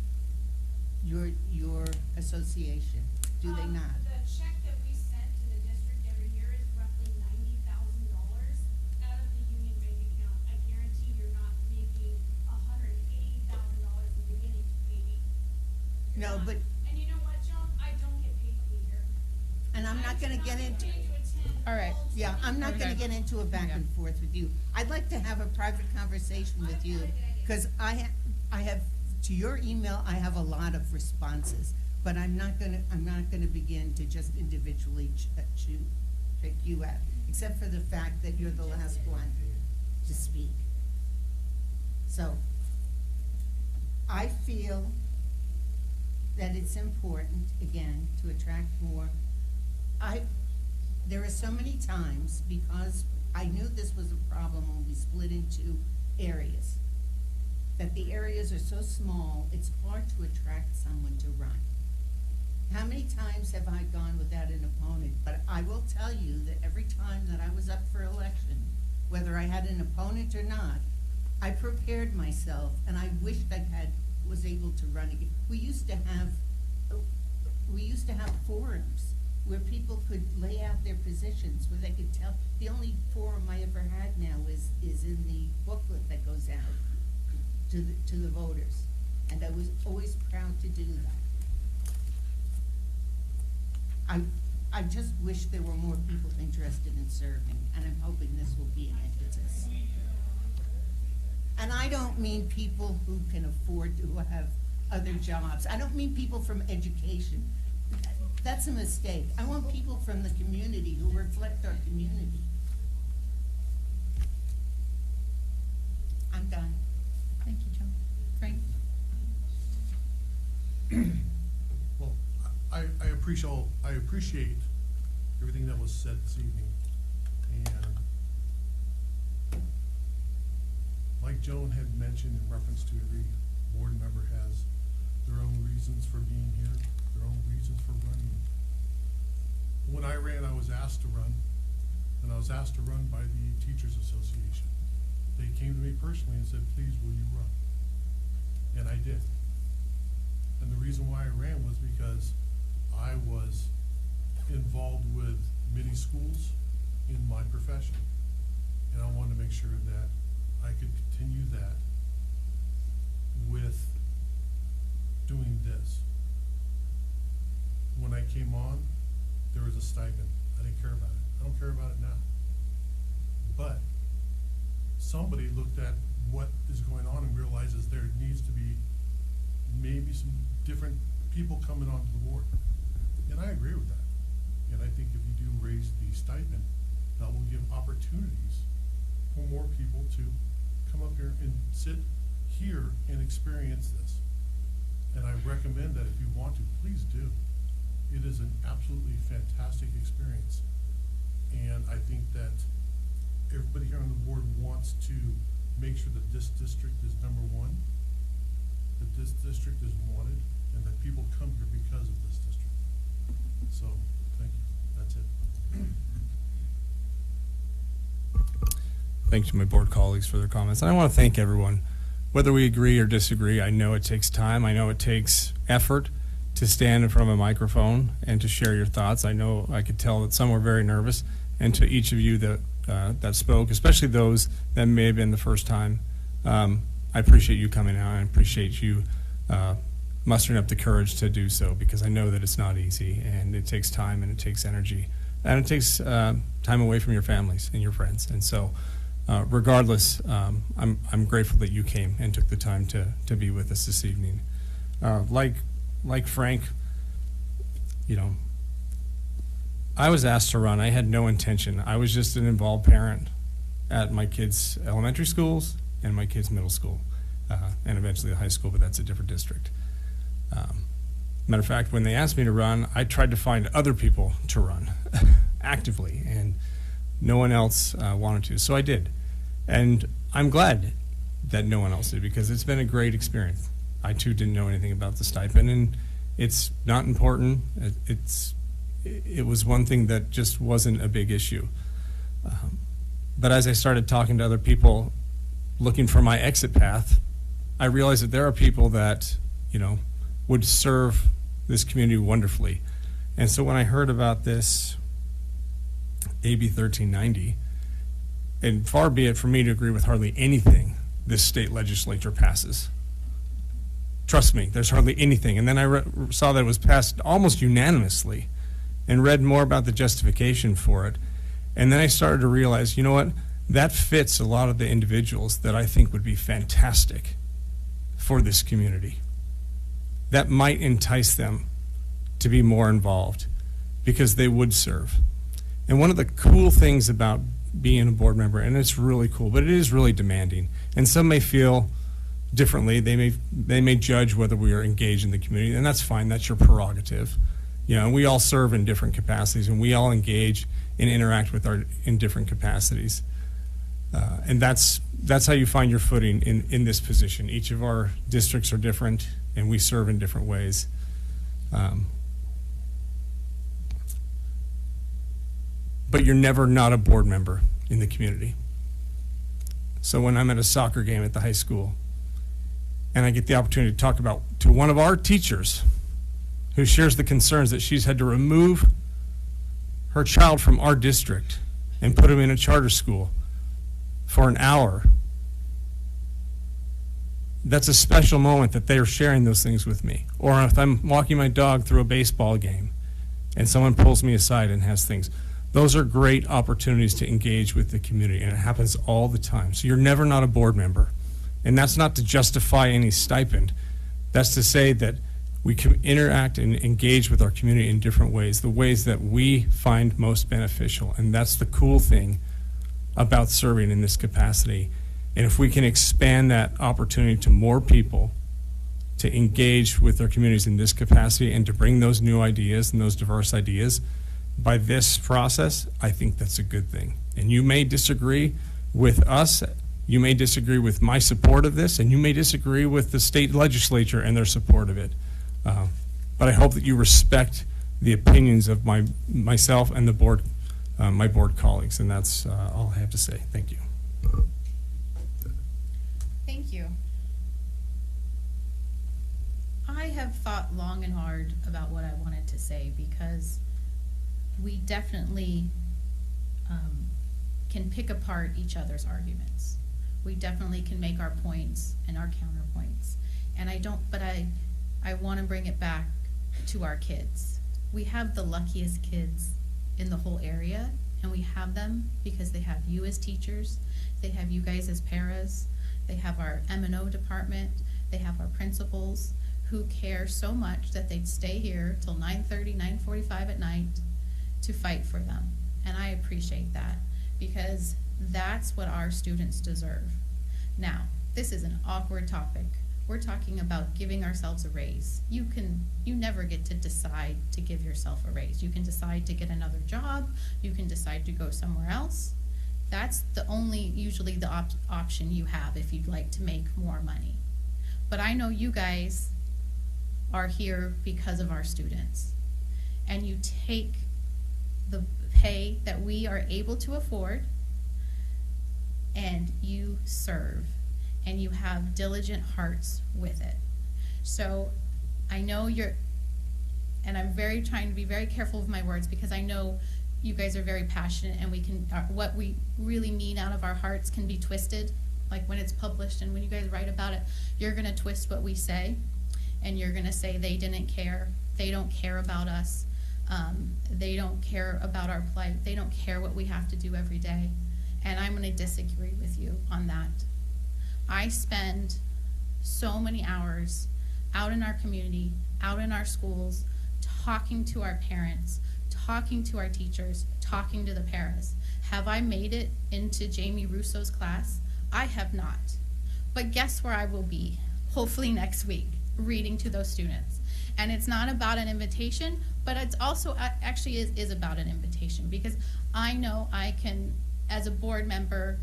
your association, do they not? The check that we sent to the district every year is roughly $90,000 out of the union bank account. I guarantee you're not making $180,000 at the beginning to pay me. No, but. And you know what, Joan? I don't get paid to be here. And I'm not going to get into. All right. Yeah, I'm not going to get into a back and forth with you. I'd like to have a private conversation with you, because I have to your email. I have a lot of responses, but I'm not going to begin to just individually check you out, except for the fact that you're the last one to speak. So I feel that it's important, again, to attract more. There are so many times, because I knew this was a problem when we split into areas, that the areas are so small, it's hard to attract someone to run. How many times have I gone without an opponent? But I will tell you that every time that I was up for election, whether I had an opponent or not, I prepared myself, and I wished I was able to run again. We used to have forums where people could lay out their positions, where they could tell. The only forum I ever had now is in the booklet that goes out to the voters, and I was always proud to do that. I just wish there were more people interested in serving, and I'm hoping this will be an impetus. And I don't mean people who can afford to have other jobs. I don't mean people from education. That's a mistake. I want people from the community who reflect our community. I'm done. Thank you, Joan. Frank? Well, I appreciate everything that was said this evening. And like Joan had mentioned in reference to every board member has their own reasons for being here, their own reasons for running. When I ran, I was asked to run, and I was asked to run by the Teachers Association. They came to me personally and said, please, will you run? And I did. And the reason why I ran was because I was involved with many schools in my profession. And I wanted to make sure that I could continue that with doing this. When I came on, there was a stipend. I didn't care about it. I don't care about it now. But somebody looked at what is going on and realizes there needs to be maybe some different people coming onto the board. And I agree with that. And I think if you do raise the stipend, that will give opportunities for more people to come up here and sit here and experience this. And I recommend that if you want to, please do. It is an absolutely fantastic experience. And I think that everybody here on the board wants to make sure that this district is number one, that this district is wanted, and that people come here because of this district. So, thank you. That's it. Thanks to my board colleagues for their comments. And I want to thank everyone. Whether we agree or disagree, I know it takes time. I know it takes effort to stand in front of a microphone and to share your thoughts. I know I could tell that some were very nervous. And to each of you that spoke, especially those that may have been the first time, I appreciate you coming out. I appreciate you mustering up the courage to do so, because I know that it's not easy, and it takes time and it takes energy, and it takes time away from your families and your friends. And so regardless, I'm grateful that you came and took the time to be with us this evening. Like Frank, you know, I was asked to run. I had no intention. I was just an involved parent at my kids' elementary schools and my kids' middle school, and eventually the high school, but that's a different district. Matter of fact, when they asked me to run, I tried to find other people to run actively, and no one else wanted to, so I did. And I'm glad that no one else did, because it's been a great experience. I too didn't know anything about the stipend, and it's not important. It was one thing that just wasn't a big issue. But as I started talking to other people looking for my exit path, I realized that there are people that, you know, would serve this community wonderfully. And so when I heard about this AB 1390, and far be it for me to agree with hardly anything this state legislature passes. Trust me, there's hardly anything. And then I saw that it was passed almost unanimously, and read more about the justification for it. And then I started to realize, you know what, that fits a lot of the individuals that I think would be fantastic for this community. That might entice them to be more involved, because they would serve. And one of the cool things about being a board member, and it's really cool, but it is really demanding, and some may feel differently. They may judge whether we are engaged in the community, and that's fine. That's your prerogative. You know, we all serve in different capacities, and we all engage and interact with in different capacities. And that's how you find your footing in this position. Each of our districts are different, and we serve in different ways. But you're never not a board member in the community. So when I'm at a soccer game at the high school, and I get the opportunity to talk to one of our teachers who shares the concerns that she's had to remove her child from our district and put him in a charter school for an hour, that's a special moment that they are sharing those things with me. Or if I'm walking my dog through a baseball game and someone pulls me aside and has things, those are great opportunities to engage with the community, and it happens all the time. So you're never not a board member. And that's not to justify any stipend. That's to say that we can interact and engage with our community in different ways, the ways that we find most beneficial. And that's the cool thing about serving in this capacity. And if we can expand that opportunity to more people to engage with their communities in this capacity and to bring those new ideas and those diverse ideas by this process, I think that's a good thing. And you may disagree with us, you may disagree with my support of this, and you may disagree with the state legislature and their support of it. But I hope that you respect the opinions of myself and the board, my board colleagues, and that's all I have to say. Thank you. Thank you. I have thought long and hard about what I wanted to say, because we definitely can pick apart each other's arguments. We definitely can make our points and our counterpoints. And I want to bring it back to our kids. We have the luckiest kids in the whole area, and we have them because they have you as teachers, they have you guys as paras, they have our M&O department, they have our principals who care so much that they'd stay here till 9:30, 9:45 at night to fight for them. And I appreciate that, because that's what our students deserve. Now, this is an awkward topic. We're talking about giving ourselves a raise. You never get to decide to give yourself a raise. You can decide to get another job. You can decide to go somewhere else. That's usually the option you have if you'd like to make more money. But I know you guys are here because of our students. And you take the pay that we are able to afford and you serve. And you have diligent hearts with it. So I know and I'm trying to be very careful with my words because I know you guys are very passionate and what we really mean out of our hearts can be twisted. Like when it's published and when you guys write about it, you're gonna twist what we say and you're gonna say they didn't care, they don't care about us, they don't care about our plight, they don't care what we have to do every day. And I'm gonna disagree with you on that. I spend so many hours out in our community, out in our schools, talking to our parents, talking to our teachers, talking to the paras. Have I made it into Jamie Russo's class? I have not. But guess where I will be, hopefully next week, reading to those students. And it's not about an invitation, but it's also actually is about an invitation because I know I can, as a board member,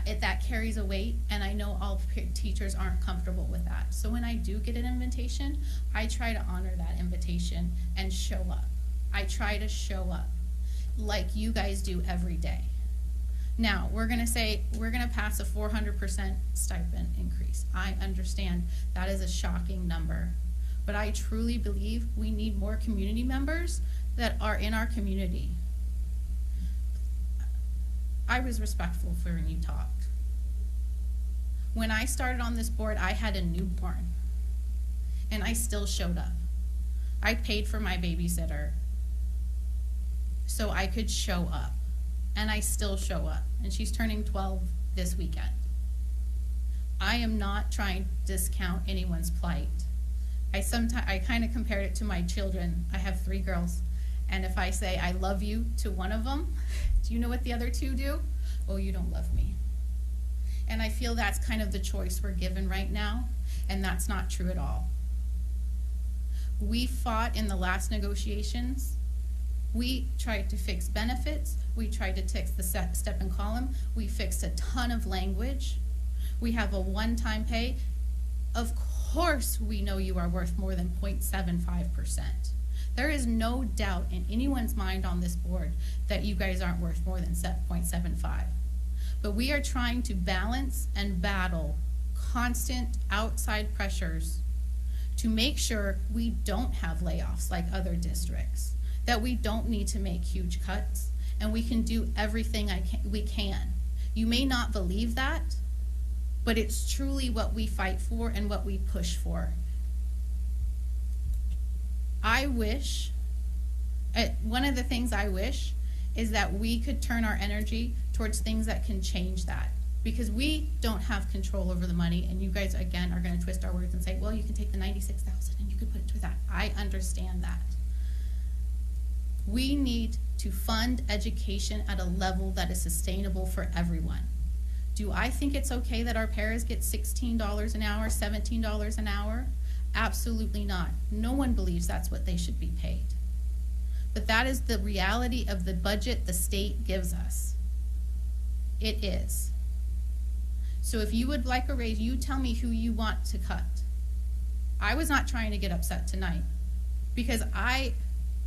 that carries a weight, and I know all teachers aren't comfortable with that. So when I do get an invitation, I try to honor that invitation and show up. I try to show up like you guys do every day. Now, we're gonna pass a 400% stipend increase. I understand that is a shocking number, but I truly believe we need more community members that are in our community. I was respectful for when you talked. When I started on this board, I had a newborn, and I still showed up. I paid for my babysitter so I could show up, and I still show up, and she's turning 12 this weekend. I am not trying to discount anyone's plight. I kind of compared it to my children. I have 3 girls. And if I say I love you to one of them, do you know what the other 2 do? Oh, you don't love me. And I feel that's kind of the choice we're given right now, and that's not true at all. We fought in the last negotiations. We tried to fix benefits. We tried to fix the step and column. We fixed a ton of language. We have a one-time pay. Of course we know you are worth more than 0.75%. There is no doubt in anyone's mind on this board that you guys aren't worth more than 0.75. But we are trying to balance and battle constant outside pressures to make sure we don't have layoffs like other districts, that we don't need to make huge cuts, and we can do everything we can. You may not believe that, but it's truly what we fight for and what we push for. I wish, one of the things I wish is that we could turn our energy towards things that can change that. Because we don't have control over the money, and you guys, again, are going to twist our words and say, well, you can take the $96,000 and you could put it to that. I understand that. We need to fund education at a level that is sustainable for everyone. Do I think it's okay that our paras get $16 an hour, $17 an hour? Absolutely not. No one believes that's what they should be paid. But that is the reality of the budget the state gives us. It is. So if you would like a raise, you tell me who you want to cut. I was not trying to get upset tonight because I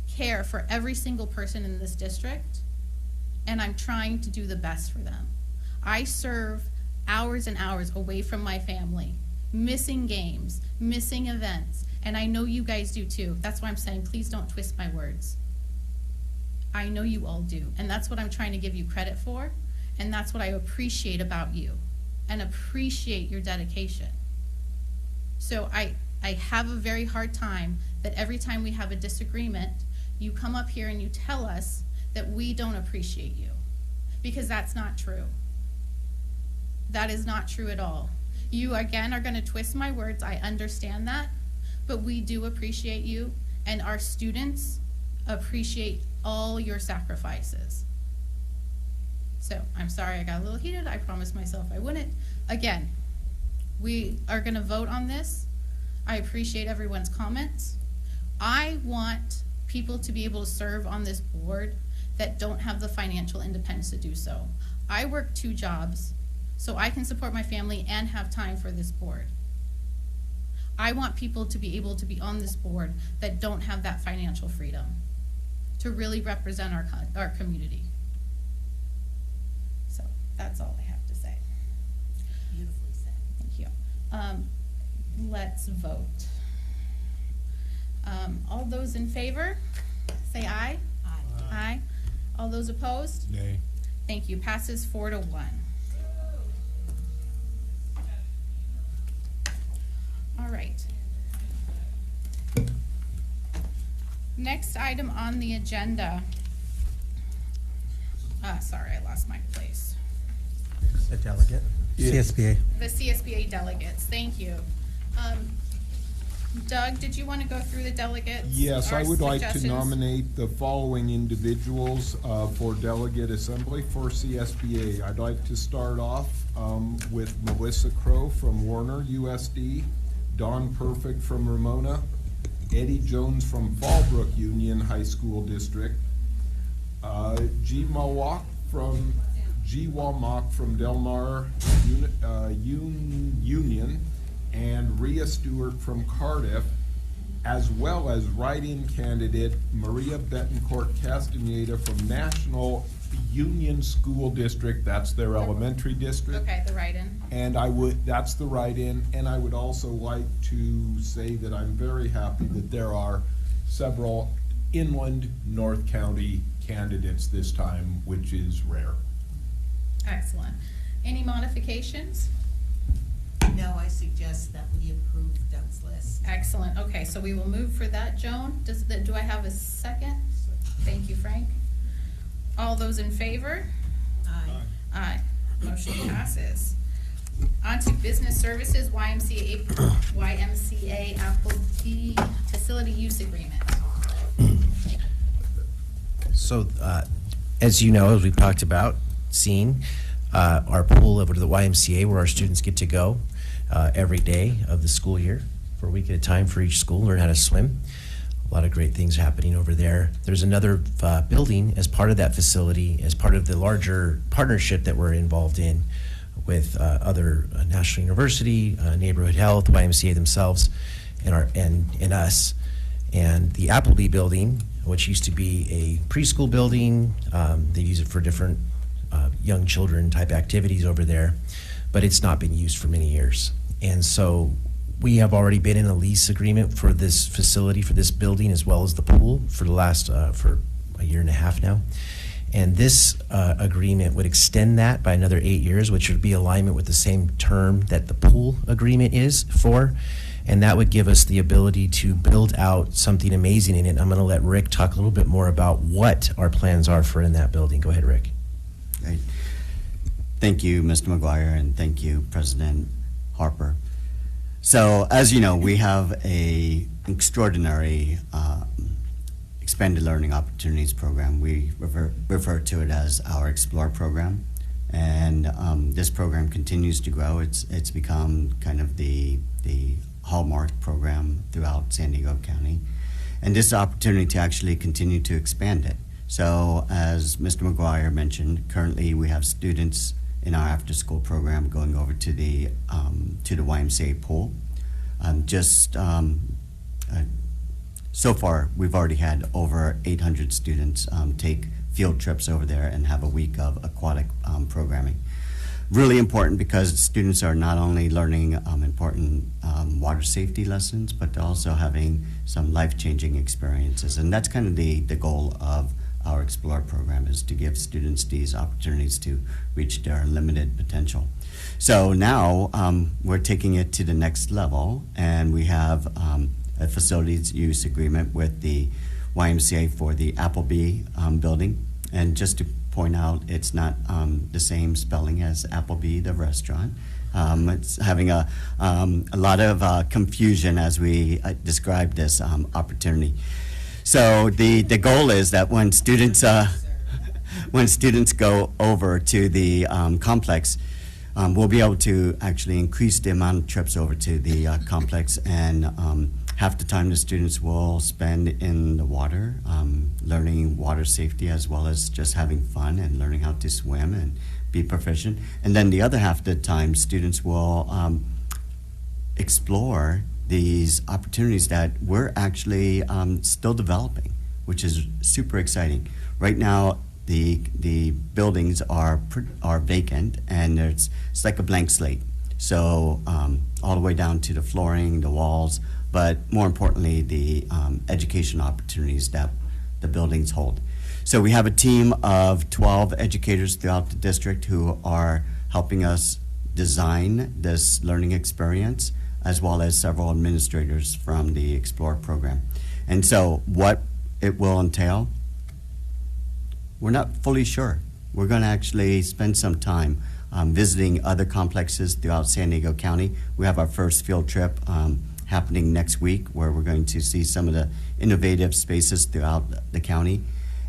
care for every single person in this district, and I'm trying to do the best for them. I serve hours and hours away from my family, missing games, missing events, and I know you guys do too. That's why I'm saying, please don't twist my words. I know you all do, and that's what I'm trying to give you credit for, and that's what I appreciate about you, and appreciate your dedication. So I have a very hard time that every time we have a disagreement, you come up here and you tell us that we don't appreciate you, because that's not true. That is not true at all. You, again, are going to twist my words. I understand that, but we do appreciate you, and our students appreciate all your sacrifices. So I'm sorry I got a little heated. I promised myself I wouldn't. Again, We are gonna vote on this. I appreciate everyone's comments. I want people to be able to serve on this board that don't have the financial independence to do so. I work 2 jobs, so I can support my family and have time for this board. I want people to be able to be on this board that don't have that financial freedom to really represent our community. So that's all I have to say. Beautifully said. Thank you. Let's vote. All those in favor, say aye. Aye. Aye. All those opposed? Nay. Thank you. Passes 4-1. All right. Next item on the agenda. Sorry, I lost my place. A delegate? CSBA. The CSBA delegates. Thank you. Doug, did you want to go through the delegates? Yes, Our I would like to suggestions? nominate the following individuals for delegate assembly for CSBA. I'd like to start off with Melissa Crow from Warner USD, Don Perfect from Ramona, Eddie Jones from Fallbrook Union High School District, G. Wamak from Delmar Union, and Rhea Stewart from Cardiff, as well as write-in candidate Maria Betancourt Castaneda from National Union School District. That's their elementary district. Okay, the write-in. And that's the write-in, and I would also like to say that I'm very happy that there are several inland North County candidates this time, which is rare. Excellent. Any modifications? No, I suggest that we approve Doug's list. Excellent. Okay, so we will move for that. Joan, do I have a second? Thank you, Frank. All those in favor? Aye. Aye. Motion passes. On to business services, YMCA Appleby facility use agreement. So, as you know, as we've talked about, our pool over to the YMCA where our students get to go every day of the school year for a week at a time for each school, learn how to swim. A lot of great things happening over there. There's another building as part of that facility, as part of the larger partnership that we're involved in with other National University, Neighborhood Health, YMCA themselves, and us. And the Appleby building, which used to be a preschool building, they use it for different young children type activities over there, but it's not been used for many years. And so we have already been in a lease agreement for this facility, for this building, as well as the pool for the last, for a year and a half now. And this agreement would extend that by another 8 years, which would be alignment with the same term that the pool agreement is for. And that would give us the ability to build out something amazing in it. I'm going to let Rick talk a little bit more about what our plans are for in that building. Go ahead, Rick. Great. Thank you, Mr. McGuire, and thank you, President Harper. So, as you know, we have an extraordinary expanded learning opportunities program. We refer to it as our Explore program, and this program continues to grow. It's become kind of the hallmark program throughout San Diego County, and this opportunity to actually continue to expand it. So, as Mr. McGuire mentioned, currently we have students in our after-school program going over to the YMCA pool. So far, we've already had over 800 students take field trips over there and have a week of aquatic programming. Really important because students are not only learning important water safety lessons, but they're also having some life-changing experiences. And that's kind of the goal of our Explore program, is to give students these opportunities to reach their limited potential. So now we're taking it to the next level, and we have a facilities use agreement with the YMCA for the Appleby building. And just to point out, it's not the same spelling as Appleby, the restaurant. It's having a lot of confusion as we describe this opportunity. So the goal is that when students go over to the complex, we'll be able to actually increase the amount of trips over to the complex, and half the time the students will spend in the water, learning water safety as well as just having fun and learning how to swim and be proficient. And then the other half of the time, students will explore these opportunities that we're actually still developing, which is super exciting. Right now, the buildings are vacant, and it's like a blank slate. So all the way down to the flooring, the walls, but more importantly, the education opportunities that the buildings hold. So we have a team of 12 educators throughout the district who are helping us design this learning experience, as well as several administrators from the Explore program. And so what it will entail, we're not fully sure. We're going to actually spend some time visiting other complexes throughout San Diego County. We have our first field trip happening next week, where we're going to see some of the innovative spaces throughout the county,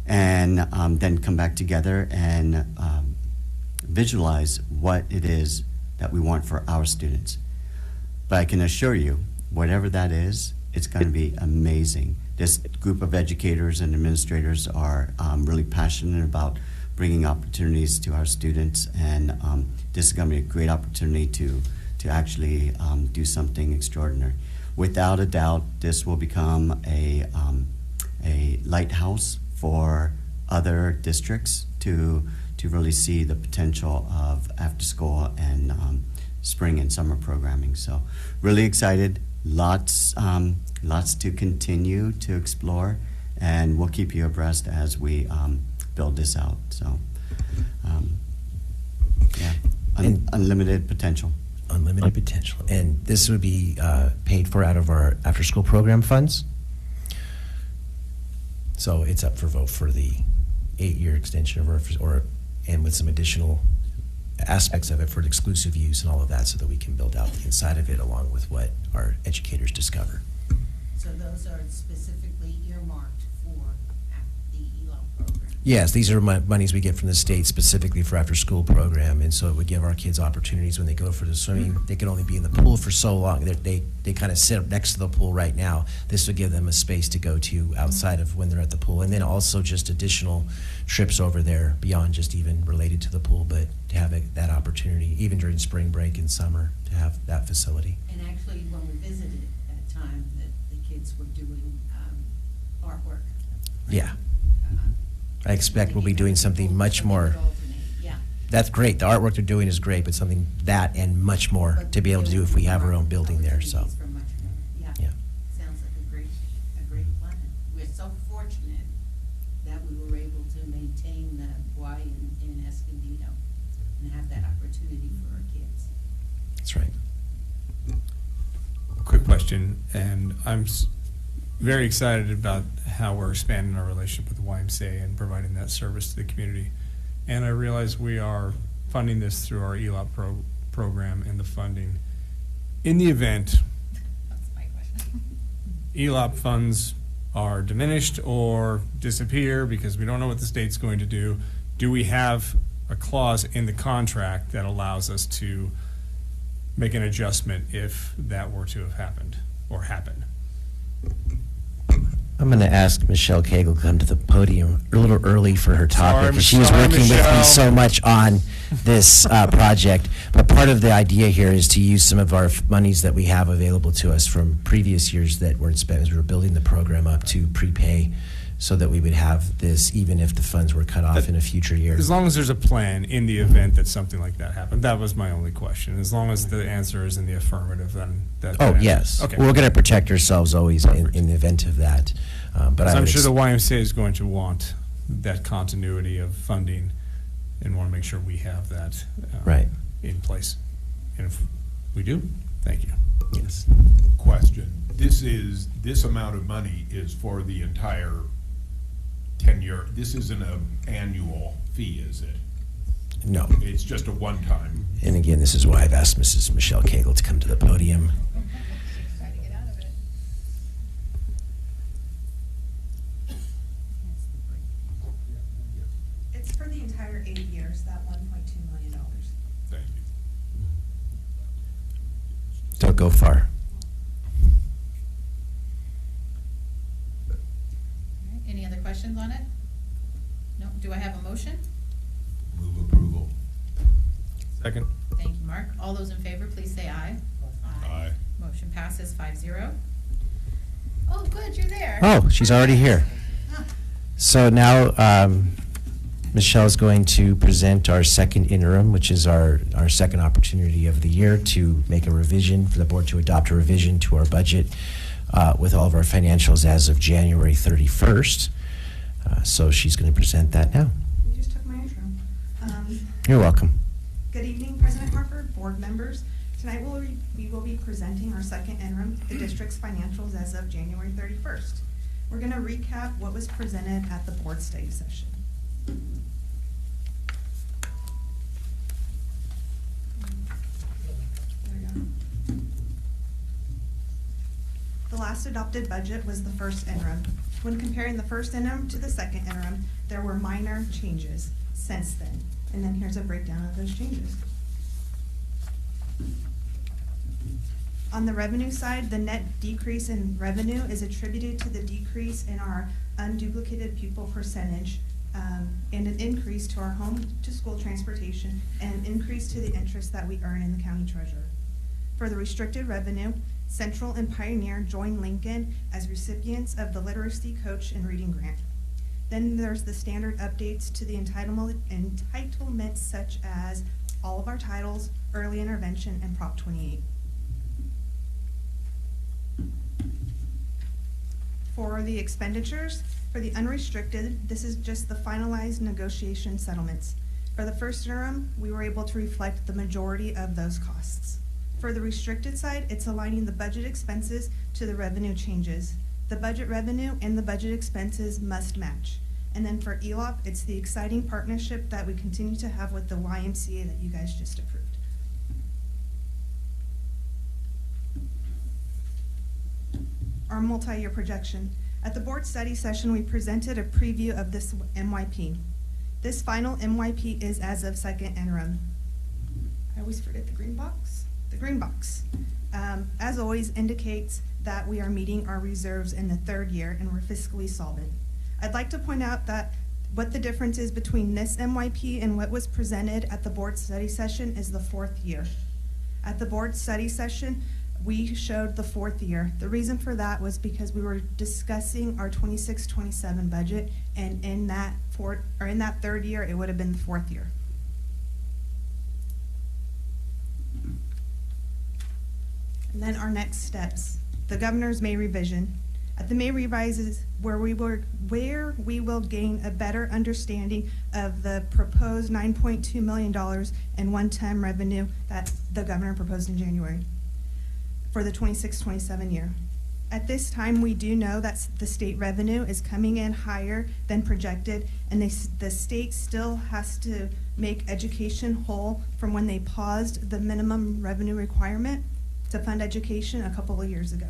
and then come back together and visualize what it is that we want for our students. But I can assure you, whatever that is, it's going to be amazing. This group of educators and administrators are really passionate about bringing opportunities to our students, and this is going to be a great opportunity to actually do something extraordinary. Without a doubt, this will become a lighthouse for other districts to really see the potential of after school and spring and summer programming. So really excited, lots to continue to explore, and we'll keep you abreast as we build this out. So yeah, unlimited potential. Unlimited potential. And this would be paid for out of our after-school program funds. So it's up for vote for the 8-year extension of our, and with some additional aspects of it for exclusive use and all of that, so that we can build out the inside of it along with what our educators discover. So those are specifically earmarked for the ELO program? Yes, these are monies we get from the state specifically for after-school program, and so it would give our kids opportunities when they go for the swimming. They can only be in the pool for so long. They kind of sit next to the pool right now. This would give them a space to go to outside of when they're at the pool, and then also just additional trips over there beyond just even related to the pool, but to have that opportunity, even during spring break and summer, to have that facility. And actually, when we visited at that time, the kids were doing artwork. Yeah. I expect we'll be doing something much more. Yeah. That's great. The artwork they're doing is great, but something that and much more to be able to do if we have our own building there. So. Yeah. Sounds like a great plan. We're so fortunate that we were able to maintain the Y in Escondido and have that opportunity for our kids. That's right. Quick question, and I'm very excited about how we're expanding our relationship with the YMCA and providing that service to the community. And I realize we are funding this through our ELOP program and the funding. In the event ELOP funds are diminished or disappear because we don't know what the state's going to do we have a clause in the contract that allows us to make an adjustment if that were to have happened or happen? I'm going to ask Michelle Cagle to come to the podium a little early for her topic, because she was Sorry, working with me Michelle. so much on this project. But part of the idea here is to use some of our monies that we have available to us from previous years that weren't spent as we were building the program up to prepay, so that we would have this even if the funds were cut off in a future year. As long as there's a plan in the event that something like that happened. That was my only question. As long as the answer is in the affirmative, then that. Oh, that yes. Okay. We're going to protect ourselves always in the event of that. But I'm sure the YMCA is going to want that continuity of funding and want to make sure we have that right in place. And if we do, thank you. Yes. Question. This amount of money is for the entire 10-year. This isn't an annual fee, is it? No. It's just a one-time. And again, this is why I've asked Mrs. Michelle Cagle to come to the podium. It's for the entire 8 years, that $1.2 million. Thank you. go far. All right, any other questions on it? No, do I have a motion? Move approval. Second. Thank you, Mark. All those in favor, please say aye. Aye. Motion passes 5-0. Oh, good, you're there. Oh, she's already here. So now Michelle's going to present our second interim, which is our second opportunity of the year to make a revision, for the board to adopt a revision to our budget with all of our financials as of January 31st. So she's going to present that now. You just took my intro. You're welcome. Good evening, President Harper, board members. Tonight we will be presenting our second interim, the district's financials as of January 31st. We're going to recap what was presented at the board study session. There we go. The last adopted budget was the first interim. When comparing the first interim to the second interim, there were minor changes since then. And then here's a breakdown of those changes. On the revenue side, the net decrease in revenue is attributed to the decrease in our unduplicated pupil percentage and an increase to our home-to-school transportation and an increase to the interest that we earn in the county treasurer. For the restricted revenue, Central and Pioneer joined Lincoln as recipients of the Literacy Coach and Reading Grant. Then there's the standard updates to the entitlements such as all of our titles, early intervention, and Prop 28. For the expenditures, for the unrestricted, this is just the finalized negotiation settlements. For the first interim, we were able to reflect the majority of those costs. For the restricted side, it's aligning the budget expenses to the revenue changes. The budget revenue and the budget expenses must match. And then for ELOP, it's the exciting partnership that we continue to have with the YMCA that you guys just approved. Our multi-year projection. At the board study session, we presented a preview of this MYP. This final MYP is as of second interim. I always forget the green box. The green box, as always, indicates that we are meeting our reserves in the third year and we're fiscally solvent. I'd like to point out that what the difference is between this MYP and what was presented at the board study session is the fourth year. At the board study session, we showed the fourth year. The reason for that was because we were discussing our 26-27 budget, and in that third year, it would have been the fourth year. And then our next steps, the governor's May revision. At the May revises, where we will gain a better understanding of the proposed $9.2 million in one-time revenue that the governor proposed in January for the 26-27 year. At this time, we do know that the state revenue is coming in higher than projected, and the state still has to make education whole from when they paused the minimum revenue requirement to fund education a couple of years ago.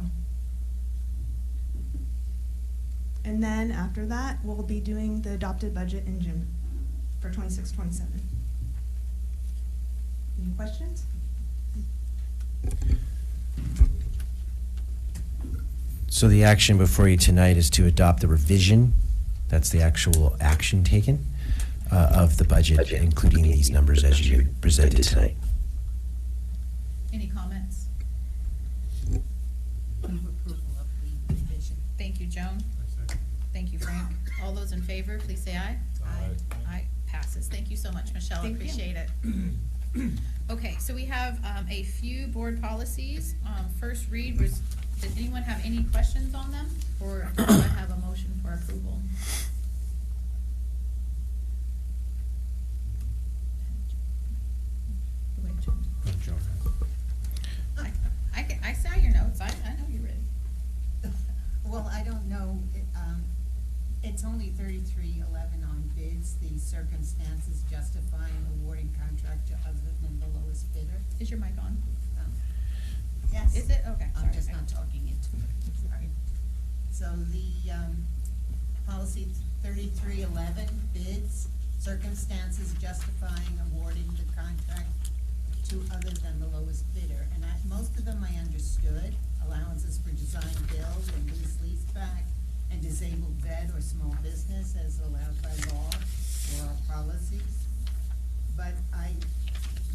And then after that, we'll be doing the adopted budget in June for 26-27. Any questions? So the action before you tonight is to adopt the revision. That's the actual action taken of the budget, including these numbers as you presented tonight. Any comments? Move approval of the revision. Thank you, Joan. Thank you, Frank. All those in favor, please say aye. Aye. Aye, passes. Thank you so much, Michelle. Thank you. Appreciate it. Okay, so we have a few board policies. First read was, does anyone have any questions on them? Or do I have a motion for approval? Wait, Joan. I saw your notes. I know you read. Well, I don't know, it's only 3311 on bids, the circumstances justifying awarding contract to other than the lowest bidder. Is your mic on? Yes. Is it? Okay, I'm sorry. just not talking into it, sorry. So the, policy 3311, bids, circumstances justifying awarding the contract to other than the lowest bidder. And most of them I understood, allowances for design build and lease back, and disabled vet or small business as allowed by law or our policies. But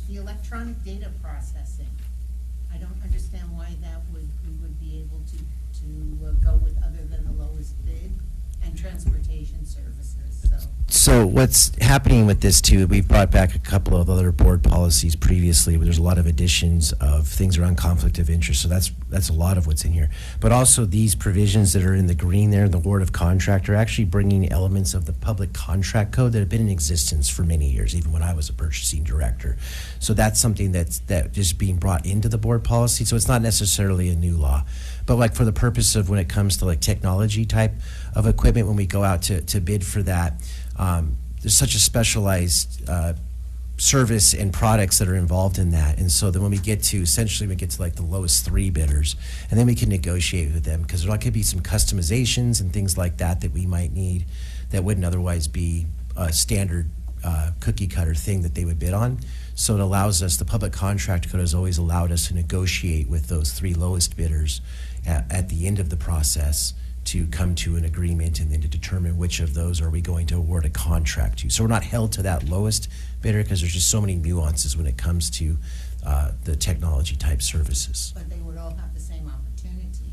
the electronic data processing, I don't understand why we would be able to go with other than the lowest bid, and transportation services, so. So what's happening with this too, we brought back a couple of other board policies previously, where there's a lot of additions of things around conflict of interest, so that's a lot of what's in here. But also these provisions that are in the green there, the word of contract, are actually bringing elements of the public contract code that have been in existence for many years, even when I was a purchasing director. So that's something that just being brought into the board policy, so it's not necessarily a new law. But like for the purpose of when it comes to like technology type of equipment, when we go out to bid for that, there's such a specialized service and products that are involved in that. And so then when we get to, essentially we get to like the lowest three bidders, and then we can negotiate with them, because there could be some customizations and things like that that we might need that wouldn't otherwise be a standard cookie cutter thing that they would bid on. So it allows us, the public contract code has always allowed us to negotiate with those three lowest bidders at the end of the process to come to an agreement, and then to determine which of those are we going to award a contract to. So we're not held to that lowest bidder, because there's just so many nuances when it comes to the technology type services. But they would all have the same opportunity.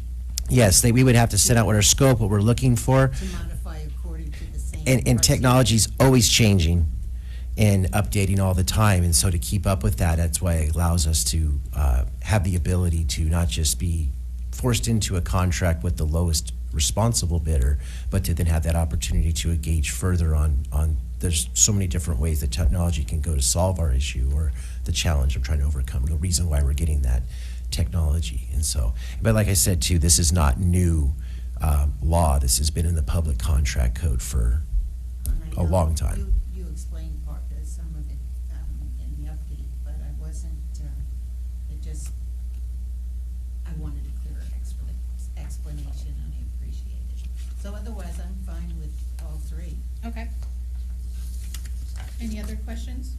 Yes, we would have to set out what our scope, what we're looking for. To modify according to the same. And technology's always changing and updating all the time, and so to keep up with that, that's why it allows us to have the ability to not just be forced into a contract with the lowest responsible bidder, but to then have that opportunity to engage further on there's so many different ways that technology can go to solve our issue or the challenge I'm trying to overcome, the reason why we're getting that technology. And so, but like I said too, this is not new law. This has been in the public contract code for a long time. You explained some of it in the update, but I wasn't, I wanted a clearer explanation, and I appreciate it. So otherwise, I'm fine with all three. Okay. Any other questions?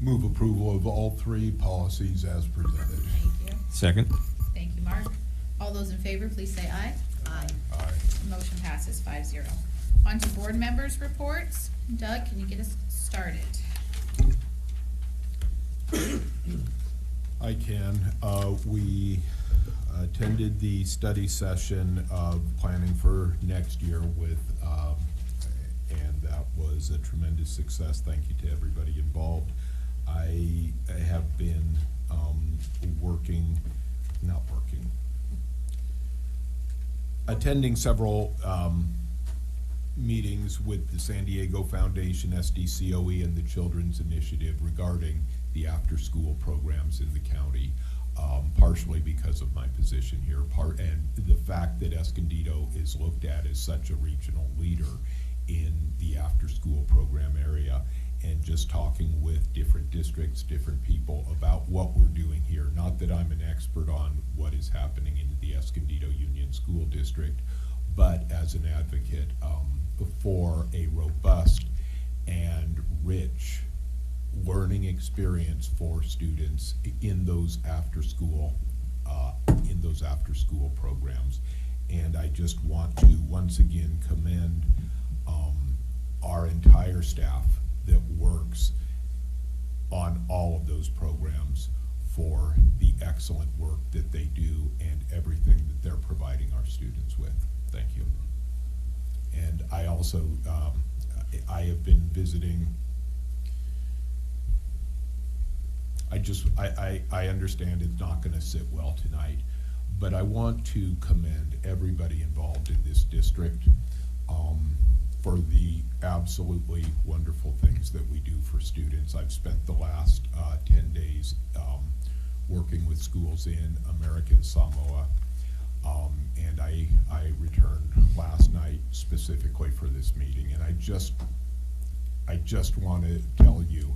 Move approval of all three policies as presented. Thank you. Second. Thank you, Mark. All those in favor, please say aye. Aye. Aye. Motion passes 5-0. On to board members' reports. Doug, can you get us started? I can. We attended the study session of planning for next year with, and that was a tremendous success. Thank you to everybody involved. I have been attending several meetings with the San Diego Foundation, SDCOE, and the Children's Initiative regarding the after-school programs in the county, partially because of my position here, and the fact that Escondido is looked at as such a regional leader in the after-school program area, and just talking with different districts, different people about what we're doing here. Not that I'm an expert on what is happening in the Escondido Union School District, but as an advocate for a robust and rich learning experience for students in those after-school programs. And I just want to once again commend our entire staff that works on all of those programs for the excellent work that they do and everything that they're providing our students with. Thank you. And I also, I have been visiting. I understand it's not going to sit well tonight, but I want to commend everybody involved in this district for the absolutely wonderful things that we do for students. I've spent the last 10 days working with schools in American Samoa, and I returned last night specifically for this meeting, and I just want to tell you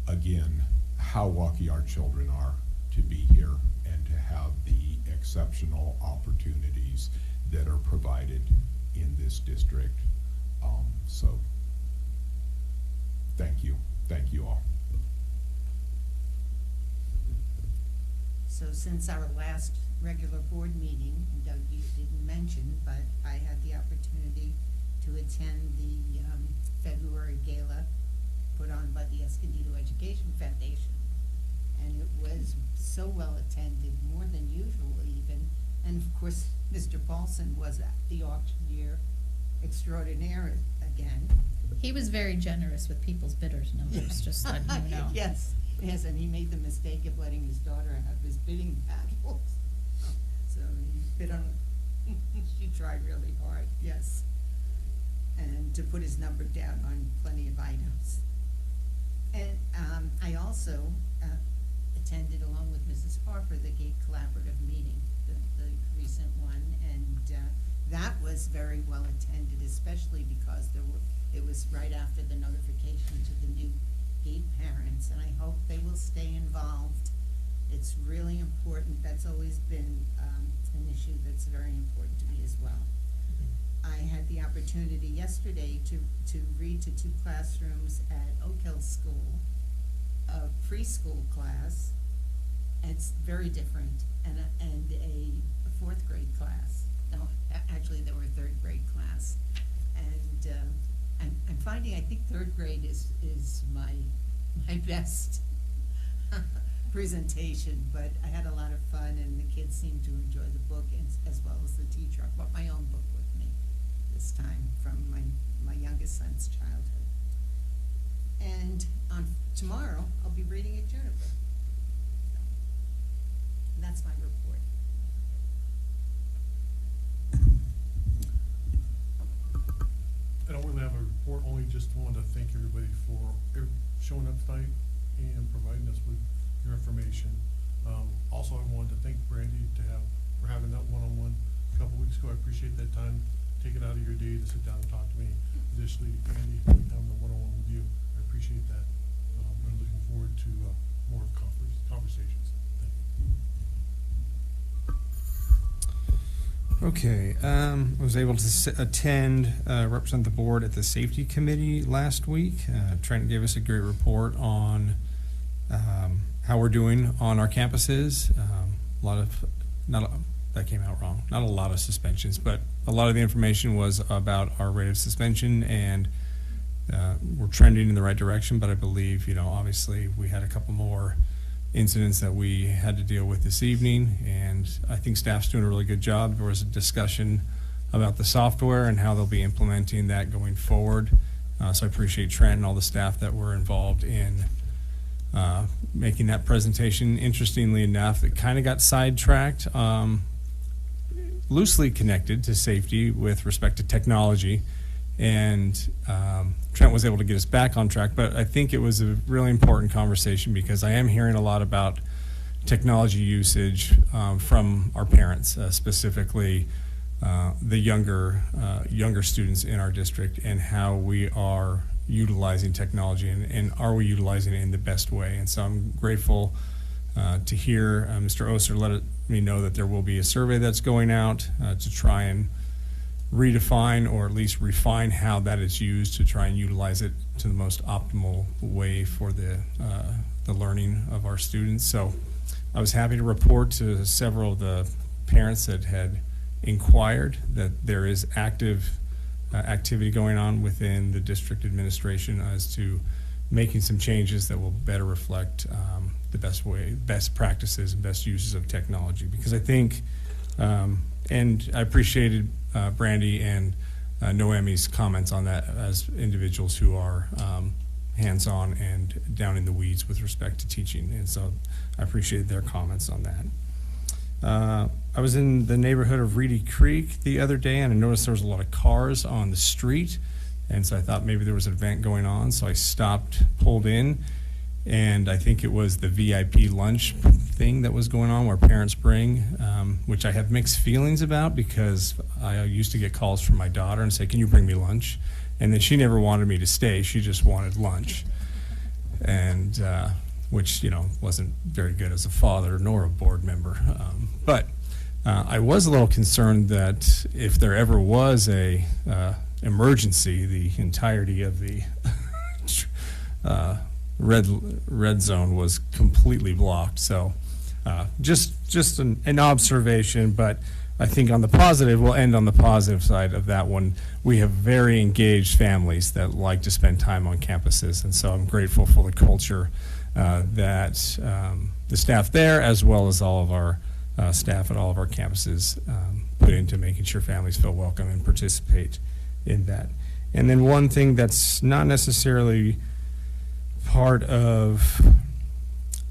again how lucky our children are to be here and to have the exceptional opportunities that are provided in this district. So thank you all. So since our last regular board meeting, and Doug, you didn't mention, but I had the opportunity to attend the February gala put on by the Escondido Education Foundation. And it was so well attended, more than usual even. And of course, Mr. Paulson was the auctioneer extraordinaire again. He was very generous with people's bidders numbers, just letting you know. Yes, yes, and he made the mistake of letting his daughter have his bidding battles. So he bid on, she tried really hard, yes. And to put his number down on plenty of items. And I also attended, along with Mrs. Harper, the Gate Collaborative meeting, the recent one, and that was very well attended, especially because it was right after the notification to the new Gate parents, and I hope they will stay involved. It's really important. That's always been an issue that's very important to me as well. I had the opportunity yesterday to read to 2 classrooms at Oak Hill School, a preschool class. It's very different, and a 4th grade class. No, actually, they were a 3rd grade class, and I'm finding I think 3rd grade is my best presentation. But I had a lot of fun, and the kids seemed to enjoy the book as well as the teacher. I brought my own book with me this time from my youngest son's childhood. And on tomorrow, I'll be reading at Juniper. And that's my report. I don't really have a report, only just wanted to thank everybody for showing up tonight and providing us with your information. Also, I wanted to thank Brandy for having that one-on-one a couple weeks ago. I appreciate that time, taking out of your day to sit down and talk to me. Additionally, Andy, having the one-on-one with you, I appreciate that. I'm looking forward to more conversations. Thank you. Okay, I was able to attend, represent the board at the safety committee last week. Trent gave us a great report on how we're doing on our campuses. That came out wrong. Not a lot of suspensions, but a lot of the information was about our rate of suspension, and we're trending in the right direction. But I believe, obviously we had a couple more incidents that we had to deal with this evening, and I think staff's doing a really good job. There was a discussion about the software and how they'll be implementing that going forward. So I appreciate Trent and all the staff that were involved in making that presentation. Interestingly enough, it kind of got sidetracked, loosely connected to safety with respect to technology, and Trent was able to get us back on track. But I think it was a really important conversation because I am hearing a lot about technology usage from our parents, specifically the younger students in our district, and how we are utilizing technology, and are we utilizing it in the best way. And so I'm grateful to hear Mr. Oster let me know that there will be a survey that's going out to try and redefine, or at least refine, how that is used to try and utilize it to the most optimal way for the learning of our students. So I was happy to report to several of the parents that had inquired that there is active activity going on within the district administration as to making some changes that will better reflect the best practices and best uses of technology. Because I think, and I appreciated Brandy and Noemi's comments on that as individuals who are hands-on and down in the weeds with respect to teaching, and so I appreciated their comments on that. I was in the neighborhood of Reedy Creek the other day, and I noticed there was a lot of cars on the street, and so I thought maybe there was an event going on, so I stopped, pulled in, and I think it was the VIP lunch thing that was going on where parents bring, which I have mixed feelings about, because I used to get calls from my daughter and say, can you bring me lunch? And then she never wanted me to stay, she just wanted lunch. And which, wasn't very good as a father nor a board member. But I was a little concerned that if there ever was a emergency, the entirety of the red zone was completely blocked. So Just an observation, but I think on the positive, we'll end on the positive side of that one. We have very engaged families that like to spend time on campuses, and so I'm grateful for the culture that the staff there, as well as all of our staff at all of our campuses, put into making sure families feel welcome and participate in that. And then one thing that's not necessarily part of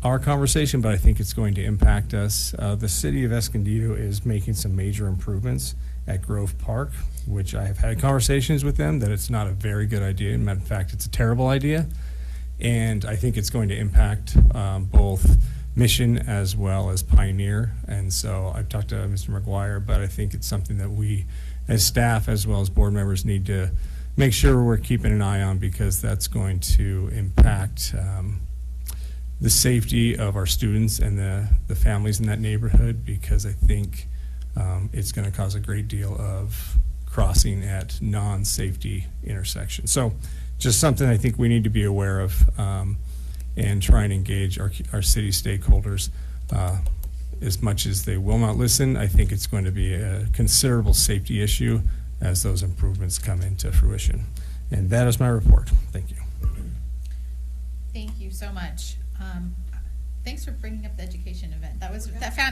our conversation, but I think it's going to impact us. The city of Escondido is making some major improvements at Grove Park, which I have had conversations with them that it's not a very good idea. In fact, it's a terrible idea. And I think it's going to impact both Mission as well as Pioneer. And so I've talked to Mr. McGuire, but I think it's something that we as staff as well as board members need to make sure we're keeping an eye on, because that's going to impact the safety of our students and the families in that neighborhood, because I think it's going to cause a great deal of crossing at non-safety intersections. So just something I think we need to be aware of and try and engage our city stakeholders as much as they will not listen. I think it's going to be a considerable safety issue as those improvements come into fruition. And that is my report. Thank you. Thank you so much. Thanks for bringing up the education event.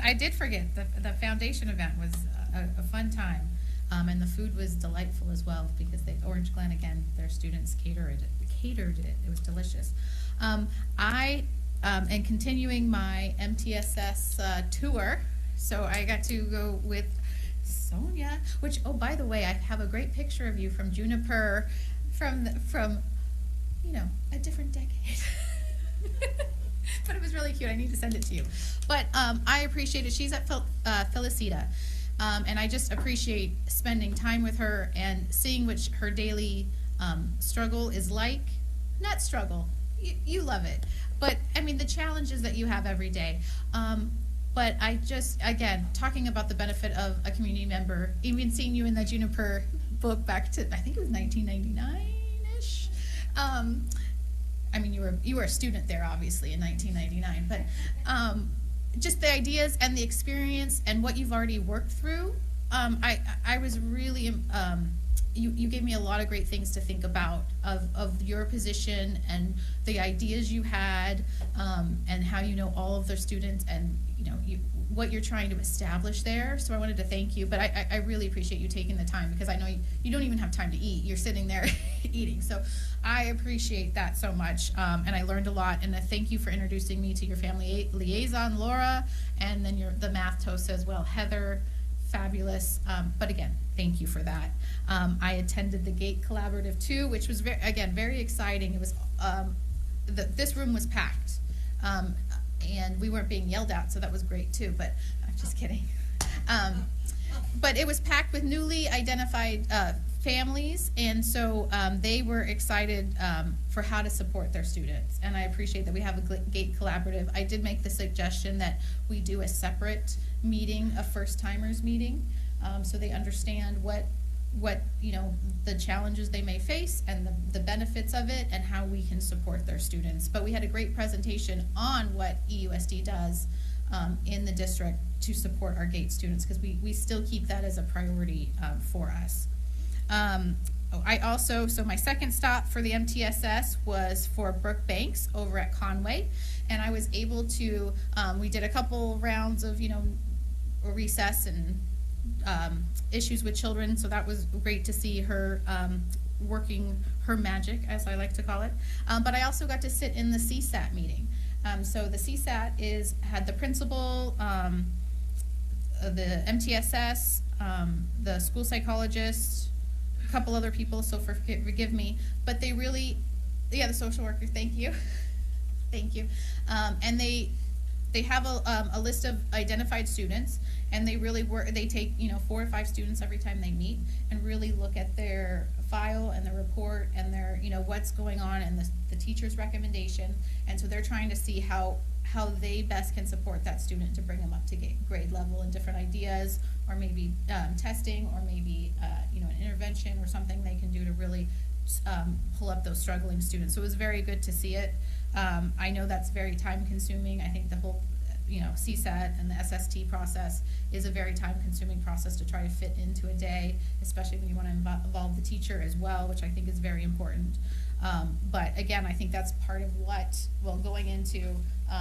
I did forget the foundation event was a fun time, and the food was delightful as well, because Orange Glen, again, their students catered it. It was delicious. I am continuing my MTSS tour, so I got to go with Sonia, which, oh, by the way, I have a great picture of you from Juniper, from a different decade. But it was really cute. I need to send it to you. But I appreciate it. She's at Felicita, and I just appreciate spending time with her and seeing what her daily struggle is like. Not struggle. You love it. But, I mean, the challenges that you have every day. But I just, again, talking about the benefit of a community member, even seeing you in the Juniper book back to, I think it was 1999-ish. I mean, you were a student there, obviously, in 1999. But just the ideas and the experience and what you've already worked through, I was really, you gave me a lot of great things to think about of your position and the ideas you had, and how you know all of their students, and what you're trying to establish there. So I wanted to thank you, but I really appreciate you taking the time, because I know you don't even have time to eat. You're sitting there eating. So I appreciate that so much, and I learned a lot, and I thank you for introducing me to your family liaison, Laura, and then the math TOSA as well, Heather. Fabulous. But again, thank you for that. I attended the GATE Collaborative too, which was very exciting. It was this room was packed, and we weren't being yelled at, so that was great too. But I'm just kidding. But it was packed with newly identified families, and so they were excited for how to support their students. And I appreciate that we have a GATE Collaborative. I did make the suggestion that we do a separate meeting, a first-timers meeting, so they understand what the challenges they may face and the benefits of it and how we can support their students. But we had a great presentation on what EUSD does in the district to support our GATE students, because we still keep that as a priority for us. So my second stop for the MTSS was for Brooke Banks over at Conway, and I was able to, we did a couple rounds of, recess and issues with children, so that was great to see her working her magic, as I like to call it. But I also got to sit in the CSAT meeting. So the CSAT had the principal, the MTSS, the school psychologist, a couple other people, so forgive me, but they really, the social worker, thank you. Thank you. And they have a list of identified students, and they take 4 or 5 students every time they meet and really look at their file and their report and their what's going on and the teacher's recommendation. And so they're trying to see how they best can support that student to bring them up to grade level, and different ideas, or maybe testing, or maybe an intervention or something they can do to really pull up those struggling students. So it was very good to see it. I know that's very time consuming. I think the whole CSAT and the SST process is a very time-consuming process to try to fit into a day, especially when you want to involve the teacher as well, which I think is very important. But again, I think that's part of what, going into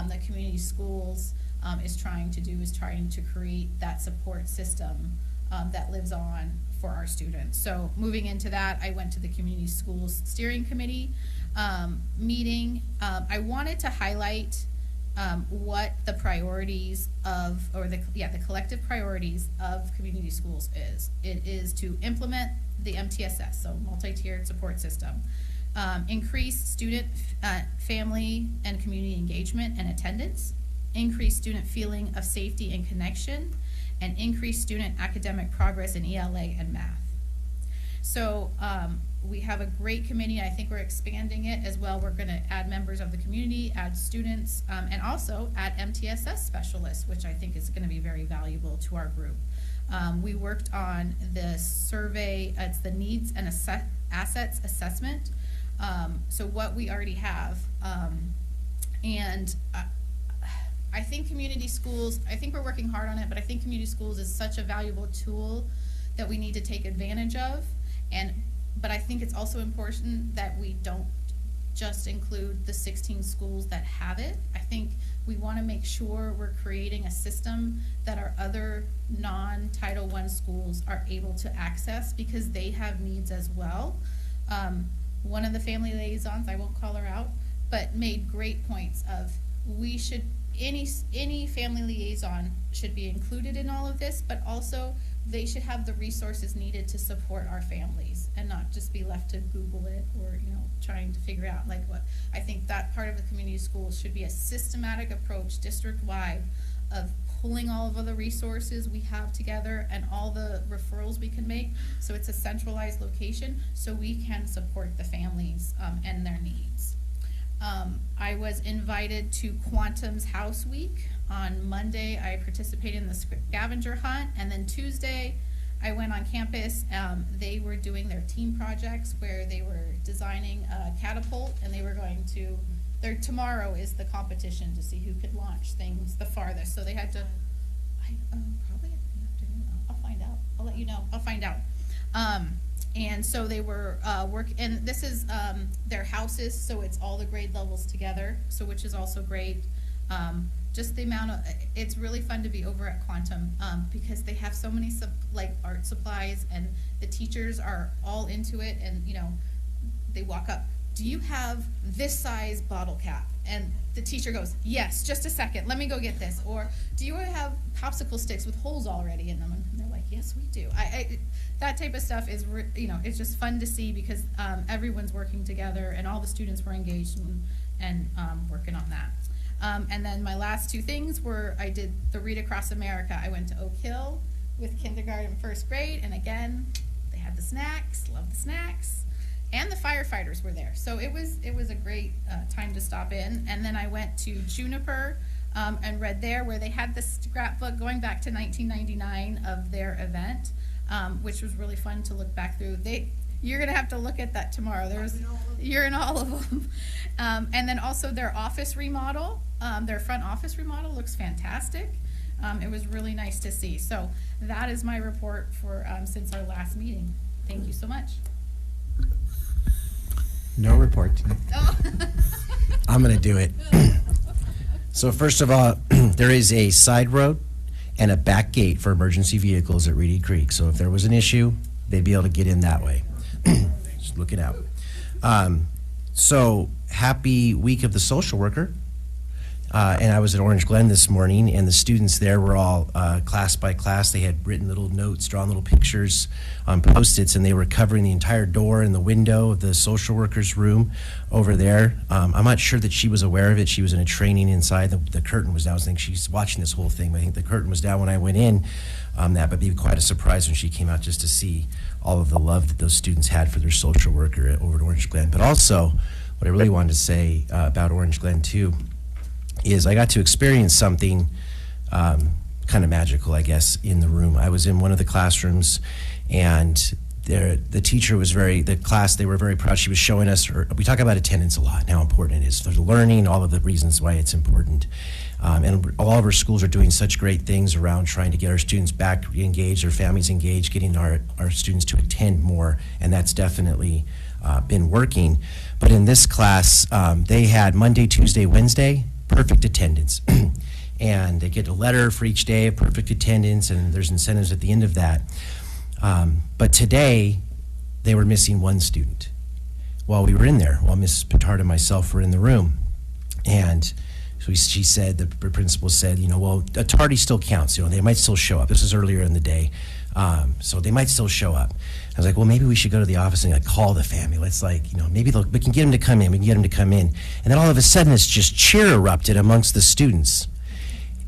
the community schools is trying to create that support system that lives on for our students. So moving into that, I went to the Community Schools Steering Committee meeting. I wanted to highlight what the priorities of, the collective priorities of community schools is. It is to implement the MTSS, so multi-tiered support system, increase student, family, and community engagement and attendance, increase student feeling of safety and connection, and increase student academic progress in ELA and math. So we have a great committee. I think we're expanding it as well. We're going to add members of the community, add students, and also add MTSS specialists, which I think is going to be very valuable to our group. We worked on the survey, it's the needs and assets assessment. So what we already have, and I think community schools, I think we're working hard on it, but I think community schools is such a valuable tool that we need to take advantage of. But I think it's also important that we don't just include the 16 schools that have it. I think we want to make sure we're creating a system that our other non-Title I schools are able to access, because they have needs as well. One of the family liaisons, I won't call her out, but made great points of any family liaison should be included in all of this, but also they should have the resources needed to support our families and not just be left to Google it or trying to figure out what. I think that part of the community schools should be a systematic approach district-wide of pulling all of the resources we have together and all the referrals we can make, so it's a centralized location so we can support the families and their needs. I was invited to Quantum's House Week. On Monday, I participated in the scavenger hunt, and then Tuesday, I went on campus. They were doing their team projects where they were designing a catapult, and they were going to, tomorrow is the competition to see who could launch things the farthest. So they had to, probably in the afternoon, I'll find out. I'll let you know. I'll find out. And so they were and this is their houses, so it's all the grade levels together, so which is also great. Just the amount of, it's really fun to be over at Quantum because they have so many art supplies, and the teachers are all into it, and they walk up, do you have this size bottle cap? And the teacher goes, yes, just a second, let me go get this. Or do you have popsicle sticks with holes already in them? And they're like, yes, we do. That type of stuff is, it's just fun to see because everyone's working together and all the students were engaged and working on that. And then my last two things were, I did the Read Across America. I went to Oak Hill with kindergarten, first grade, and again, they had the snacks, love the snacks. And the firefighters were there, so it was a great time to stop in. And then I went to Juniper and read there, where they had the scrapbook going back to 1999 of their event, which was really fun to look back through. You're gonna have to look at that tomorrow. You're in all of them. And then also their office remodel, their front office remodel looks fantastic. It was really nice to see. So that is my report for since our last meeting. Thank you so much. No report tonight. I'm going to do it. So first of all, there is a side road and a back gate for emergency vehicles at Reedy Creek. So if there was an issue, they'd be able to get in that way. Just look it out. So happy week of the social worker. And I was at Orange Glen this morning, and the students there were all class by class. They had written little notes, drawn little pictures on Post-its, and they were covering the entire door and the window of the social worker's room over there. I'm not sure that she was aware of it. She was in a training inside. The curtain was down. I was thinking she's watching this whole thing, but I think the curtain was down when I went in. But it'd be quite a surprise when she came out just to see all of the love that those students had for their social worker over at Orange Glen. But also, what I really wanted to say about Orange Glen, too, is I got to experience something kind of magical, I guess, in the room. I was in one of the classrooms, and the teacher was the class, they were very proud. She was showing us, we talk about attendance a lot and how important it is for the learning, all of the reasons why it's important. And all of our schools are doing such great things around trying to get our students back engaged, their families engaged, getting our students to attend more, and that's definitely been working. But in this class, they had Monday, Tuesday, Wednesday, perfect attendance. And they get a letter for each day of perfect attendance, and there's incentives at the end of that. But today, they were missing one student while we were in there, while Mrs. Petard and myself were in the room. And so she said, the principal said, well, a tardy still counts. They might still show up. This was earlier in the day. So they might still show up. I was like, well, maybe we should go to the office and call the family. Let's maybe we can get them to come in. We can get them to come in. And then all of a sudden, it's just cheer erupted amongst the students.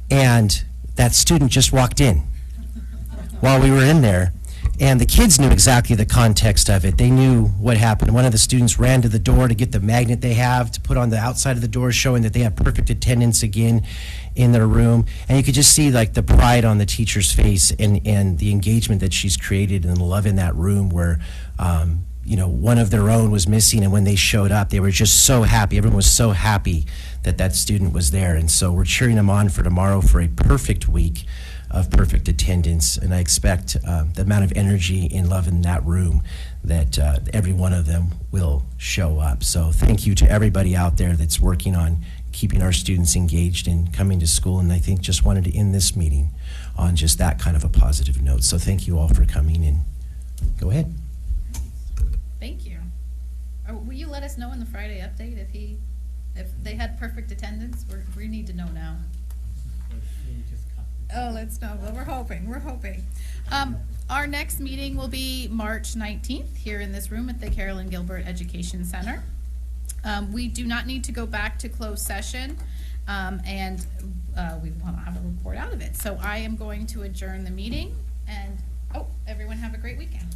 And that student just walked in while we were in there. And the kids knew exactly the context of it. They knew what happened. One of the students ran to the door to get the magnet they have to put on the outside of the door, showing that they have perfect attendance again in their room. And you could just see the pride on the teacher's face and the engagement that she's created and the love in that room where, one of their own was missing, and when they showed up, they were just so happy. Everyone was so happy that student was there. And so we're cheering them on for tomorrow for a perfect week of perfect attendance, and I expect the amount of energy and love in that room that every one of them will show up. So thank you to everybody out there that's working on keeping our students engaged and coming to school, and I think just wanted to end this meeting on just that kind of a positive note. So thank you all for coming, and go ahead. Thank you. Will you let us know in the Friday update if they had perfect attendance? We need to know now. Oh, let's know. Well, we're hoping. Our next meeting will be March 19th here in this room at the Carolyn Gilbert Education Center. We do not need to go back to closed session, and we want to have a report out of it. So I am going to adjourn the meeting, and everyone have a great weekend.